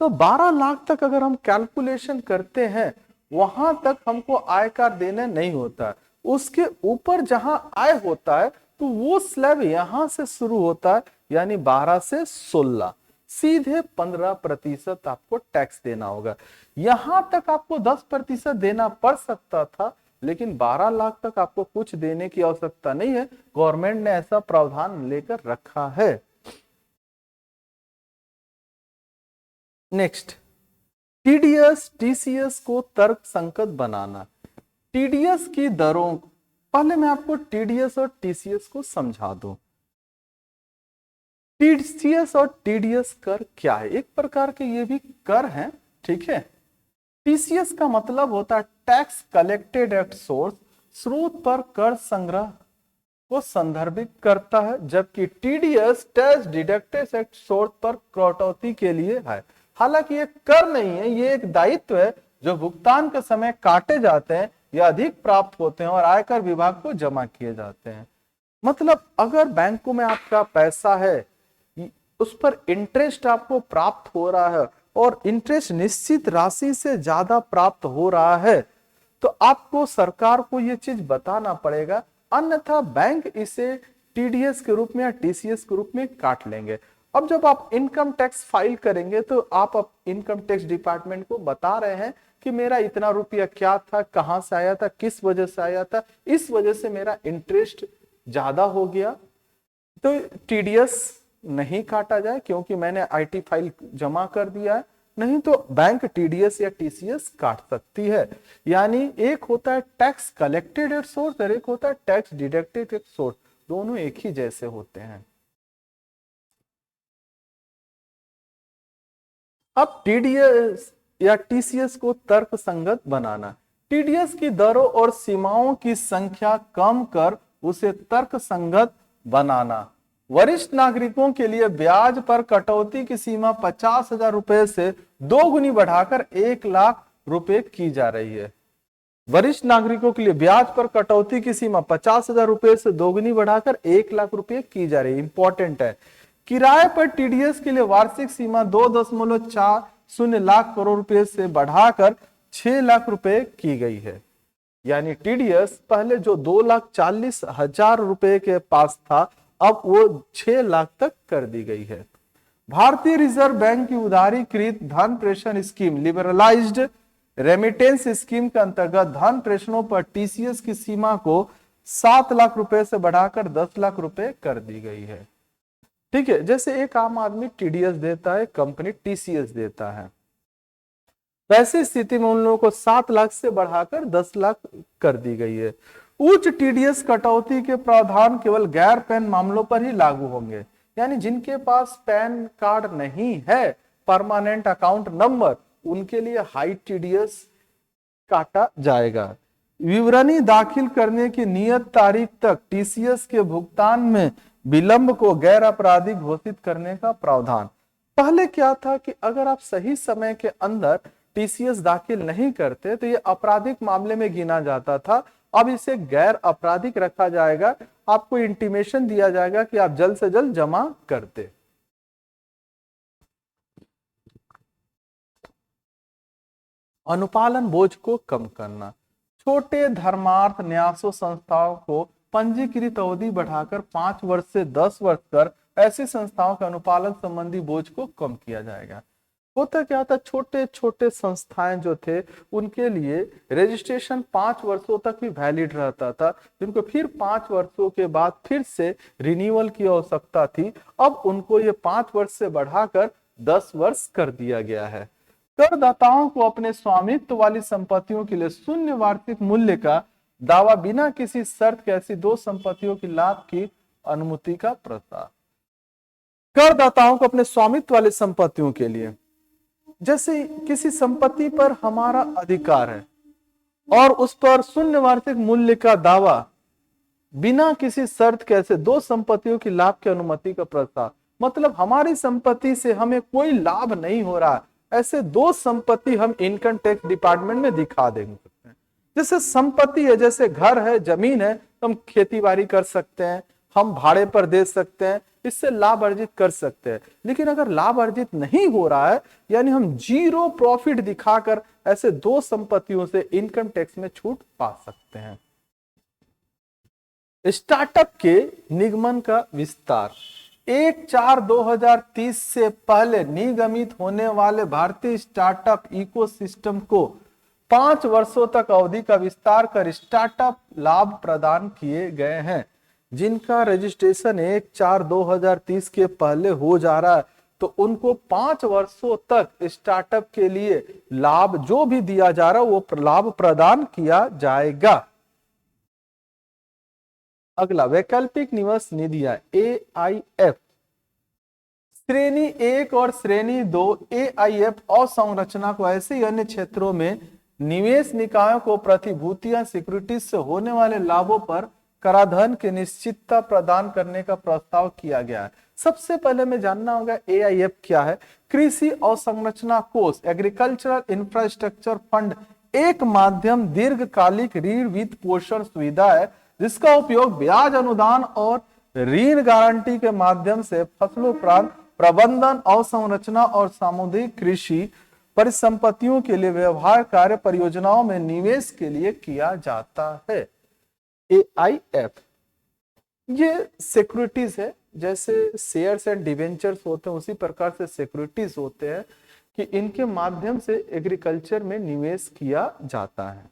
तो 12 लाख तक अगर हम कैलकुलेशन करते हैं वहां तक हमको आयकर देना नहीं होता। उसके ऊपर जहां आय होता है तो वो स्लैब यहां से शुरू होता है, यानी 12 से 16 सीधे 15% आपको टैक्स देना होगा। यहां तक आपको 10% देना पड़ सकता था, लेकिन 12 लाख तक आपको कुछ देने की आवश्यकता नहीं है। गवर्नमेंट ने ऐसा प्रावधान लेकर रखा है। नेक्स्ट, टीडीएस टीसीएस को तर्कसंगत बनाना। टीडीएस की दरों, पहले मैं आपको टीडीएस और टीसीएस को समझा दूं। टीसीएस और टीडीएस कर क्या है? एक प्रकार के ये भी कर हैं, ठीक है। टीसीएस का मतलब होता है टैक्स कलेक्टेड एट सोर्स, स्रोत पर कर संग्रह को संदर्भित करता है, जबकि TDS tax deducted at source पर कटौती के लिए है। हालांकि ये कर नहीं है, ये एक दायित्व है जो भुगतान के समय काटे जाते हैं या अधिक प्राप्त होते हैं और आयकर विभाग को जमा किए जाते हैं। मतलब अगर बैंकों में आपका पैसा है, उस पर इंटरेस्ट आपको प्राप्त हो रहा है और इंटरेस्ट निश्चित राशि से ज्यादा प्राप्त हो रहा है तो आपको सरकार को यह चीज बताना पड़ेगा, अन्यथा बैंक इसे टीडीएस के रूप में या टीसीएस के रूप में काट लेंगे। अब जब आप इनकम टैक्स फाइल करेंगे तो आप इनकम टैक्स डिपार्टमेंट को बता रहे हैं कि मेरा इतना रुपया क्या था, कहां से आया था, किस वजह से आया था, इस वजह से मेरा इंटरेस्ट ज्यादा हो गया, तो टीडीएस नहीं काटा जाए क्योंकि मैंने आईटी फाइल जमा कर दिया है, नहीं तो बैंक टीडीएस या टीसीएस काट सकती है। यानी एक होता है टैक्स कलेक्टेड एट सोर्स और एक होता है टैक्स डिडक्टेड एट सोर्स, दोनों एक ही जैसे होते हैं। अब टीडीएस या टीसीएस को तर्कसंगत बनाना, टीडीएस की दरों और सीमाओं की संख्या कम कर उसे तर्कसंगत बनाना। वरिष्ठ नागरिकों के लिए ब्याज पर कटौती की सीमा 50,000 रुपए से 2 गुनी बढ़ाकर 1 लाख रुपए की जा रही है। वरिष्ठ नागरिकों के लिए ब्याज पर कटौती की सीमा 50,000 रुपए से 2 गुनी बढ़ाकर 1 लाख रुपए की जा रही है। इंपॉर्टेंट है। किराए पर टीडीएस के लिए वार्षिक सीमा 2.40 लाख करोड़ रुपए से बढ़ाकर 6 लाख रुपए की गई है। यानी टीडीएस पहले जो 2,40,000 रुपए के पास था अब वो 6 लाख तक कर दी गई है। भारतीय रिजर्व बैंक की उदारीकृत धन प्रेषण स्कीम लिबरलाइज्ड रेमिटेंस स्कीम के अंतर्गत धन प्रेषणों पर टीसीएस की सीमा को 7 लाख रुपए से बढ़ाकर 10 लाख रुपए कर दी गई है। ठीक है, जैसे एक आम आदमी टीडीएस देता है, कंपनी टीसीएस देता है, वैसी स्थिति में उन लोगों को 7 लाख से बढ़ाकर 10 लाख कर दी गई है। उच्च टीडीएस कटौती के प्रावधान केवल गैर पैन मामलों पर ही लागू होंगे, यानी जिनके पास पैन कार्ड नहीं है, परमानेंट अकाउंट नंबर, उनके लिए हाई टीडीएस काटा जाएगा। विवरणी दाखिल करने की नियत तारीख तक टीसीएस के भुगतान में विलंब को गैर आपराधिक घोषित करने का प्रावधान। पहले क्या था कि अगर आप सही समय के अंदर टीसीएस दाखिल नहीं करते तो ये आपराधिक मामले में गिना जाता था, अब इसे गैर आपराधिक रखा जाएगा। आपको इंटीमेशन दिया जाएगा कि आप जल्द से जल्द जमा करते। अनुपालन बोझ को कम करना, छोटे धर्मार्थ न्यासों संस्थाओं को पंजीकृत अवधि बढ़ाकर 5 वर्ष से 10 वर्ष कर ऐसी संस्थाओं के अनुपालन संबंधी बोझ को कम किया जाएगा। होता क्या था, छोटे छोटे संस्थाएं जो थे उनके लिए रजिस्ट्रेशन 5 वर्षों तक भी वैलिड रहता था, जिनको फिर 5 वर्षों के बाद फिर से रिन्यूअल की आवश्यकता थी। अब उनको ये 5 वर्ष से बढ़ाकर 10 वर्ष कर दिया गया है। करदाताओं को अपने स्वामित्व वाली संपत्तियों के लिए शून्य वार्षिक मूल्य का दावा बिना किसी शर्त के ऐसी 2 संपत्तियों की लाभ की अनुमति का प्रस्ताव। करदाताओं को अपने स्वामित्व वाली संपत्तियों के लिए, जैसे किसी संपत्ति पर हमारा अधिकार है और उस पर शून्य वार्षिक मूल्य का दावा बिना किसी शर्त के ऐसे 2 संपत्तियों की लाभ की अनुमति का प्रस्ताव, मतलब हमारी संपत्ति से हमें कोई लाभ नहीं हो रहा, ऐसे 2 संपत्ति हम इनकम टैक्स डिपार्टमेंट में दिखा देंगे। जैसे संपत्ति है, जैसे घर है, जमीन है, तो हम खेती बाड़ी कर सकते हैं, हम भाड़े पर दे सकते हैं, इससे लाभ अर्जित कर सकते हैं। लेकिन अगर लाभ अर्जित नहीं हो रहा है, यानी हम 0 प्रॉफिट दिखाकर ऐसे 2 संपत्तियों से इनकम टैक्स में छूट पा सकते हैं। स्टार्टअप के निगमन का विस्तार, 1/4/2030 से पहले निगमित होने वाले भारतीय स्टार्टअप इकोसिस्टम को 5 वर्षों तक अवधि का विस्तार कर स्टार्टअप लाभ प्रदान किए गए हैं। जिनका रजिस्ट्रेशन 1/4/2030 के पहले हो जा रहा है तो उनको 5 वर्षों तक स्टार्टअप के लिए लाभ जो भी दिया जा रहा है वो लाभ प्रदान किया जाएगा। अगला, वैकल्पिक निवेश निधियां AIF, श्रेणी 1 और श्रेणी 2 AIF अवसंरचना को ऐसे ही अन्य क्षेत्रों में निवेश निकायों को प्रतिभूतियां सिक्योरिटीज से होने वाले लाभों पर कराधान की निश्चितता प्रदान करने का प्रस्ताव किया गया है। सबसे पहले में जानना होगा AIF क्या है। कृषि अवसंरचना कोष, एग्रीकल्चरल इंफ्रास्ट्रक्चर फंड एक माध्यम दीर्घकालिक ऋण वित्त पोषण सुविधा है जिसका उपयोग ब्याज अनुदान और ऋण गारंटी के माध्यम से फसलों उपरांत प्रबंधन, अवसंरचना और सामुदायिक कृषि परिसंपत्तियों के लिए व्यवहार कार्य परियोजनाओं में निवेश के लिए किया जाता है। AIF ये सिक्योरिटीज है, जैसे शेयर्स एंड डिवेंचर्स होते हैं उसी प्रकार से सिक्योरिटीज होते हैं कि इनके माध्यम से एग्रीकल्चर में निवेश किया जाता है।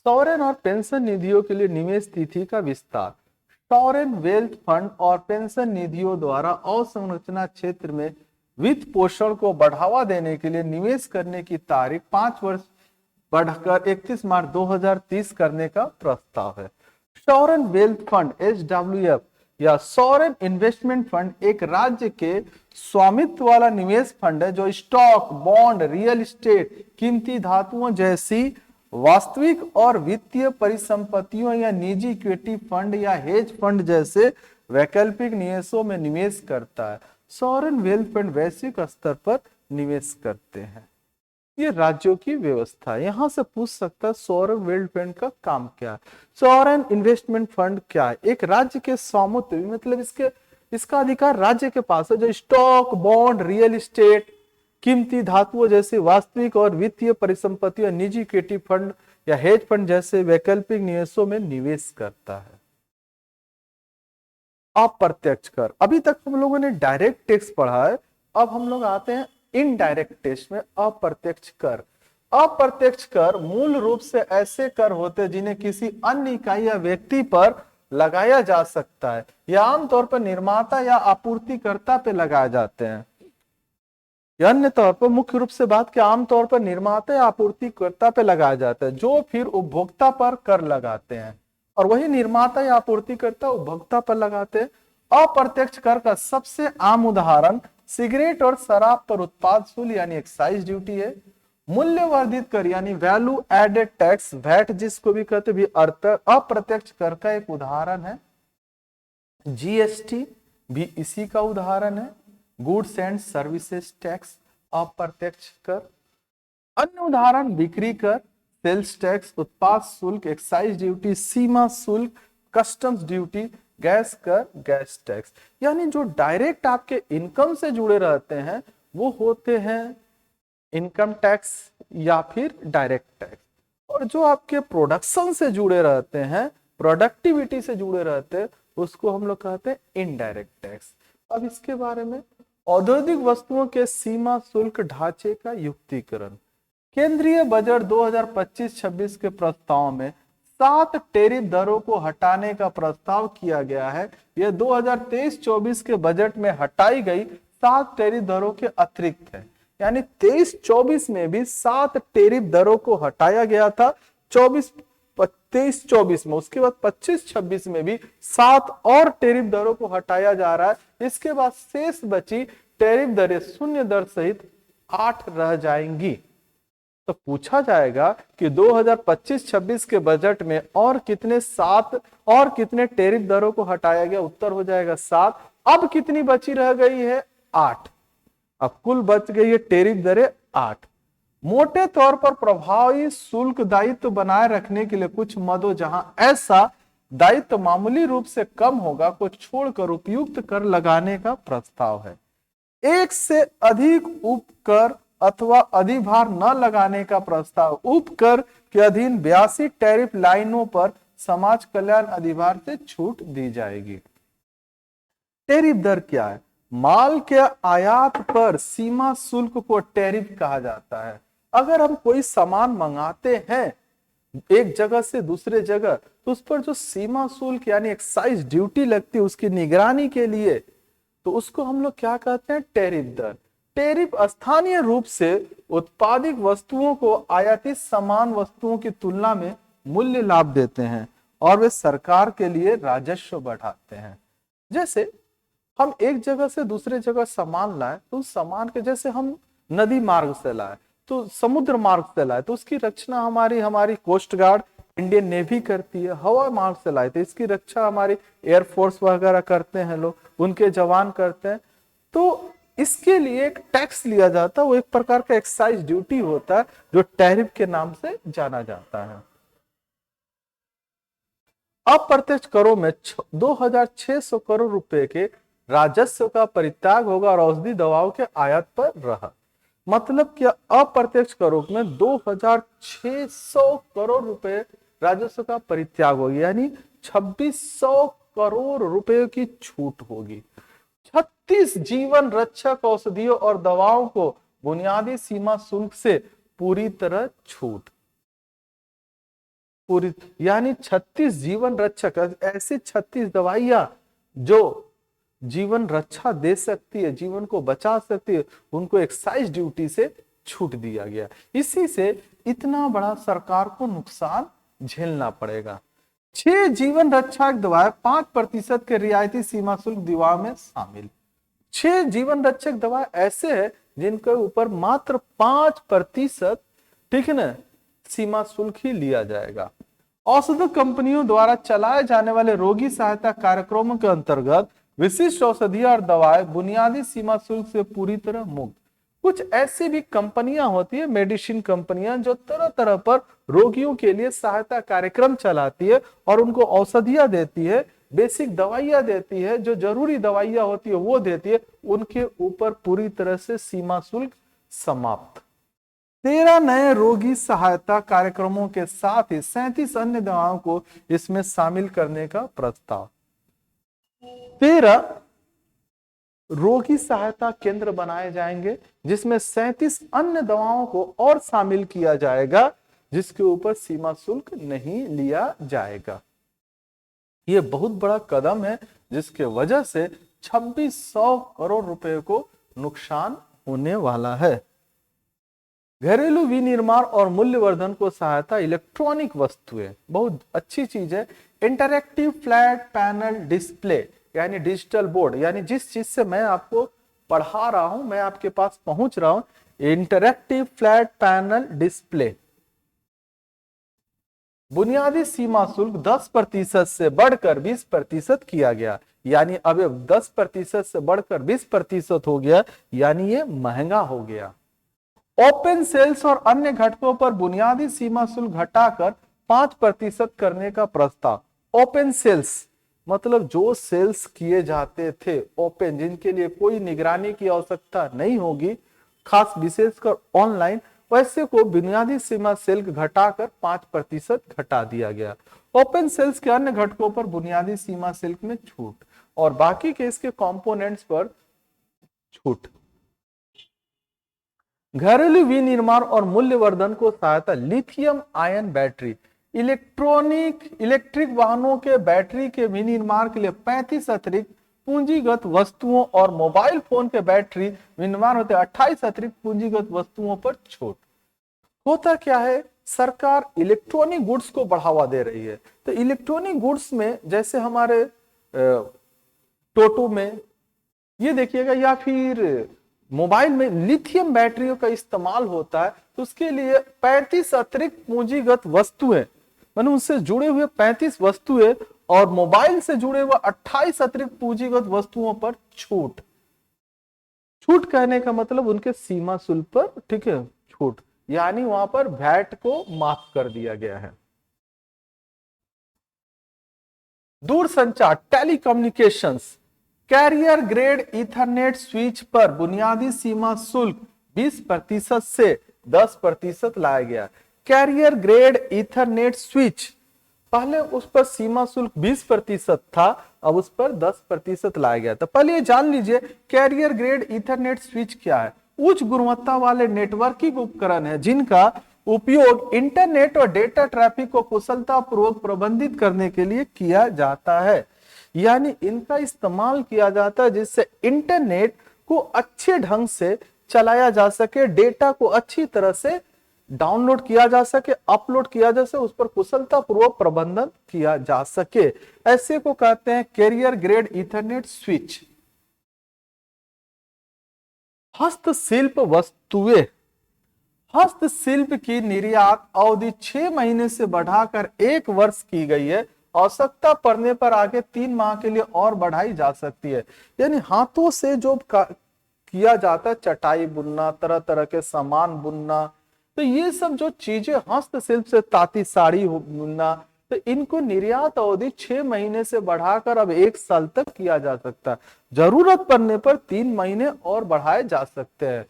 सॉवरेन और पेंशन निधियों के लिए निवेश तिथि का विस्तार। सॉवरेन वेल्थ फंड और पेंशन निधियों द्वारा अवसंरचना क्षेत्र में वित्त पोषण को बढ़ावा देने के लिए निवेश करने की तारीख 5 वर्ष बढ़कर 31 मार्च 2030 करने का प्रस्ताव है। सॉवरेन वेल्थ फंड SWF या सॉवरेन इन्वेस्टमेंट फंड एक राज्य के स्वामित्व वाला निवेश फंड है जो स्टॉक, बॉन्ड, रियल एस्टेट, कीमती धातुओं जैसी वास्तविक और वित्तीय परिसंपत्तियों या निजी इक्विटी फंड या हेज फंड जैसे वैकल्पिक निवेशों में निवेश करता है। सॉवरेन वेल्थ फंड वैश्विक स्तर पर निवेश करते हैं। ये राज्यों की व्यवस्था है। यहां से पूछ सकता है सॉवरेन वेल्थ फंड का काम क्या है। सॉवरेन इन्वेस्टमेंट फंड क्या है? एक राज्य के स्वामित्व मतलब इसका अधिकार राज्य के पास है, जो स्टॉक, बॉन्ड, रियल एस्टेट, कीमती धातुओं जैसे वास्तविक और वित्तीय परिसंपत्तियों, निजी इक्विटी फंड या हेज फंड जैसे वैकल्पिक निवेशों में निवेश करता है। अप्रत्यक्ष कर। अभी तक हम लोगों ने डायरेक्ट टैक्स पढ़ा है, अब हम लोग आते हैं इनडायरेक्ट टैक्स में अप्रत्यक्ष कर। अप्रत्यक्ष कर मूल रूप से ऐसे कर होते हैं जिन्हें किसी अन्य इकाई या व्यक्ति पर लगाया जा सकता है या आमतौर पर निर्माता या आपूर्तिकर्ता पे लगाए जाते हैं। अन्य तौर पर मुख्य रूप से बात की आमतौर पर निर्माता या आपूर्तिकर्ता पे लगाया जाता है जो फिर उपभोक्ता पर कर लगाते हैं और वही निर्माता या आपूर्तिकर्ता उपभोक्ता पर लगाते हैं। अप्रत्यक्ष कर का सबसे आम उदाहरण सिगरेट और शराब पर उत्पाद शुल्क यानी एक्साइज ड्यूटी है। मूल्यवर्धित कर यानी वैल्यू एडेड टैक्स वैट जिसको भी कहते भी अप्रत्यक्ष कर का एक उदाहरण है। GST भी इसी का उदाहरण है। गुड्स एंड सर्विसेज टैक्स अप्रत्यक्ष कर। अन्य उदाहरण बिक्री कर, सेल्स टैक्स, उत्पाद शुल्क, एक्साइज ड्यूटी, सीमा शुल्क, कस्टम्स ड्यूटी, गैस कर, गैस टैक्स। यानी जो डायरेक्ट आपके इनकम से जुड़े रहते हैं वो होते हैं इनकम टैक्स या फिर डायरेक्ट टैक्स, और जो आपके प्रोडक्शन से जुड़े रहते हैं, प्रोडक्टिविटी से जुड़े रहते हैं, उसको हम लोग कहते हैं इनडायरेक्ट टैक्स। अब इसके बारे में औद्योगिक वस्तुओं के सीमा शुल्क ढांचे का युक्तिकरण। केंद्रीय बजट 2025-26 के प्रस्ताव में 7 टैरिफ दरों को हटाने का प्रस्ताव किया गया है। यह 2023-24 के बजट में हटाई गई 7 टैरिफ दरों के अतिरिक्त है। यानी 23-24 में भी 7 टैरिफ दरों को हटाया गया था 23-24 में। उसके बाद 25-26 में भी 7 और टैरिफ दरों को हटाया जा रहा है। इसके बाद शेष बची टैरिफ दरें शून्य दर सहित 8 रह जाएंगी। तो पूछा जाएगा कि 2025-26 के बजट में और कितने टैरिफ दरों को हटाया गया? उत्तर हो जाएगा 7। अब कितनी बची रह गई है? 8। अब कुल बच गई है टैरिफ दरें 8। मोटे तौर पर प्रभावी शुल्क दायित्व बनाए रखने के लिए कुछ मदों जहां ऐसा दायित्व मामूली रूप से कम होगा को छोड़कर उपयुक्त कर लगाने का प्रस्ताव है। एक से अधिक उपकर अथवा अधिभार न लगाने का प्रस्ताव। उपकर के अधीन 82 टैरिफ लाइनों पर समाज कल्याण अधिभार से छूट दी जाएगी। टैरिफ दर क्या है? माल के आयात पर सीमा शुल्क को टैरिफ कहा जाता है। अगर हम कोई सामान मंगाते हैं एक जगह से दूसरे जगह तो उस पर जो सीमा शुल्क यानी एक्साइज ड्यूटी लगती है उसकी निगरानी के लिए, तो उसको हम लोग क्या कहते हैं? टैरिफ दर। टैरिफ स्थानीय रूप से उत्पादित वस्तुओं को आयातित समान वस्तुओं की तुलना में मूल्य लाभ देते हैं और वे सरकार के लिए राजस्व बढ़ाते हैं। जैसे हम एक जगह से दूसरे जगह सामान लाए तो उस सामान के, जैसे हम नदी मार्ग से लाए तो समुद्र मार्ग से लाए तो उसकी रक्षा हमारी कोस्ट गार्ड इंडियन नेवी करती है। हवा मार्ग से लाए तो इसकी रक्षा हमारी एयरफोर्स वगैरह करते हैं, लोग उनके जवान करते हैं। तो इसके लिए एक टैक्स लिया जाता है, वो एक प्रकार का एक्साइज ड्यूटी होता है जो टैरिफ के नाम से जाना जाता है। अप्रत्यक्ष करों में 2600 करोड़ रुपए के राजस्व का परित्याग होगा और औषधि दवाओं के आयात पर रहा। मतलब क्या, अप्रत्यक्ष करों में 2600 करोड़ रुपए राजस्व का परित्याग होगी, यानी 2600 करोड़ रुपए की छूट होगी। 36 जीवन रक्षक औषधियों और दवाओं को बुनियादी सीमा शुल्क से पूरी तरह छूट, पूरी, यानी 36 जीवन रक्षक, ऐसी 36 दवाइयां जो जीवन रक्षा दे सकती है, जीवन को बचा सकती है, उनको एक्साइज ड्यूटी से छूट दिया गया। इसी से इतना बड़ा सरकार को नुकसान झेलना पड़ेगा। 6 जीवन रक्षक दवाएं 5% के रियायती सीमा शुल्क दवा में शामिल। 6 जीवन रक्षक दवाएं ऐसे हैं जिनके ऊपर मात्र 5%, ठीक है ना, सीमा शुल्क ही लिया जाएगा। औषध कंपनियों द्वारा चलाए जाने वाले रोगी सहायता कार्यक्रमों के अंतर्गत विशिष्ट औषधियां और दवाएं बुनियादी सीमा शुल्क से पूरी तरह मुक्त। कुछ ऐसी भी कंपनियां होती है, मेडिसिन कंपनियां, जो तरह तरह पर रोगियों के लिए सहायता कार्यक्रम चलाती है और उनको औषधियां देती है, बेसिक दवाइयां देती है, जो जरूरी दवाइयां होती है वो देती है, उनके ऊपर पूरी तरह से सीमा शुल्क समाप्त। 13 नए रोगी सहायता कार्यक्रमों के साथ ही 37 अन्य दवाओं को इसमें शामिल करने का प्रस्ताव। 13 रोगी सहायता केंद्र बनाए जाएंगे, जिसमें 37 अन्य दवाओं को और शामिल किया जाएगा, जिसके ऊपर सीमा शुल्क नहीं लिया जाएगा। यह बहुत बड़ा कदम है, जिसके वजह से 2600 करोड़ रुपए को नुकसान होने वाला है। घरेलू विनिर्माण और मूल्यवर्धन को सहायता इलेक्ट्रॉनिक वस्तुएं, बहुत अच्छी चीज है। इंटरैक्टिव फ्लैट पैनल डिस्प्ले, यानी डिजिटल बोर्ड, यानी जिस चीज से मैं आपको पढ़ा रहा हूं, मैं आपके पास पहुंच रहा हूं, इंटरैक्टिव फ्लैट पैनल डिस्प्ले बुनियादी सीमा शुल्क 10% से बढ़कर 20% किया गया, यानी अब 10% से बढ़कर 20% हो गया, यानी ये महंगा हो गया। ओपन सेल्स और अन्य घटकों पर बुनियादी सीमा शुल्क घटाकर 5% करने का प्रस्ताव। ओपन सेल्स मतलब जो सेल्स किए जाते थे ओपन, जिनके लिए कोई निगरानी की आवश्यकता नहीं होगी, खास विशेषकर ऑनलाइन, वैसे को बुनियादी सीमा शुल्क घटाकर 5% घटा दिया गया। ओपन सेल्स के अन्य घटकों पर बुनियादी सीमा शुल्क में छूट और बाकी के इसके कंपोनेंट्स पर छूट। घरेलू विनिर्माण और मूल्यवर्धन को सहायता लिथियम आयन बैटरी, इलेक्ट्रिक वाहनों के बैटरी के विनिर्माण के लिए 35 अतिरिक्त पूंजीगत वस्तुओं और मोबाइल फोन के बैटरी विनिर्माण होते 28 अतिरिक्त पूंजीगत वस्तुओं पर छूट। होता क्या है, सरकार इलेक्ट्रॉनिक गुड्स को बढ़ावा दे रही है, तो इलेक्ट्रॉनिक गुड्स में जैसे हमारे टोटो में ये देखिएगा, या फिर मोबाइल में लिथियम बैटरियों का इस्तेमाल होता है, तो उसके लिए 35 अतिरिक्त पूंजीगत वस्तुएं, मैंने उससे जुड़े हुए 35 वस्तुएं और मोबाइल से जुड़े हुए 28 अतिरिक्त पूंजीगत वस्तुओं पर छूट। छूट कहने का मतलब उनके सीमा शुल्क पर, ठीक है, छूट, यानी वहां पर वैट को माफ कर दिया गया है। दूरसंचार telecommunications, carrier grade ethernet switch पर बुनियादी सीमा शुल्क 20% से 10% लाया गया। कैरियर ग्रेड ईथरनेट स्विच, पहले उस पर सीमा शुल्क 20% था, अब उस पर 10% लाया गया। तो पहले ये जान लीजिए कैरियर ग्रेड ईथरनेट स्विच क्या है। उच्च गुणवत्ता वाले नेटवर्किंग उपकरण है जिनका उपयोग इंटरनेट और डेटा ट्रैफिक को कुशलतापूर्वक प्रबंधित करने के लिए किया जाता है, यानी इनका इस्तेमाल किया जाता है जिससे इंटरनेट को अच्छे ढंग से चलाया जा सके, डेटा को अच्छी तरह से डाउनलोड किया जा सके, अपलोड किया जा सके, उस पर कुशलतापूर्वक प्रबंधन किया जा सके। ऐसे को कहते हैं कैरियर ग्रेड ईथरनेट स्विच। हस्तशिल्प वस्तुएं, हस्तशिल्प की निर्यात अवधि 6 महीने से बढ़ाकर 1 वर्ष की गई है। आवश्यकता पड़ने पर आगे 3 माह के लिए और बढ़ाई जा सकती है। यानी हाथों से जो किया जाता है, चटाई बुनना, तरह तरह के सामान बुनना, तो ये सब जो चीजें हस्तशिल्प से, ताती साड़ी बुनना, तो इनको निर्यात अवधि 6 महीने से बढ़ाकर अब 1 साल तक किया जा सकता है। जरूरत पड़ने पर 3 महीने और बढ़ाए जा सकते हैं।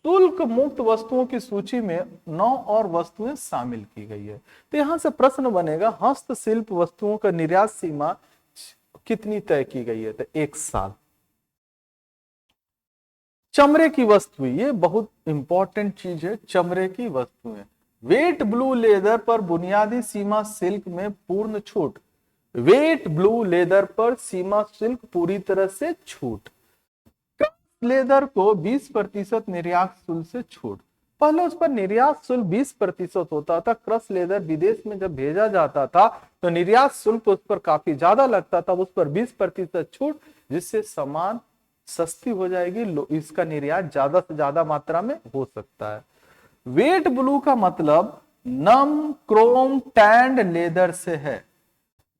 शुल्क मुक्त वस्तुओं की सूची में 9 और वस्तुएं शामिल की गई है। तो यहां से प्रश्न बनेगा, हस्तशिल्प वस्तुओं का निर्यात सीमा कितनी तय की गई है? तो 1 साल। चमड़े की वस्तुएं, ये बहुत इंपॉर्टेंट चीज है। चमड़े की वस्तुएं, वेट ब्लू लेदर पर बुनियादी सीमा शुल्क में पूर्ण छूट। वेट ब्लू लेदर पर सीमा शुल्क पूरी तरह से छूट। लेदर को 20% निर्यात शुल्क से छूट। पहले उस पर निर्यात शुल्क 20% होता था। क्रश लेदर विदेश में जब भेजा जाता था तो निर्यात शुल्क उस पर काफी ज्यादा लगता था, उस पर 20% छूट, जिससे सामान सस्ती हो जाएगी, इसका निर्यात ज्यादा से ज्यादा मात्रा में हो सकता है। वेट ब्लू का मतलब नम क्रोम टैंड लेदर से है।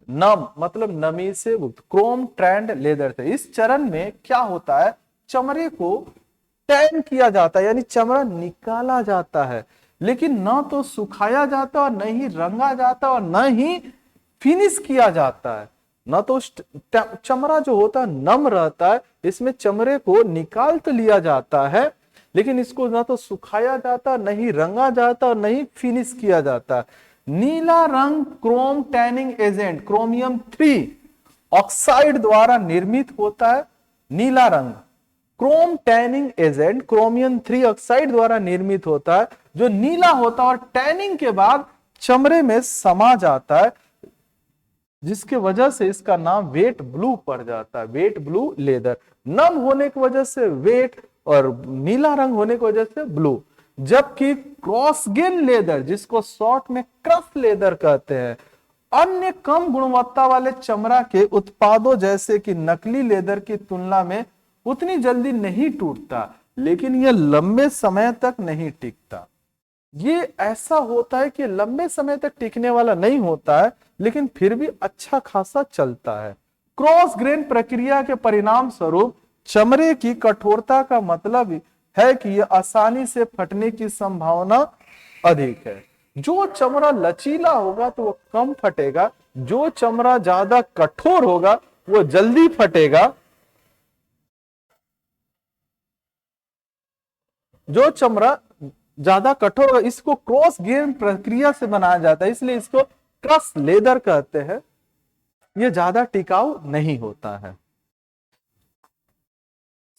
नम मतलब नमी से मुक्त, क्रोम टैंड लेदर से। इस चरण में क्या होता है, चमड़े को टैन किया जाता है, यानी चमड़ा निकाला जाता है, लेकिन ना तो सुखाया जाता और न ही रंगा जाता और न ही फिनिश किया जाता है। ना तो चमड़ा जो होता है नम रहता है, इसमें चमड़े को निकाल तो लिया जाता है, लेकिन इसको ना तो सुखाया जाता, न ही रंगा जाता और न ही फिनिश किया जाता। नीला रंग Chrome tanning agent chromium 3 oxide द्वारा निर्मित होता है। नीला रंग Chrome tanning agent chromium 3 oxide द्वारा निर्मित होता है, जो नीला होता है और टैनिंग के बाद चमड़े में समा जाता है, जिसके वजह से इसका नाम वेट ब्लू पड़ जाता है, वेट ब्लू लेदर। नम होने की वजह से वेट और नीला रंग होने की वजह से ब्लू। जबकि क्रॉसगेन लेदर, जिसको शॉर्ट में क्रश लेदर कहते हैं, अन्य कम गुणवत्ता वाले चमड़ा के उत्पादों जैसे कि नकली लेदर की तुलना में उतनी जल्दी नहीं टूटता, लेकिन यह लंबे समय तक नहीं टिकता। ये ऐसा होता है कि लंबे समय तक टिकने वाला नहीं होता है, लेकिन फिर भी अच्छा खासा चलता है। क्रॉस ग्रेन प्रक्रिया के परिणाम स्वरूप चमड़े की कठोरता का मतलब है कि यह आसानी से फटने की संभावना अधिक है। जो चमड़ा लचीला होगा तो वो कम फटेगा, जो चमड़ा ज्यादा कठोर होगा वो जल्दी फटेगा। जो चमड़ा ज्यादा कठोर होगा, इसको क्रॉस ग्रेन प्रक्रिया से बनाया जाता है, इसलिए इसको क्रश लेदर कहते हैं। यह ज्यादा टिकाऊ नहीं होता है।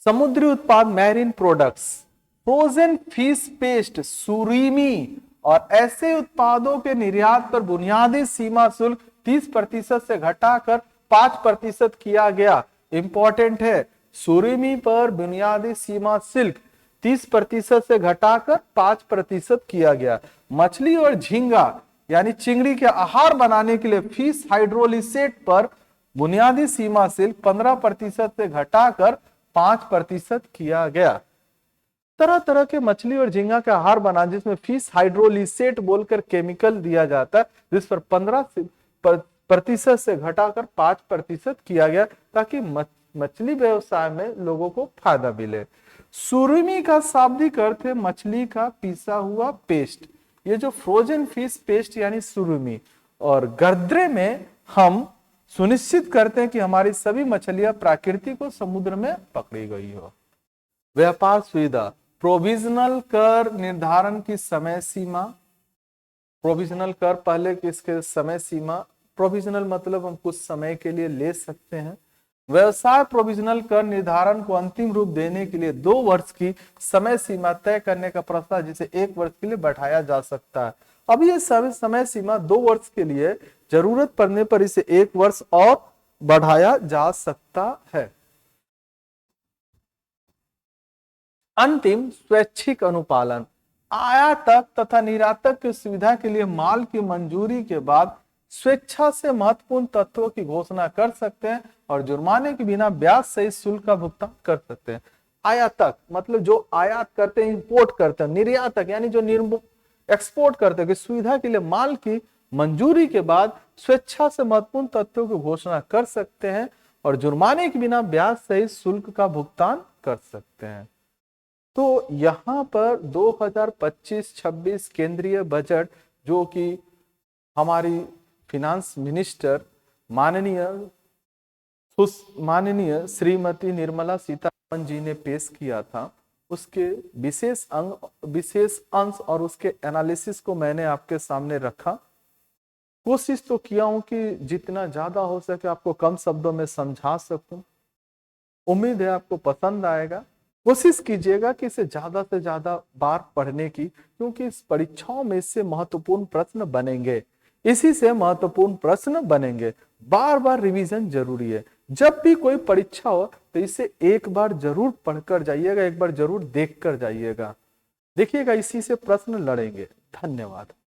समुद्री उत्पाद marine products, frozen fish paste, surimi और ऐसे उत्पादों के निर्यात पर बुनियादी सीमा शुल्क 30% से घटाकर 5% किया गया। इंपॉर्टेंट है, सुरीमी पर बुनियादी सीमा शुल्क 30% से घटाकर 5% किया गया। मछली और झींगा यानी चिंगड़ी के आहार बनाने के लिए फिश हाइड्रोलिसेट पर बुनियादी सीमा शुल्क 15% से घटाकर 5% किया गया। तरह तरह के मछली और झींगा के आहार बना, जिसमें फिश हाइड्रोलिसेट बोलकर केमिकल दिया जाता है, जिस पर 15% से घटाकर 5% किया गया, ताकि मछली व्यवसाय में लोगों को फायदा मिले। सुरमी का शाब्दिक अर्थ है मछली का पीसा हुआ पेस्ट। ये जो फ्रोजन फिश पेस्ट यानी सुरमी, और गर्दरे में हम सुनिश्चित करते हैं कि हमारी सभी मछलियां प्राकृतिक और समुद्र में पकड़ी गई हो। व्यापार सुविधा, प्रोविजनल कर निर्धारण की समय सीमा। प्रोविजनल कर पहले किसके समय सीमा, प्रोविजनल मतलब हम कुछ समय के लिए ले सकते हैं। व्यवसाय प्रोविजनल कर निर्धारण को अंतिम रूप देने के लिए 2 वर्ष की समय सीमा तय करने का प्रस्ताव, जिसे 1 वर्ष के लिए बढ़ाया जा सकता है। अब ये समय सीमा 2 वर्ष के लिए, जरूरत पड़ने पर इसे 1 वर्ष और बढ़ाया जा सकता है। अंतिम, स्वैच्छिक अनुपालन। आयातक तथा निर्यातक की सुविधा के लिए माल की मंजूरी के बाद स्वेच्छा से महत्वपूर्ण तत्वों की घोषणा कर सकते हैं और जुर्माने के बिना ब्याज सहित शुल्क का भुगतान कर सकते हैं। आयातक मतलब जो आयात करते हैं, इंपोर्ट करते हैं। निर्यातक यानी जो एक्सपोर्ट करते हैं। सुविधा के लिए माल की मंजूरी के बाद स्वेच्छा से महत्वपूर्ण तथ्यों की घोषणा कर सकते हैं और जुर्माने के बिना ब्याज सहित शुल्क का भुगतान कर सकते हैं। तो यहां पर 2025-26 केंद्रीय बजट, जो कि हमारी फिनांस मिनिस्टर माननीय श्रीमती निर्मला सीतारमण जी ने पेश किया था, उसके विशेष अंश और उसके एनालिसिस को मैंने आपके सामने रखा। कोशिश तो किया हूं कि जितना ज्यादा हो सके आपको कम शब्दों में समझा सकूं। उम्मीद है आपको पसंद आएगा। कोशिश कीजिएगा कि इसे ज्यादा से ज्यादा बार पढ़ने की, क्योंकि इस परीक्षाओं में इससे महत्वपूर्ण प्रश्न बनेंगे, इसी से महत्वपूर्ण प्रश्न बनेंगे। बार बार रिवीजन जरूरी है। जब भी कोई परीक्षा हो तो इसे एक बार जरूर पढ़कर जाइएगा, एक बार जरूर देख कर जाइएगा। देखिएगा इसी से प्रश्न लड़ेंगे। धन्यवाद।